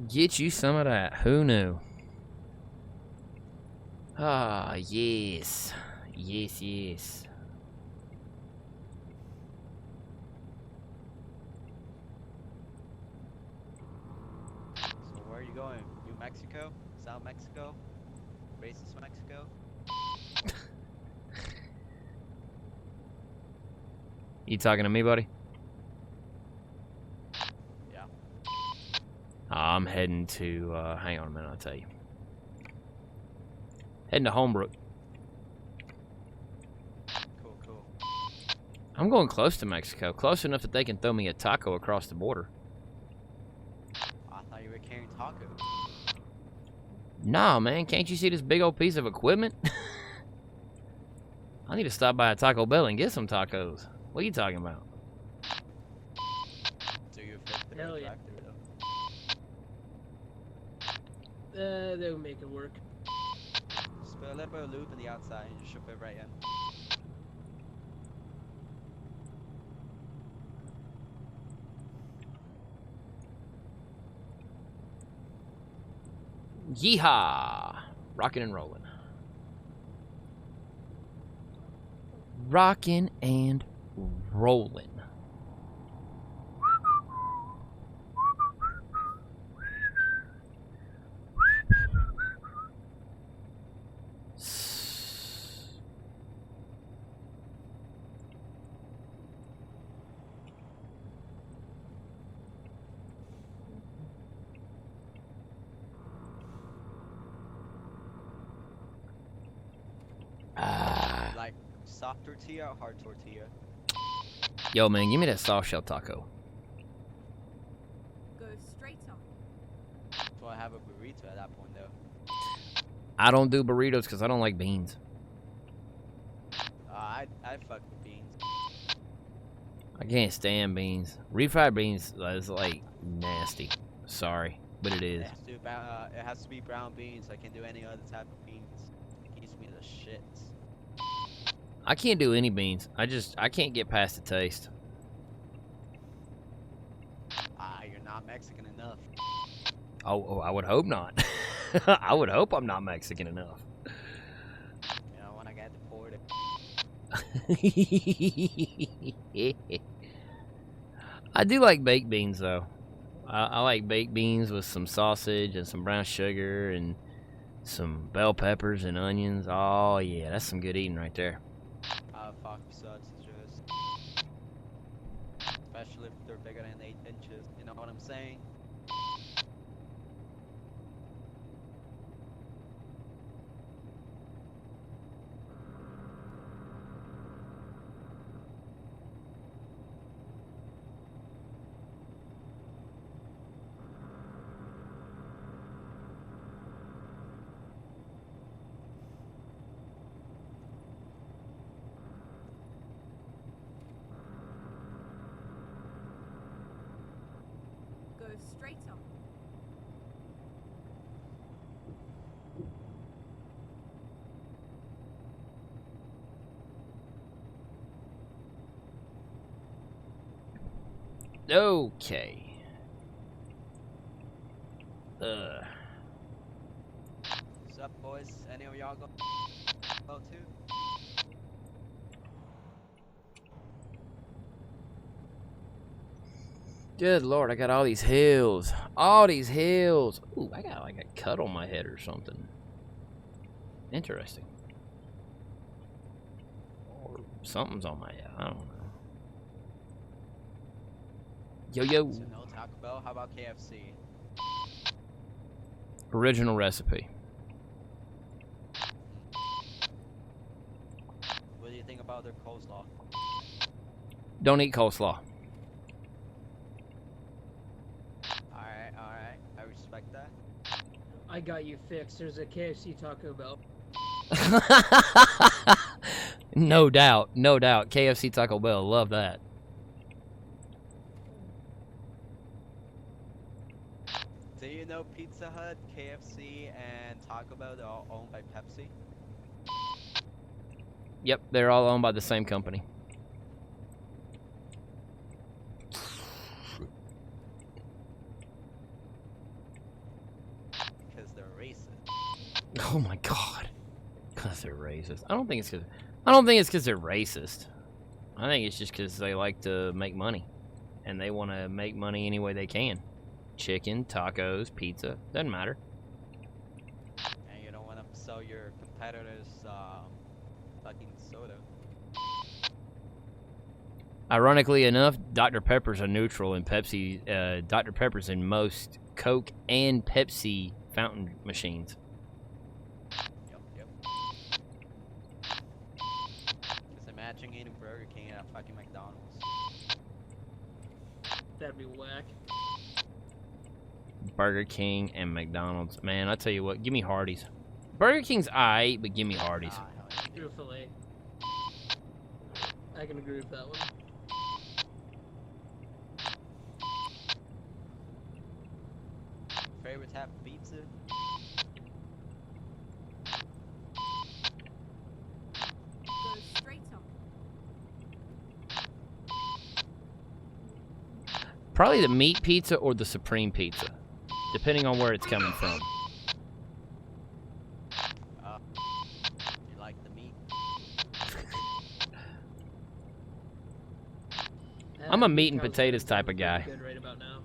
Get you some of that. Who knew? Ah, yes. Yes, yes. So where are you going? New Mexico? South Mexico? Racist Mexico? You talking to me, buddy? Yeah. I'm heading to, hang on a minute, I'll tell you. Heading to Homebrook. Cool, cool. I'm going close to Mexico. Close enough that they can throw me a taco across the border. I thought you were carrying tacos. Nah, man, can't you see this big old piece of equipment? I need to stop by a Taco Bell and get some tacos. What are you talking about? Do you fit the Hell yeah. tractor though? They'll make it work. Just put a little bit of lube in the outside and you should fit right in. Yeehaw! Rockin' and rollin'. Rockin' and rollin'. Like soft tortilla or hard tortilla? Yo, man, give me that soft shell taco. Go straight on. So I have a burrito at that point though. I don't do burritos because I don't like beans. I fuck with beans. I can't stand beans. Refried beans is like nasty. Sorry, but it is. It has to be brown beans. I can't do any other type of beans. It gives me the shits. I can't do any beans. I can't get past the taste. You're not Mexican enough. Oh, I would hope not. I would hope I'm not Mexican enough. You know, when I get deported. I do like baked beans though. I like baked beans with some sausage and some brown sugar and some bell peppers and onions. Oh yeah, that's some good eating right there. Fuck sausages. Especially if they're bigger than 8 inches. You know what I'm saying? Go straight on. Okay. What's up, boys? Any of y'all go too? Good Lord, I got all these hills. All these hills. Ooh, I got like a cut on my head or something. Interesting. Or something's on my head. I don't know. Yo. So no Taco Bell. How about KFC? Original recipe. What do you think about their coleslaw? Don't eat coleslaw. Alright. I respect that. I got you fixed. There's a KFC Taco Bell. No doubt. KFC Taco Bell. Love that. Do you know Pizza Hut, KFC, and Taco Bell, they're all owned by Pepsi? Yep, they're all owned by the same company. Because they're racist. Oh my God. Because they're racist. I don't think it's because they're racist. I think it's just because they like to make money. And they want to make money any way they can. Chicken, tacos, pizza, doesn't matter. And you don't want to sell your competitors fucking soda. Ironically enough, Dr. Pepper's a neutral in Pepsi. Dr. Pepper's in most Coke and Pepsi fountain machines. Yep. Just imagine eating Burger King at fucking McDonald's. That'd be whack. Burger King and McDonald's. Man, I tell you what, give me Hardee's. Burger King's aight, but give me Hardee's. Hell yeah. Truthfully. I can agree with that one. Favorite type of pizza? Go straight on. Probably the meat pizza or the supreme pizza, depending on where it's coming from. You like the meat? I'm a meat and potatoes type of guy. Good right about now.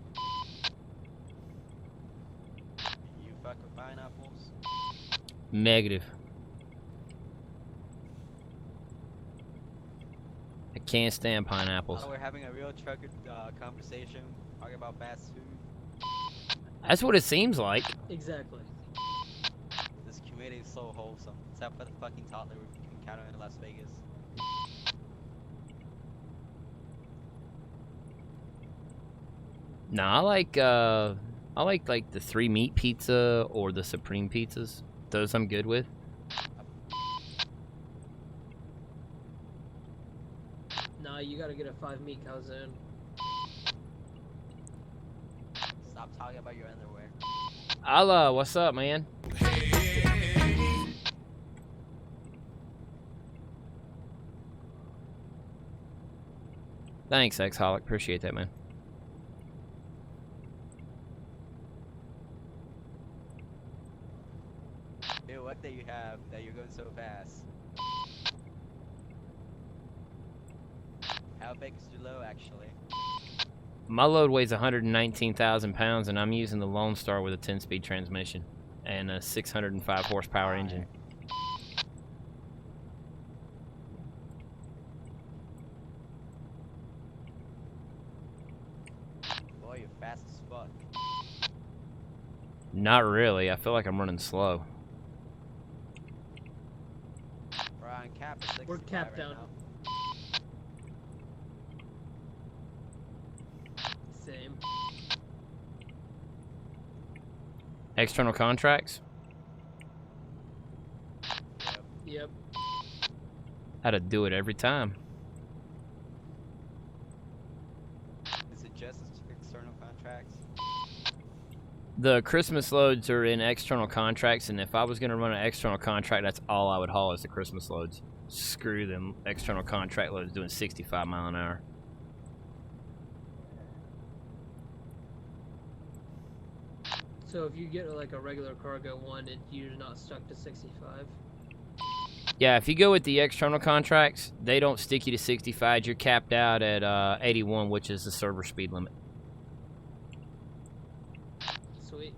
You fuck with pineapples? Negative. I can't stand pineapples. Oh, we're having a real trucker conversation, talking about fast food. That's what it seems like. Exactly. This community is so wholesome, except for the fucking toddler we encounter in Las Vegas. Nah, I like the 3 meat pizza or the supreme pizzas. Those I'm good with. Nah, you gotta gotta get a 5 meat calzone. Stop talking about your underwear. Allah, what's up, man? Thanks, Exholic. Appreciate that, man. Dude, what do you have that you're going so fast? How big is your load, actually? My load weighs 119,000 pounds, and I'm using the Lone Star with a 10-speed transmission and a 605 horsepower engine. Boy, you're fast as fuck. Not really. I feel like I'm running slow. We're on cap at 65 We're capped right down. now. Same. External contracts? Yep. How to do it every time. Is it just external contracts? The Christmas loads are in external contracts, and if I was going to run an external contract, that's all I would haul is the Christmas loads. Screw them external contract loads doing 65 mile an hour. So if you get like a regular cargo one, you're not stuck to 65. Yeah, if you go with the external contracts, they don't stick you to 65. You're capped out at 81, which is the server speed limit. Sweet.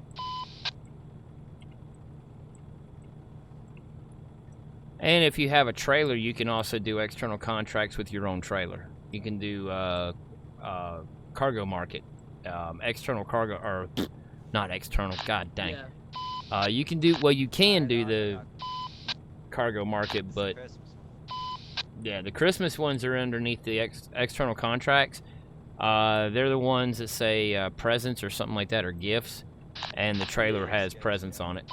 And if you have a trailer, you can also do external contracts with your own trailer. You can do cargo market, external cargo, or not external. God dang. Yeah. You can do you can do the cargo market, but yeah, the Christmas ones are underneath the external contracts. They're the ones that say presents or something like that, or gifts, and the trailer has presents on it.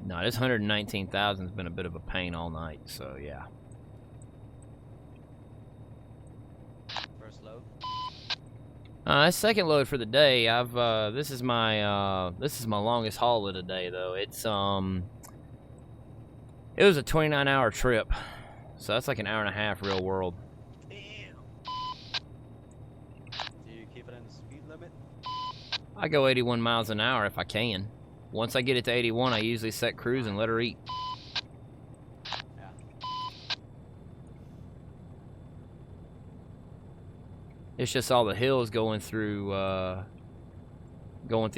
No, this 119,000 has been a bit of a pain all night, so yeah. First Second load for the day. This is my longest haul of the day though. It was a 29-hour trip, so that's like an hour and a half real world. Do you keep it in the speed limit? I go 81 miles an hour if I can. Once I get it to 81, I usually set cruise and let her eat. Yeah. It's just all the hills going through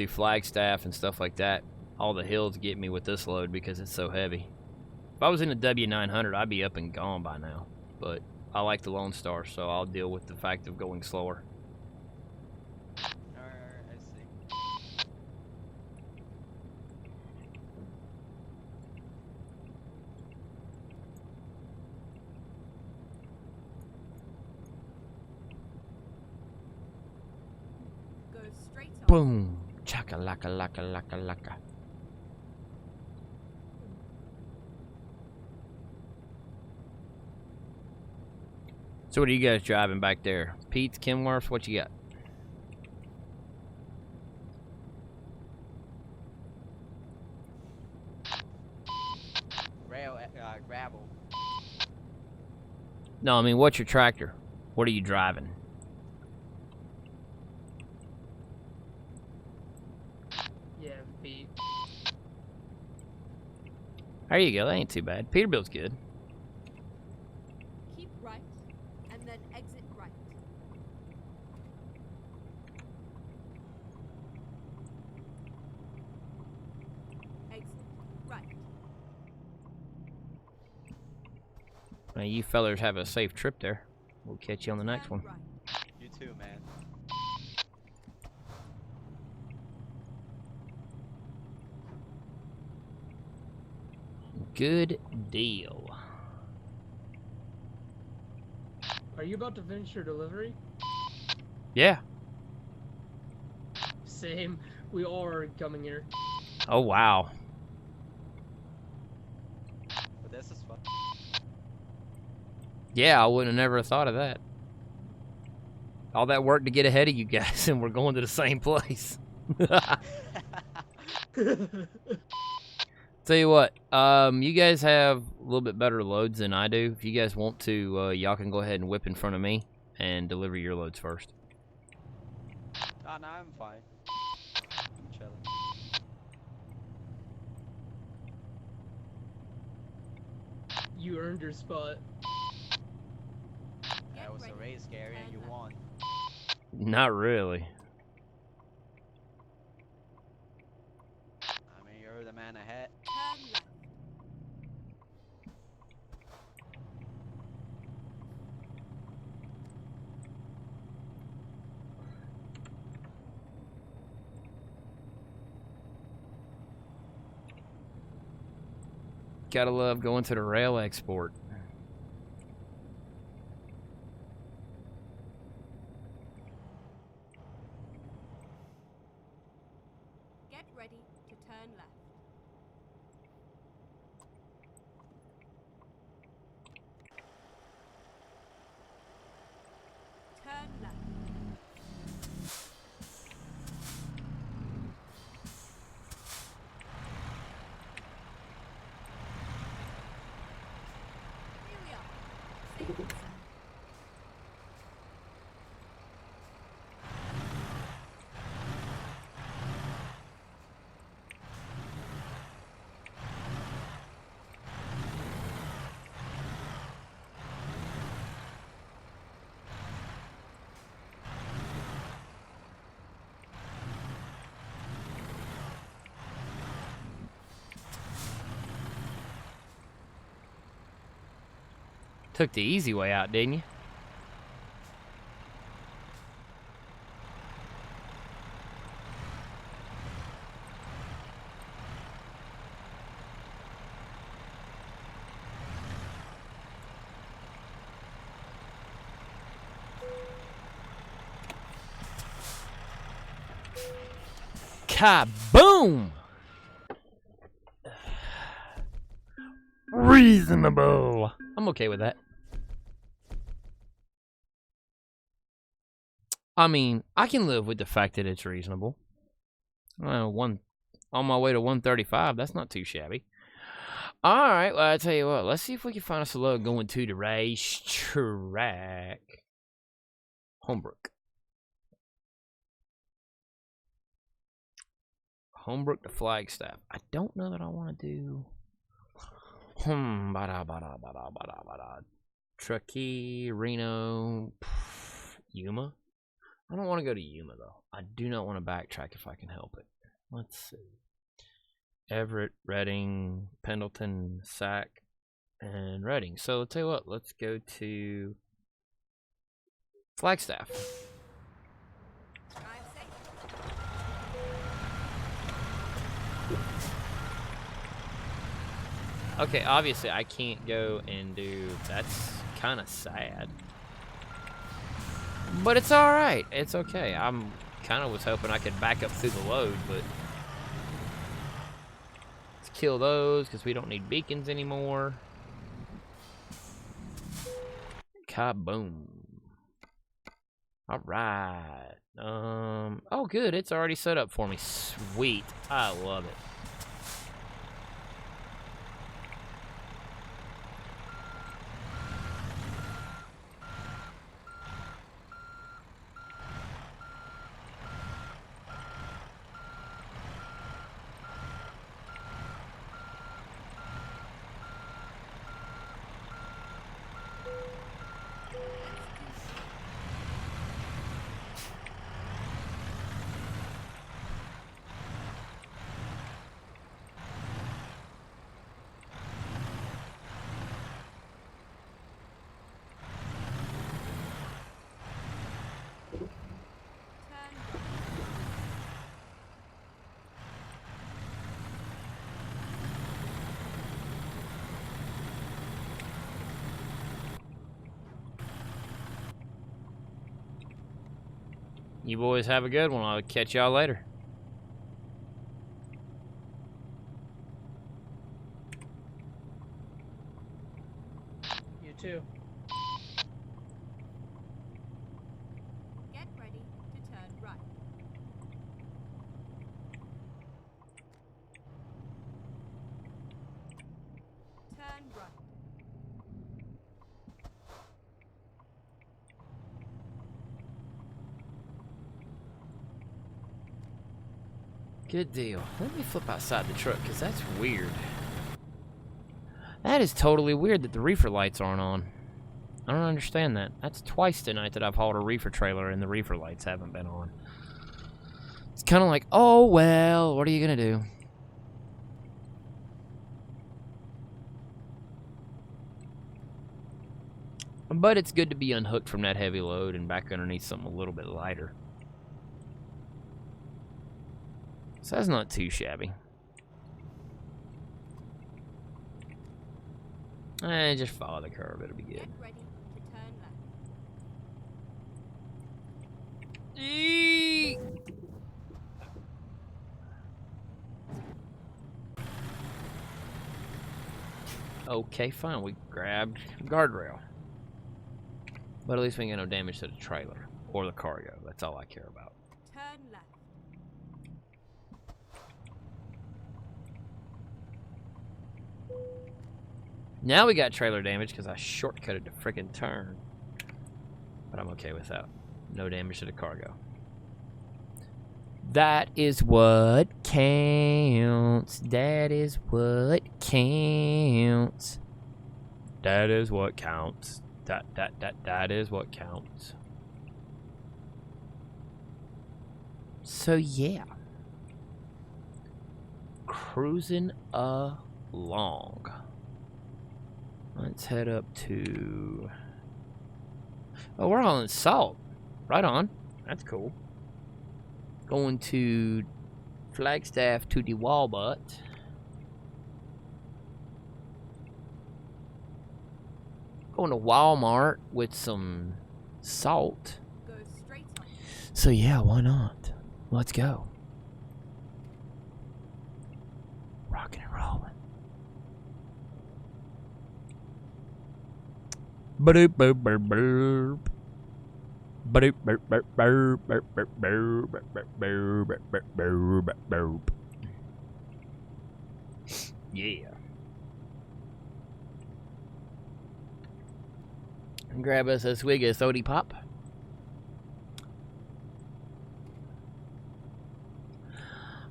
Flagstaff and stuff like that. All the hills get me with this load because it's so heavy. If I was in a W900, I'd be up and gone by now. But I like the Lone Star, so I'll deal with the fact of going slower. I see. Go straight on. Boom! Chaka laka laka laka laka. So what are you guys driving back there? Pete's, Kenworth, what you got? Gravel. No, I mean, what's your tractor? What are you driving? Yeah, beat. There you go. That ain't too bad. Peterbilt's good. Keep right, and then exit right. Exit right. Now, you fellers have a safe trip there. We'll catch you on the next Turn one. right. You too, man. Good deal. Are you about to finish your delivery? Yeah. Same. We all are coming here. Oh, wow. But this is fun. Yeah, I would have never thought of that. All that work to get ahead of you guys, and we're going to the same place. Tell you what, you guys have a little bit better loads than I do. If you guys want to, y'all can go ahead and whip in front of me and deliver your loads first. Oh, no, I'm fine. I'm chilling. You earned your spot. That was a race, Gary, and you won. Not really. I mean, you're the man ahead. Turn left. Gotta love going to the rail export. Get ready to turn left. Turn left. Here we are. Safe and sound. Took the easy way out, didn't you? Kaboom! Reasonable. I'm okay with that. I mean, I can live with the fact that it's reasonable. On my way to 135, that's not too shabby. Alright, well, I tell you what, let's see if we can find us a load going to the racetrack. Homebrook. Homebrook to Flagstaff. I don't know that I want to do... Truckee, Reno, Yuma. I don't want to go to Yuma, though. I do not want to backtrack if I can help it. Let's see. Everett, Reading, Pendleton, Sac, and Reading. So, I'll tell you what. Let's go to Flagstaff. Drive safe. Okay, obviously I can't go and do... That's kind of sad. But it's alright. It's okay. I'm kind of was hoping I could back up through the load, but... Let's kill those, because we don't need beacons anymore. Kaboom. Alright. Oh good, it's already set up for me. Sweet. I love it. You boys have a good one. I'll catch y'all later. You too. Get ready to turn right. Turn right. Good deal. Let me flip outside the truck, because that's weird. That is totally weird that the reefer lights aren't on. I don't understand that. That's twice tonight that I've hauled a reefer trailer and the reefer lights haven't been on. It's kind of like, oh, well, what are you going to do? But it's good to be unhooked from that heavy load and back underneath something a little bit lighter. So that's not too shabby. Just follow the curve, it'll be good. Get ready to turn left. Eee! Okay, fine. We grabbed guardrail. But at least we ain't got no damage to the trailer or the cargo. That's all I care about. Turn left. Now we got trailer damage because I shortcutted the frickin' turn. But I'm okay with that. No damage to the cargo. That is what counts. That is what counts. That is what counts. That is what counts. So yeah. Cruising along. Let's head up to... Oh, we're hauling salt. Right on. That's cool. Going to Flagstaff to the Walbut. Going to Walmart with some salt. Go straight on. So yeah, why not? Let's go. Rocking and rolling. Ba-doop boop boop boop. Ba-doop boop boop boop boop boop boop boop boop boop boop boop. Yeah. Grab us a swig of sody pop.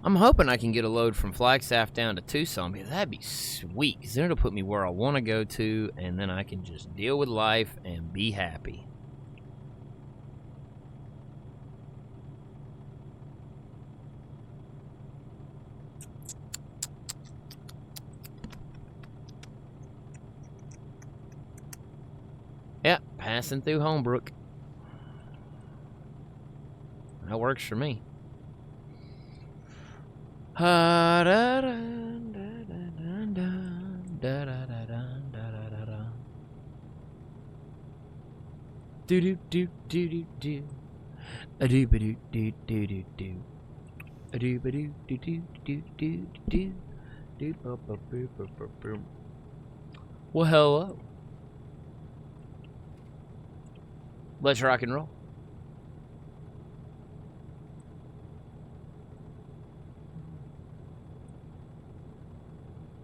I'm hoping I can get a load from Flagstaff down to Tucson, because that'd be sweet. Because then it'll put me where I want to go to, and then I can just deal with life and be happy. Yep, passing through Homebrook. That works for me. Do do do do do do. A do ba do do do do do. A do ba do do do do do do. Do ba ba boo ba ba boom. Well, hello. Let's rock and roll.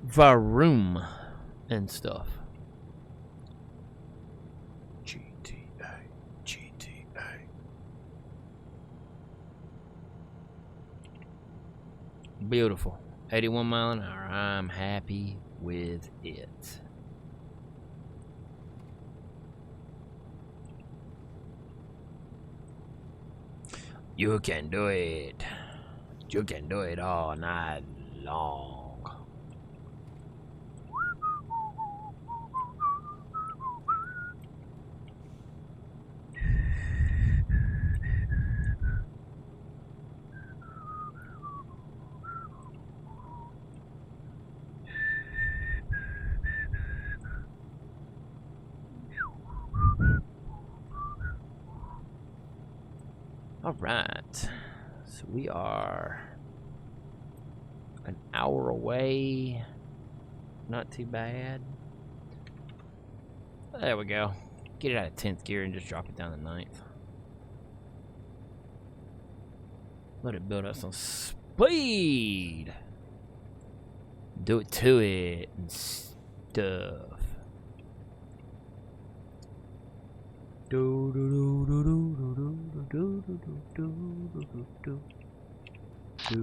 Varoom and stuff. GTA. Beautiful. 81 mile an hour. I'm happy with it. You can do it. You can do it all night long. Alright. So we are an hour away. Not too bad. There we go. Get it out of 10th gear and just drop it down to 9th. Let it build up some speed. Do it to it and stuff. Do do do do do do do do do do do do do.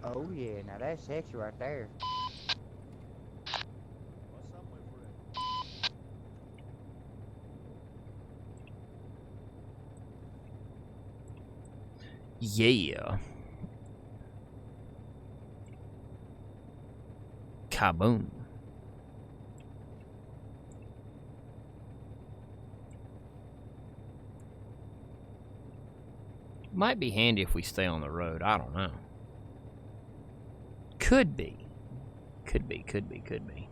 Oh yeah, now that's sexy right there. What's up, my friend? Yeah. Kaboom. Might be handy if we stay on the road. I don't know. Could be. Could be, could be, could be.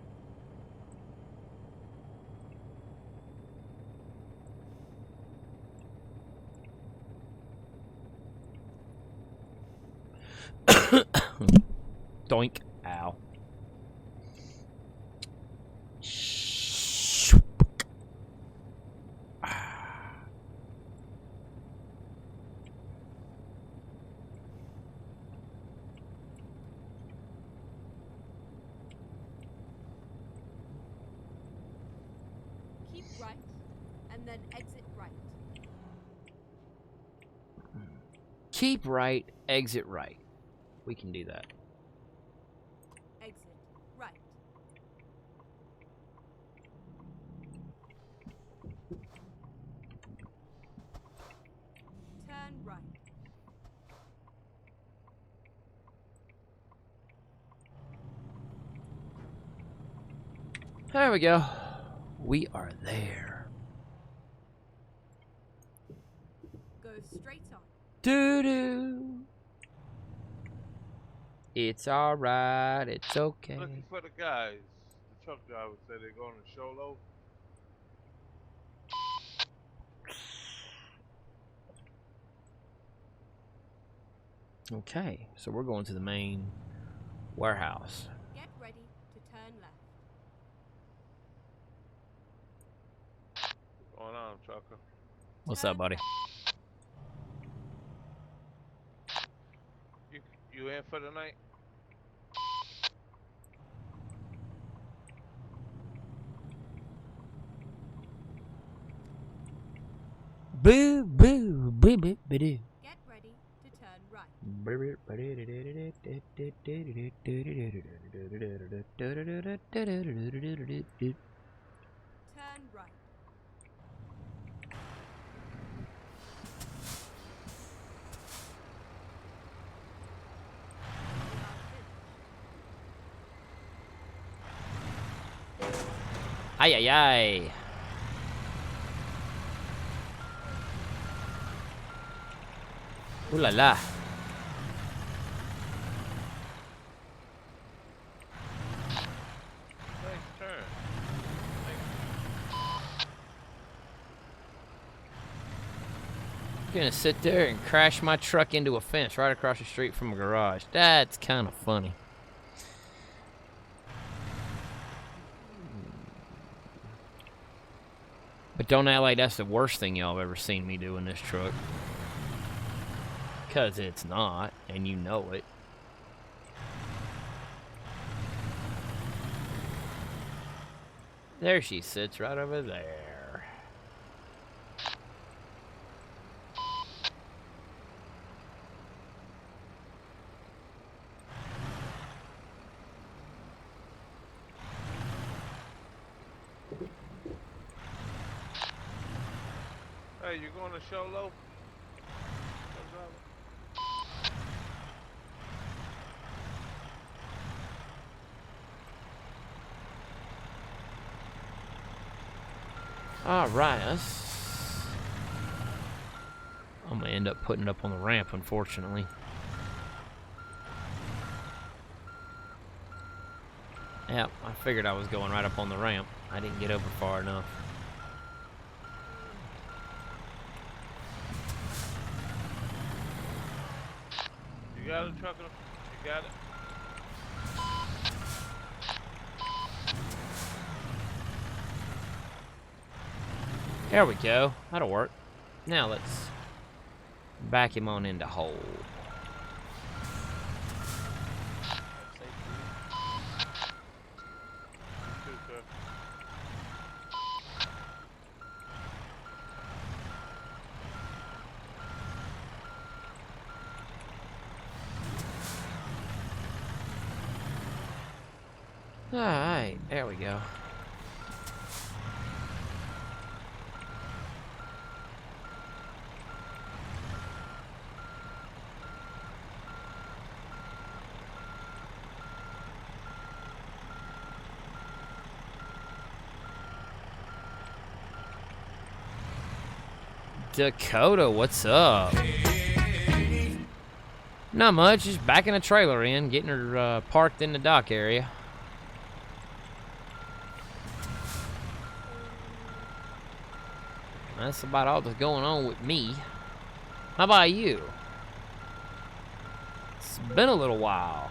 Doink. Ow. Keep right, and then exit right. Keep right, exit right. We can do that. Exit right. Turn right. There we go. We are there. Go straight on. Doo-doo. It's alright, it's okay. Looking for the guys. The truck drivers said they're going to show low. Okay, so we're going to the main warehouse. Get ready to turn left. What's going on, trucker? What's up, buddy? You in for the night? Boo, boo, boo, boo, boo, doo. Get ready to turn right. Turn right. Ay, ay, ay. Ooh la la. Nice turn. I'm gonna sit there and crash my truck into a fence right across the street from a garage. That's kind of funny. But don't act like that's the worst thing y'all have ever seen me do in this truck. Because it's not, and you know it. There she sits, right over there. Hey, you going to show low? Truck driver? Alright, I'm gonna end up putting it up on the ramp, unfortunately. Yep, I figured I was going right up on the ramp. I didn't get over far enough. You got it, trucker? You got it? There we go. That'll work. Now let's back him on into hold. Too, sir. Alright, there we go. Dakota, what's up? Not much, just backing a trailer in, getting her parked in the dock area. That's about all that's going on with me. How about you? It's been a little while.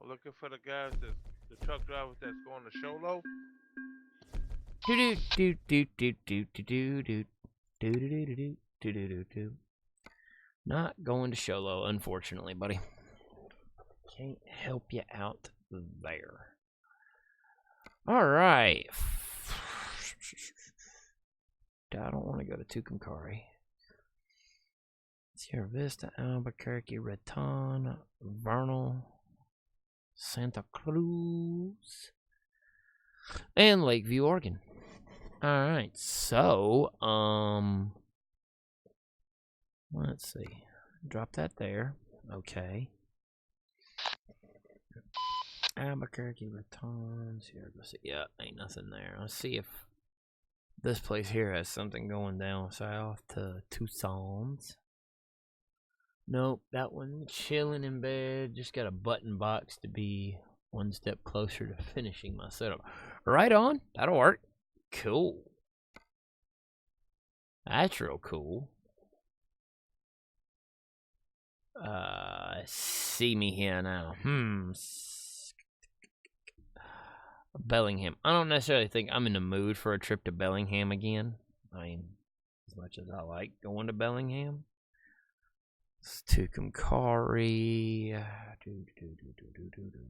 I'm looking for the guys that the truck drivers that's going to show low. Do do do do do do do do do do do do do do do do. Not going to Sholo, unfortunately, buddy. Can't help you out there. All right. I don't want to go to Tucumcari. Sierra Vista, Albuquerque, Raton, Vernal, Santa Cruz, and Lakeview, Oregon. All right, so let's see. Drop that there. Okay. Albuquerque, Raton, Sierra Vista. Yeah, ain't nothing there. Let's see if this place here has something going down south to Tucson's. Nope, that one chilling in bed. Just got a button box to be one step closer to finishing my setup. Right on. That'll work. Cool. That's real cool. See me here now. Bellingham. I don't necessarily think I'm in the mood for a trip to Bellingham again. I mean, as much as I like going to Bellingham. It's Tucumcari,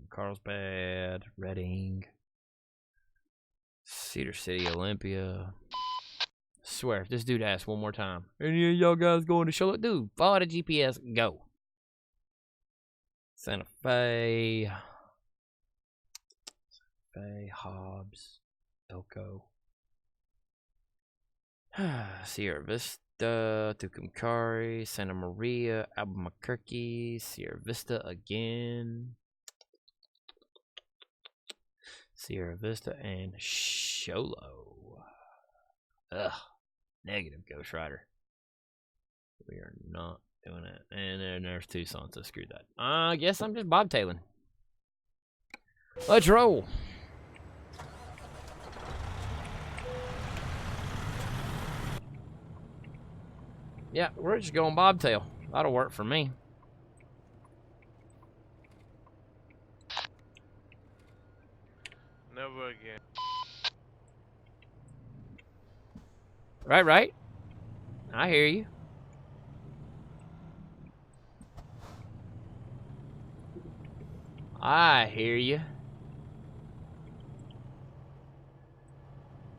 Carlsbad, Reading, Cedar City, Olympia. I swear, if this dude asks one more time, any of y'all guys going to show it? Dude, follow the GPS, go. Santa Fe, Hobbs, Elko, Sierra Vista, Tucumcari, Santa Maria, Albuquerque, Sierra Vista again, Sierra Vista, and Sholo. Ugh, negative, Ghost Rider. We are not doing it. And then there's Tucson, so screw that. I guess I'm just bobtailing. Let's roll. Yeah, we're just going bobtail. That'll work for me. Never again. Right. I hear you. I hear you.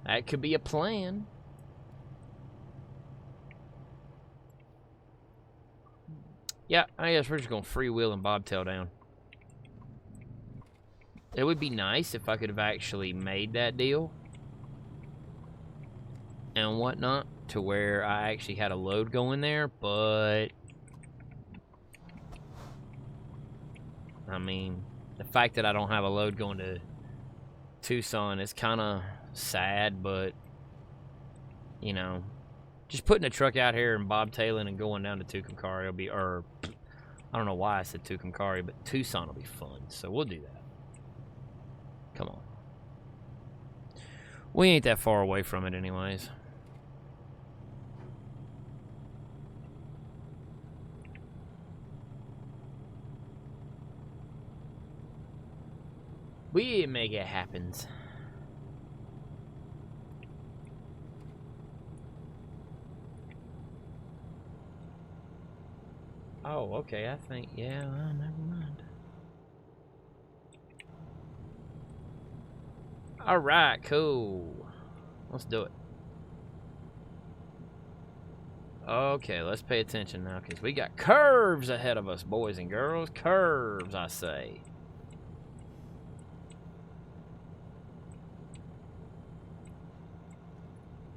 That could be a plan. Yeah, I guess we're just going to freewheel and bobtail down. It would be nice if I could have actually made that deal and whatnot to where I actually had a load going there, but I mean, the fact that I don't have a load going to Tucson is kind of sad, but you know, just putting a truck out here and bobtailing and going down to Tucumcari will be, or I don't know why I said Tucumcari, but Tucson will be fun, so we'll do that. Come on. We ain't that far away from it anyways. We make it happen. Oh, okay, I think, yeah, well, never mind. Alright, cool. Let's do it. Okay, let's pay attention now, because we got curves ahead of us, boys and girls. Curves, I say.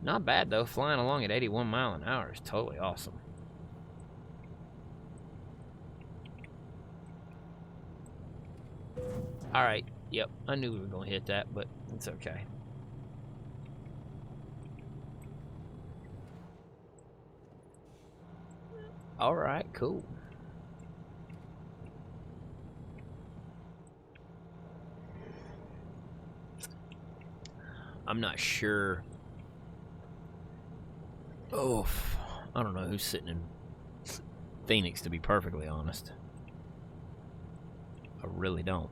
Not bad, though. Flying along at 81 miles an hour is totally awesome. Alright, yep, I knew we were going to hit that, but it's okay. Alright, cool. I'm not sure. Oh, I don't know who's sitting in Phoenix, to be perfectly honest. I really don't.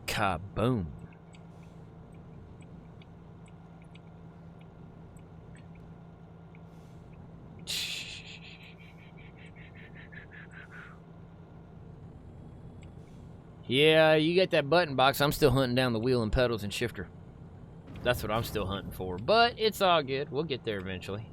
Kaboom. Yeah, you get that button box. I'm still hunting down the wheel and pedals and shifter. That's what I'm still hunting for. But it's all good. We'll get there eventually.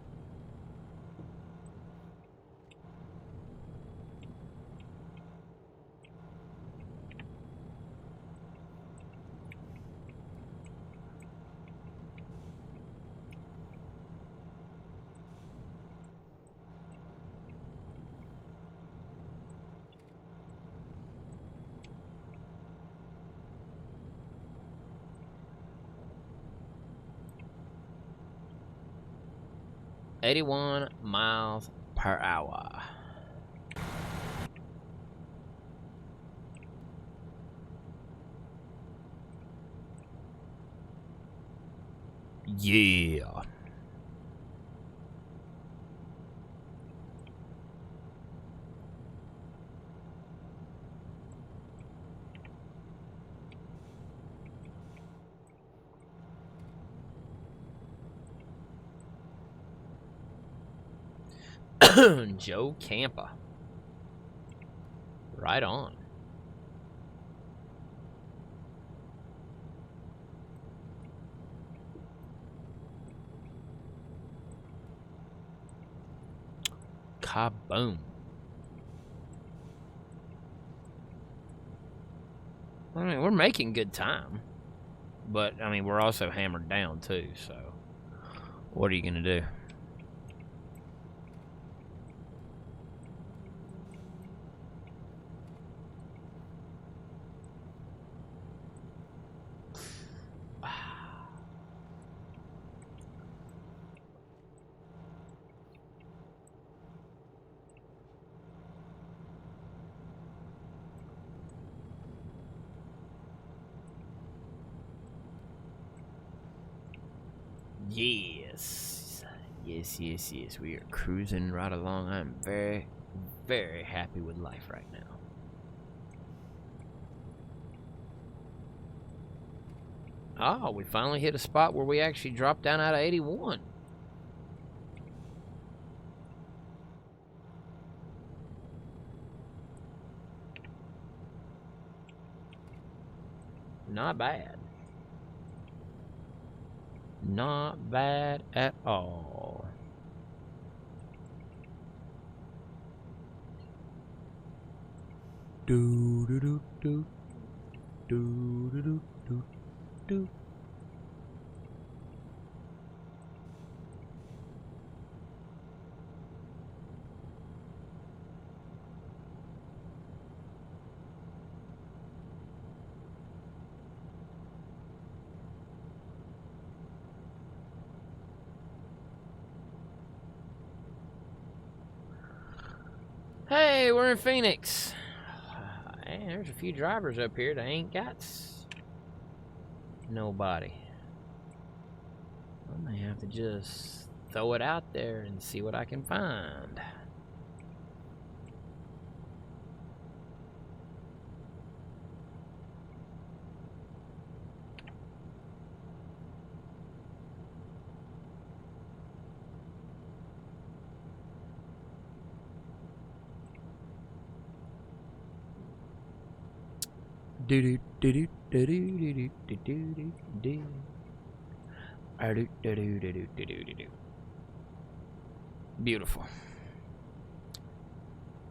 .81 miles per hour. Yeah. Joe Campa. Right on. Kaboom. I mean, we're making good time. But, I mean, we're also hammered down, too, so... What are you gonna do? Yes. Yes. We are cruising right along. I'm very, very happy with life right now. Oh, we finally hit a spot where we actually dropped down out of 81. Not bad. Not bad at all. Do do do do do do do do do. Hey, we're in Phoenix. Hey, there's a few drivers up here that ain't got nobody. I may have to just throw it out there and see what I can find. Do do do do do do do do do do do. Do do do do do do do do. Beautiful.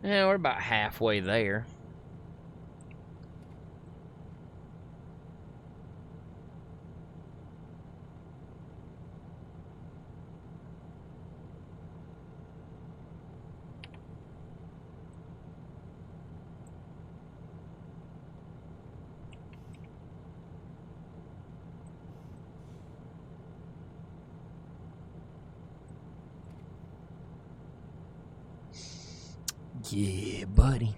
Yeah, we're about halfway there. Yeah, buddy.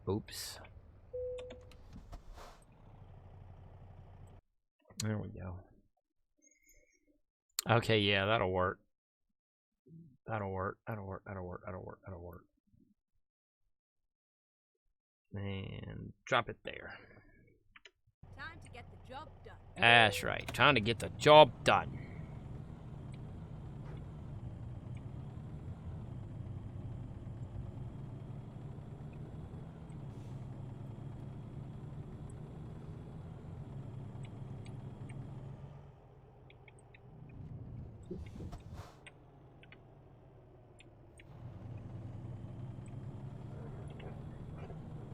Oops. There we go. Okay, yeah, that'll work. That'll work. That'll work. That'll work. That'll work. That'll work. And drop it there. Time to get the job done. That's right. Trying to get the job done.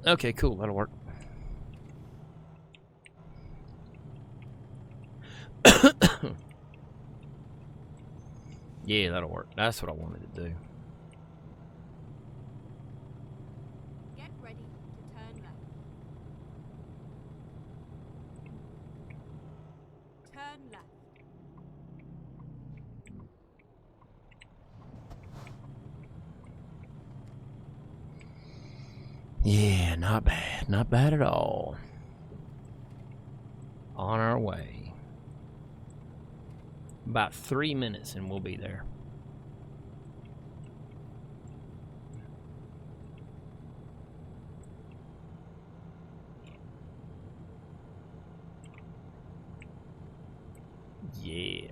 Okay, cool. That'll work. Yeah, that'll work. That's what I wanted to do. Get ready to turn left. Turn left. Yeah, not bad. Not bad at all. On our way. About 3 minutes and we'll be there. Yeah.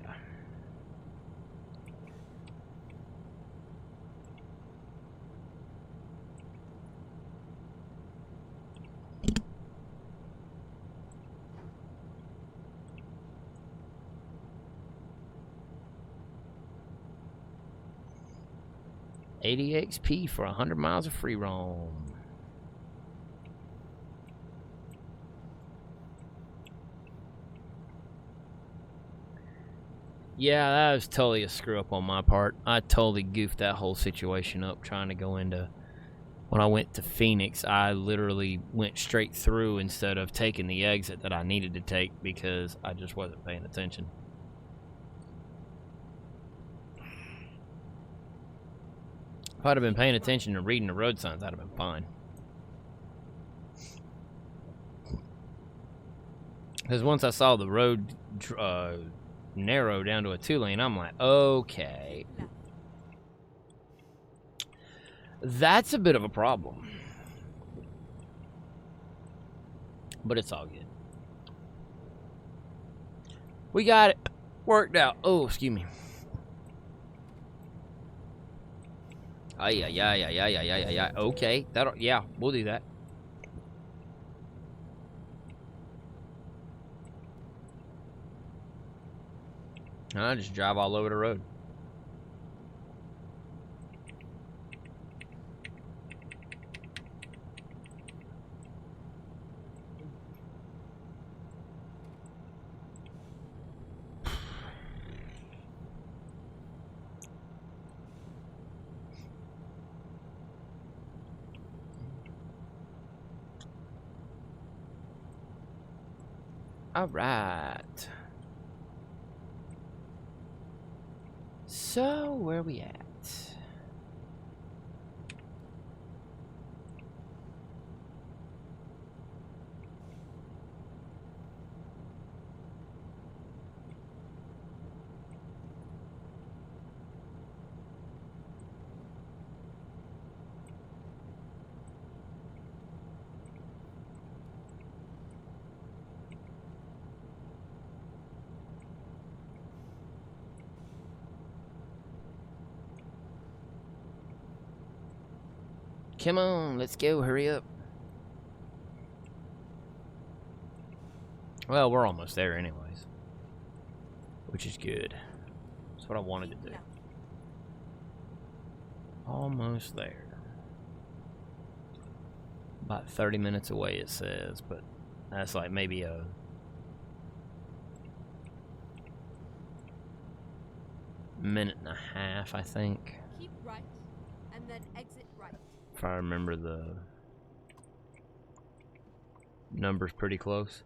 $80 XP for 100 miles of free roam. Yeah, that was totally a screw up on my part. I totally goofed that whole situation up trying to go into... When I went to Phoenix, I literally went straight through instead of taking the exit that I needed to take because I just wasn't paying attention. If I'd have been paying attention and reading the road signs, I'd have been fine. Because once I saw the road narrow down to a 2-lane, I'm like, okay. That's a bit of a problem. But it's all good. We got it worked out. Oh, excuse me. Yeah. Okay, that'll, yeah, we'll do that. And I just drive all over the road. All right. So, where are we at? Come on, let's go, hurry up. Well, we're almost there anyways, which is good. That's what I wanted to do. Almost there. About 30 minutes away, it says, but that's like maybe a minute and a half, I think. Keep right, and then exit right. If I remember the numbers pretty close.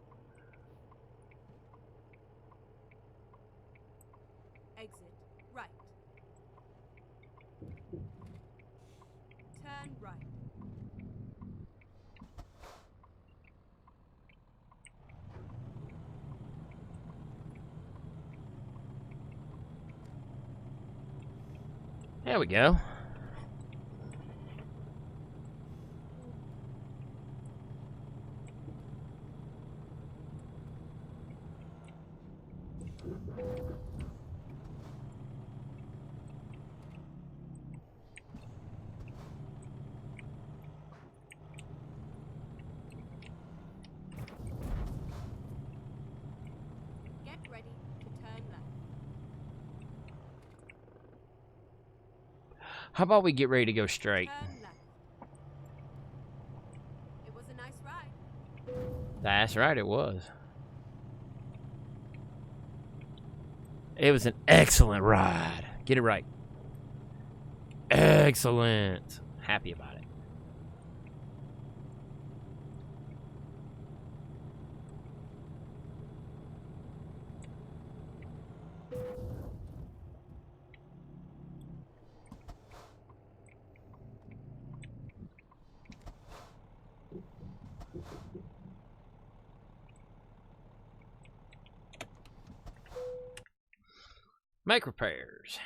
Exit right. Turn right. There we go. Get ready to turn left. How about we get ready to go straight? Turn left. It was a nice ride. That's right, it was. It was an excellent ride. Get it right. Excellent. Happy about it. Make repairs.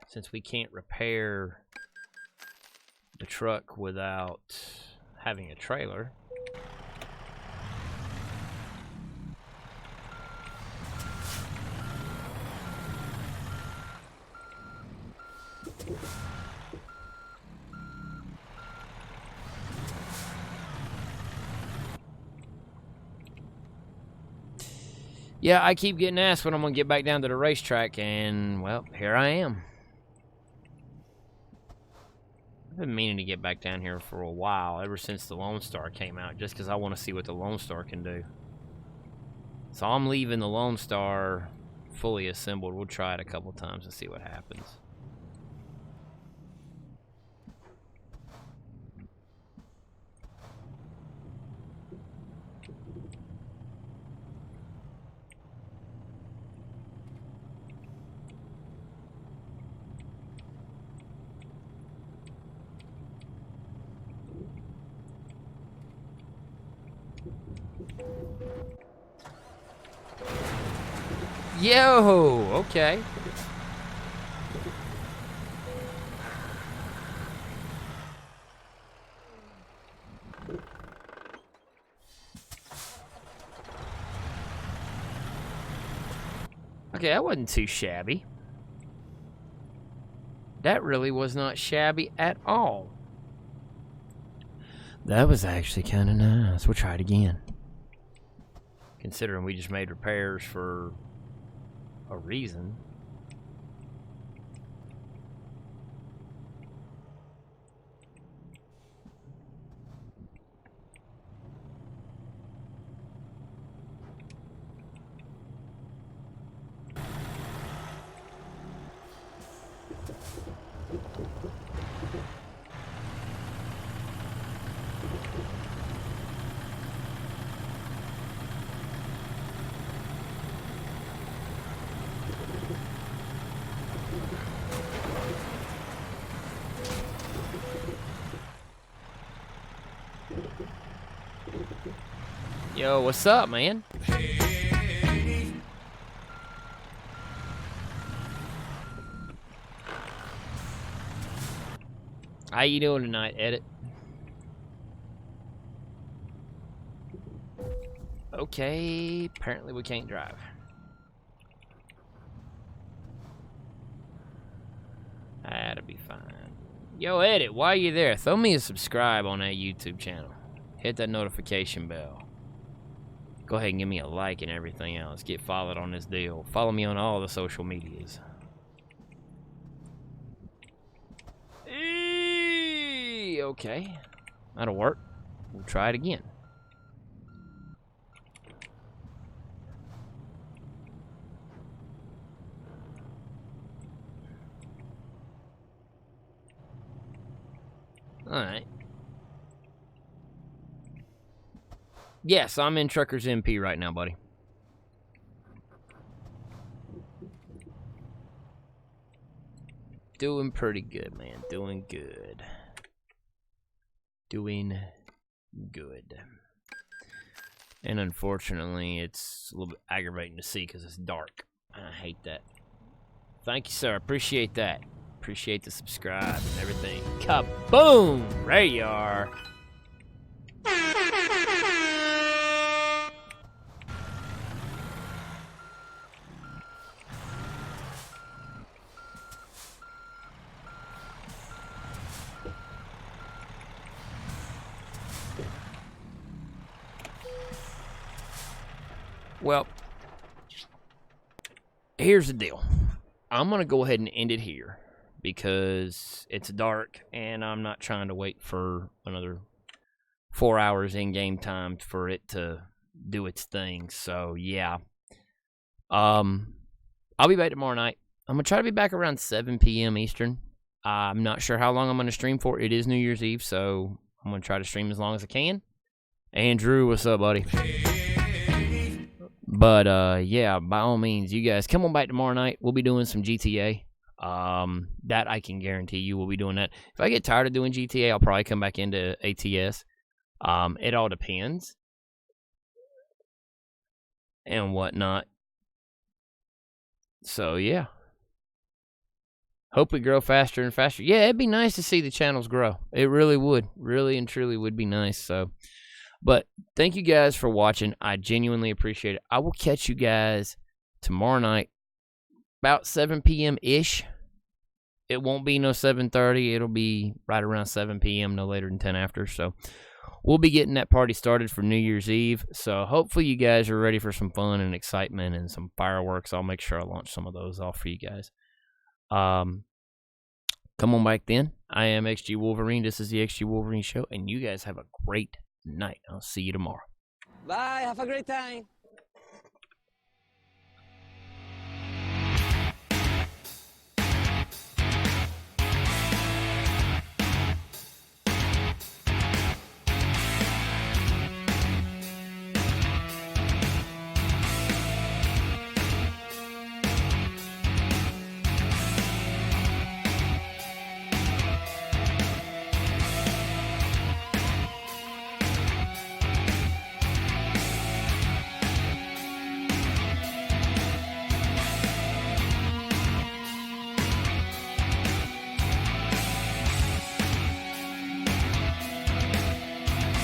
Since we can't repair the truck without having a trailer. Yeah, I keep getting asked when I'm going to get back down to the racetrack, and, well, here I am. I've been meaning to get back down here for a while, ever since the Lone Star came out, just because I want to see what the Lone Star can do. So I'm leaving the Lone Star fully assembled. We'll try it a couple times and see what happens. Yo, okay. Okay, that wasn't too shabby. That really was not shabby at all. That was actually kind of nice. We'll try it again. Considering we just made repairs for a reason. Yo, what's up, man? How you doing tonight, Edit? Okay, apparently we can't drive. That'll be fine. Yo, Edit, while you there, throw me a subscribe on that YouTube channel. Hit that notification bell. Go ahead and give me a like and everything else. Get followed on this deal. Follow me on all the social medias. Okay. That'll work. We'll try it again. Alright. Yes, I'm in Truckers MP right now, buddy. Doing pretty good, man. Doing good. Doing good. And unfortunately, it's a little bit aggravating to see because it's dark. I hate that. Thank you, sir. Appreciate that. Appreciate the subscribe and everything. Kaboom! There you are. Well, here's the deal. I'm going to go ahead and end it here because it's dark and I'm not trying to wait for another 4 hours in game time for it to do its thing. So, yeah. I'll be back tomorrow night. I'm going to try to be back around 7 p.m. Eastern. I'm not sure how long I'm going to stream for. It is New Year's Eve, so I'm going to try to stream as long as I can. Andrew, what's up, buddy? But, yeah, by all means, you guys come on back tomorrow night. We'll be doing some GTA. That I can guarantee you we'll be doing that. If I get tired of doing GTA, I'll probably come back into ATS. It all depends. And whatnot. So, yeah. Hope we grow faster and faster. Yeah, it'd be nice to see the channels grow. It really would. Really and truly would be nice, so... But thank you guys for watching. I genuinely appreciate it. I will catch you guys tomorrow night about 7 p.m.-ish. It won't be no 7:30. It'll be right around 7 p.m., no later than 10 after. So we'll be getting that party started for New Year's Eve. So hopefully you guys are ready for some fun and excitement and some fireworks. I'll make sure I launch some of those off for you guys. Come on back then. I am XG Wolverine. This is the XG Wolverine Show. And you guys have a great night. I'll see you tomorrow. Bye. Have a great time.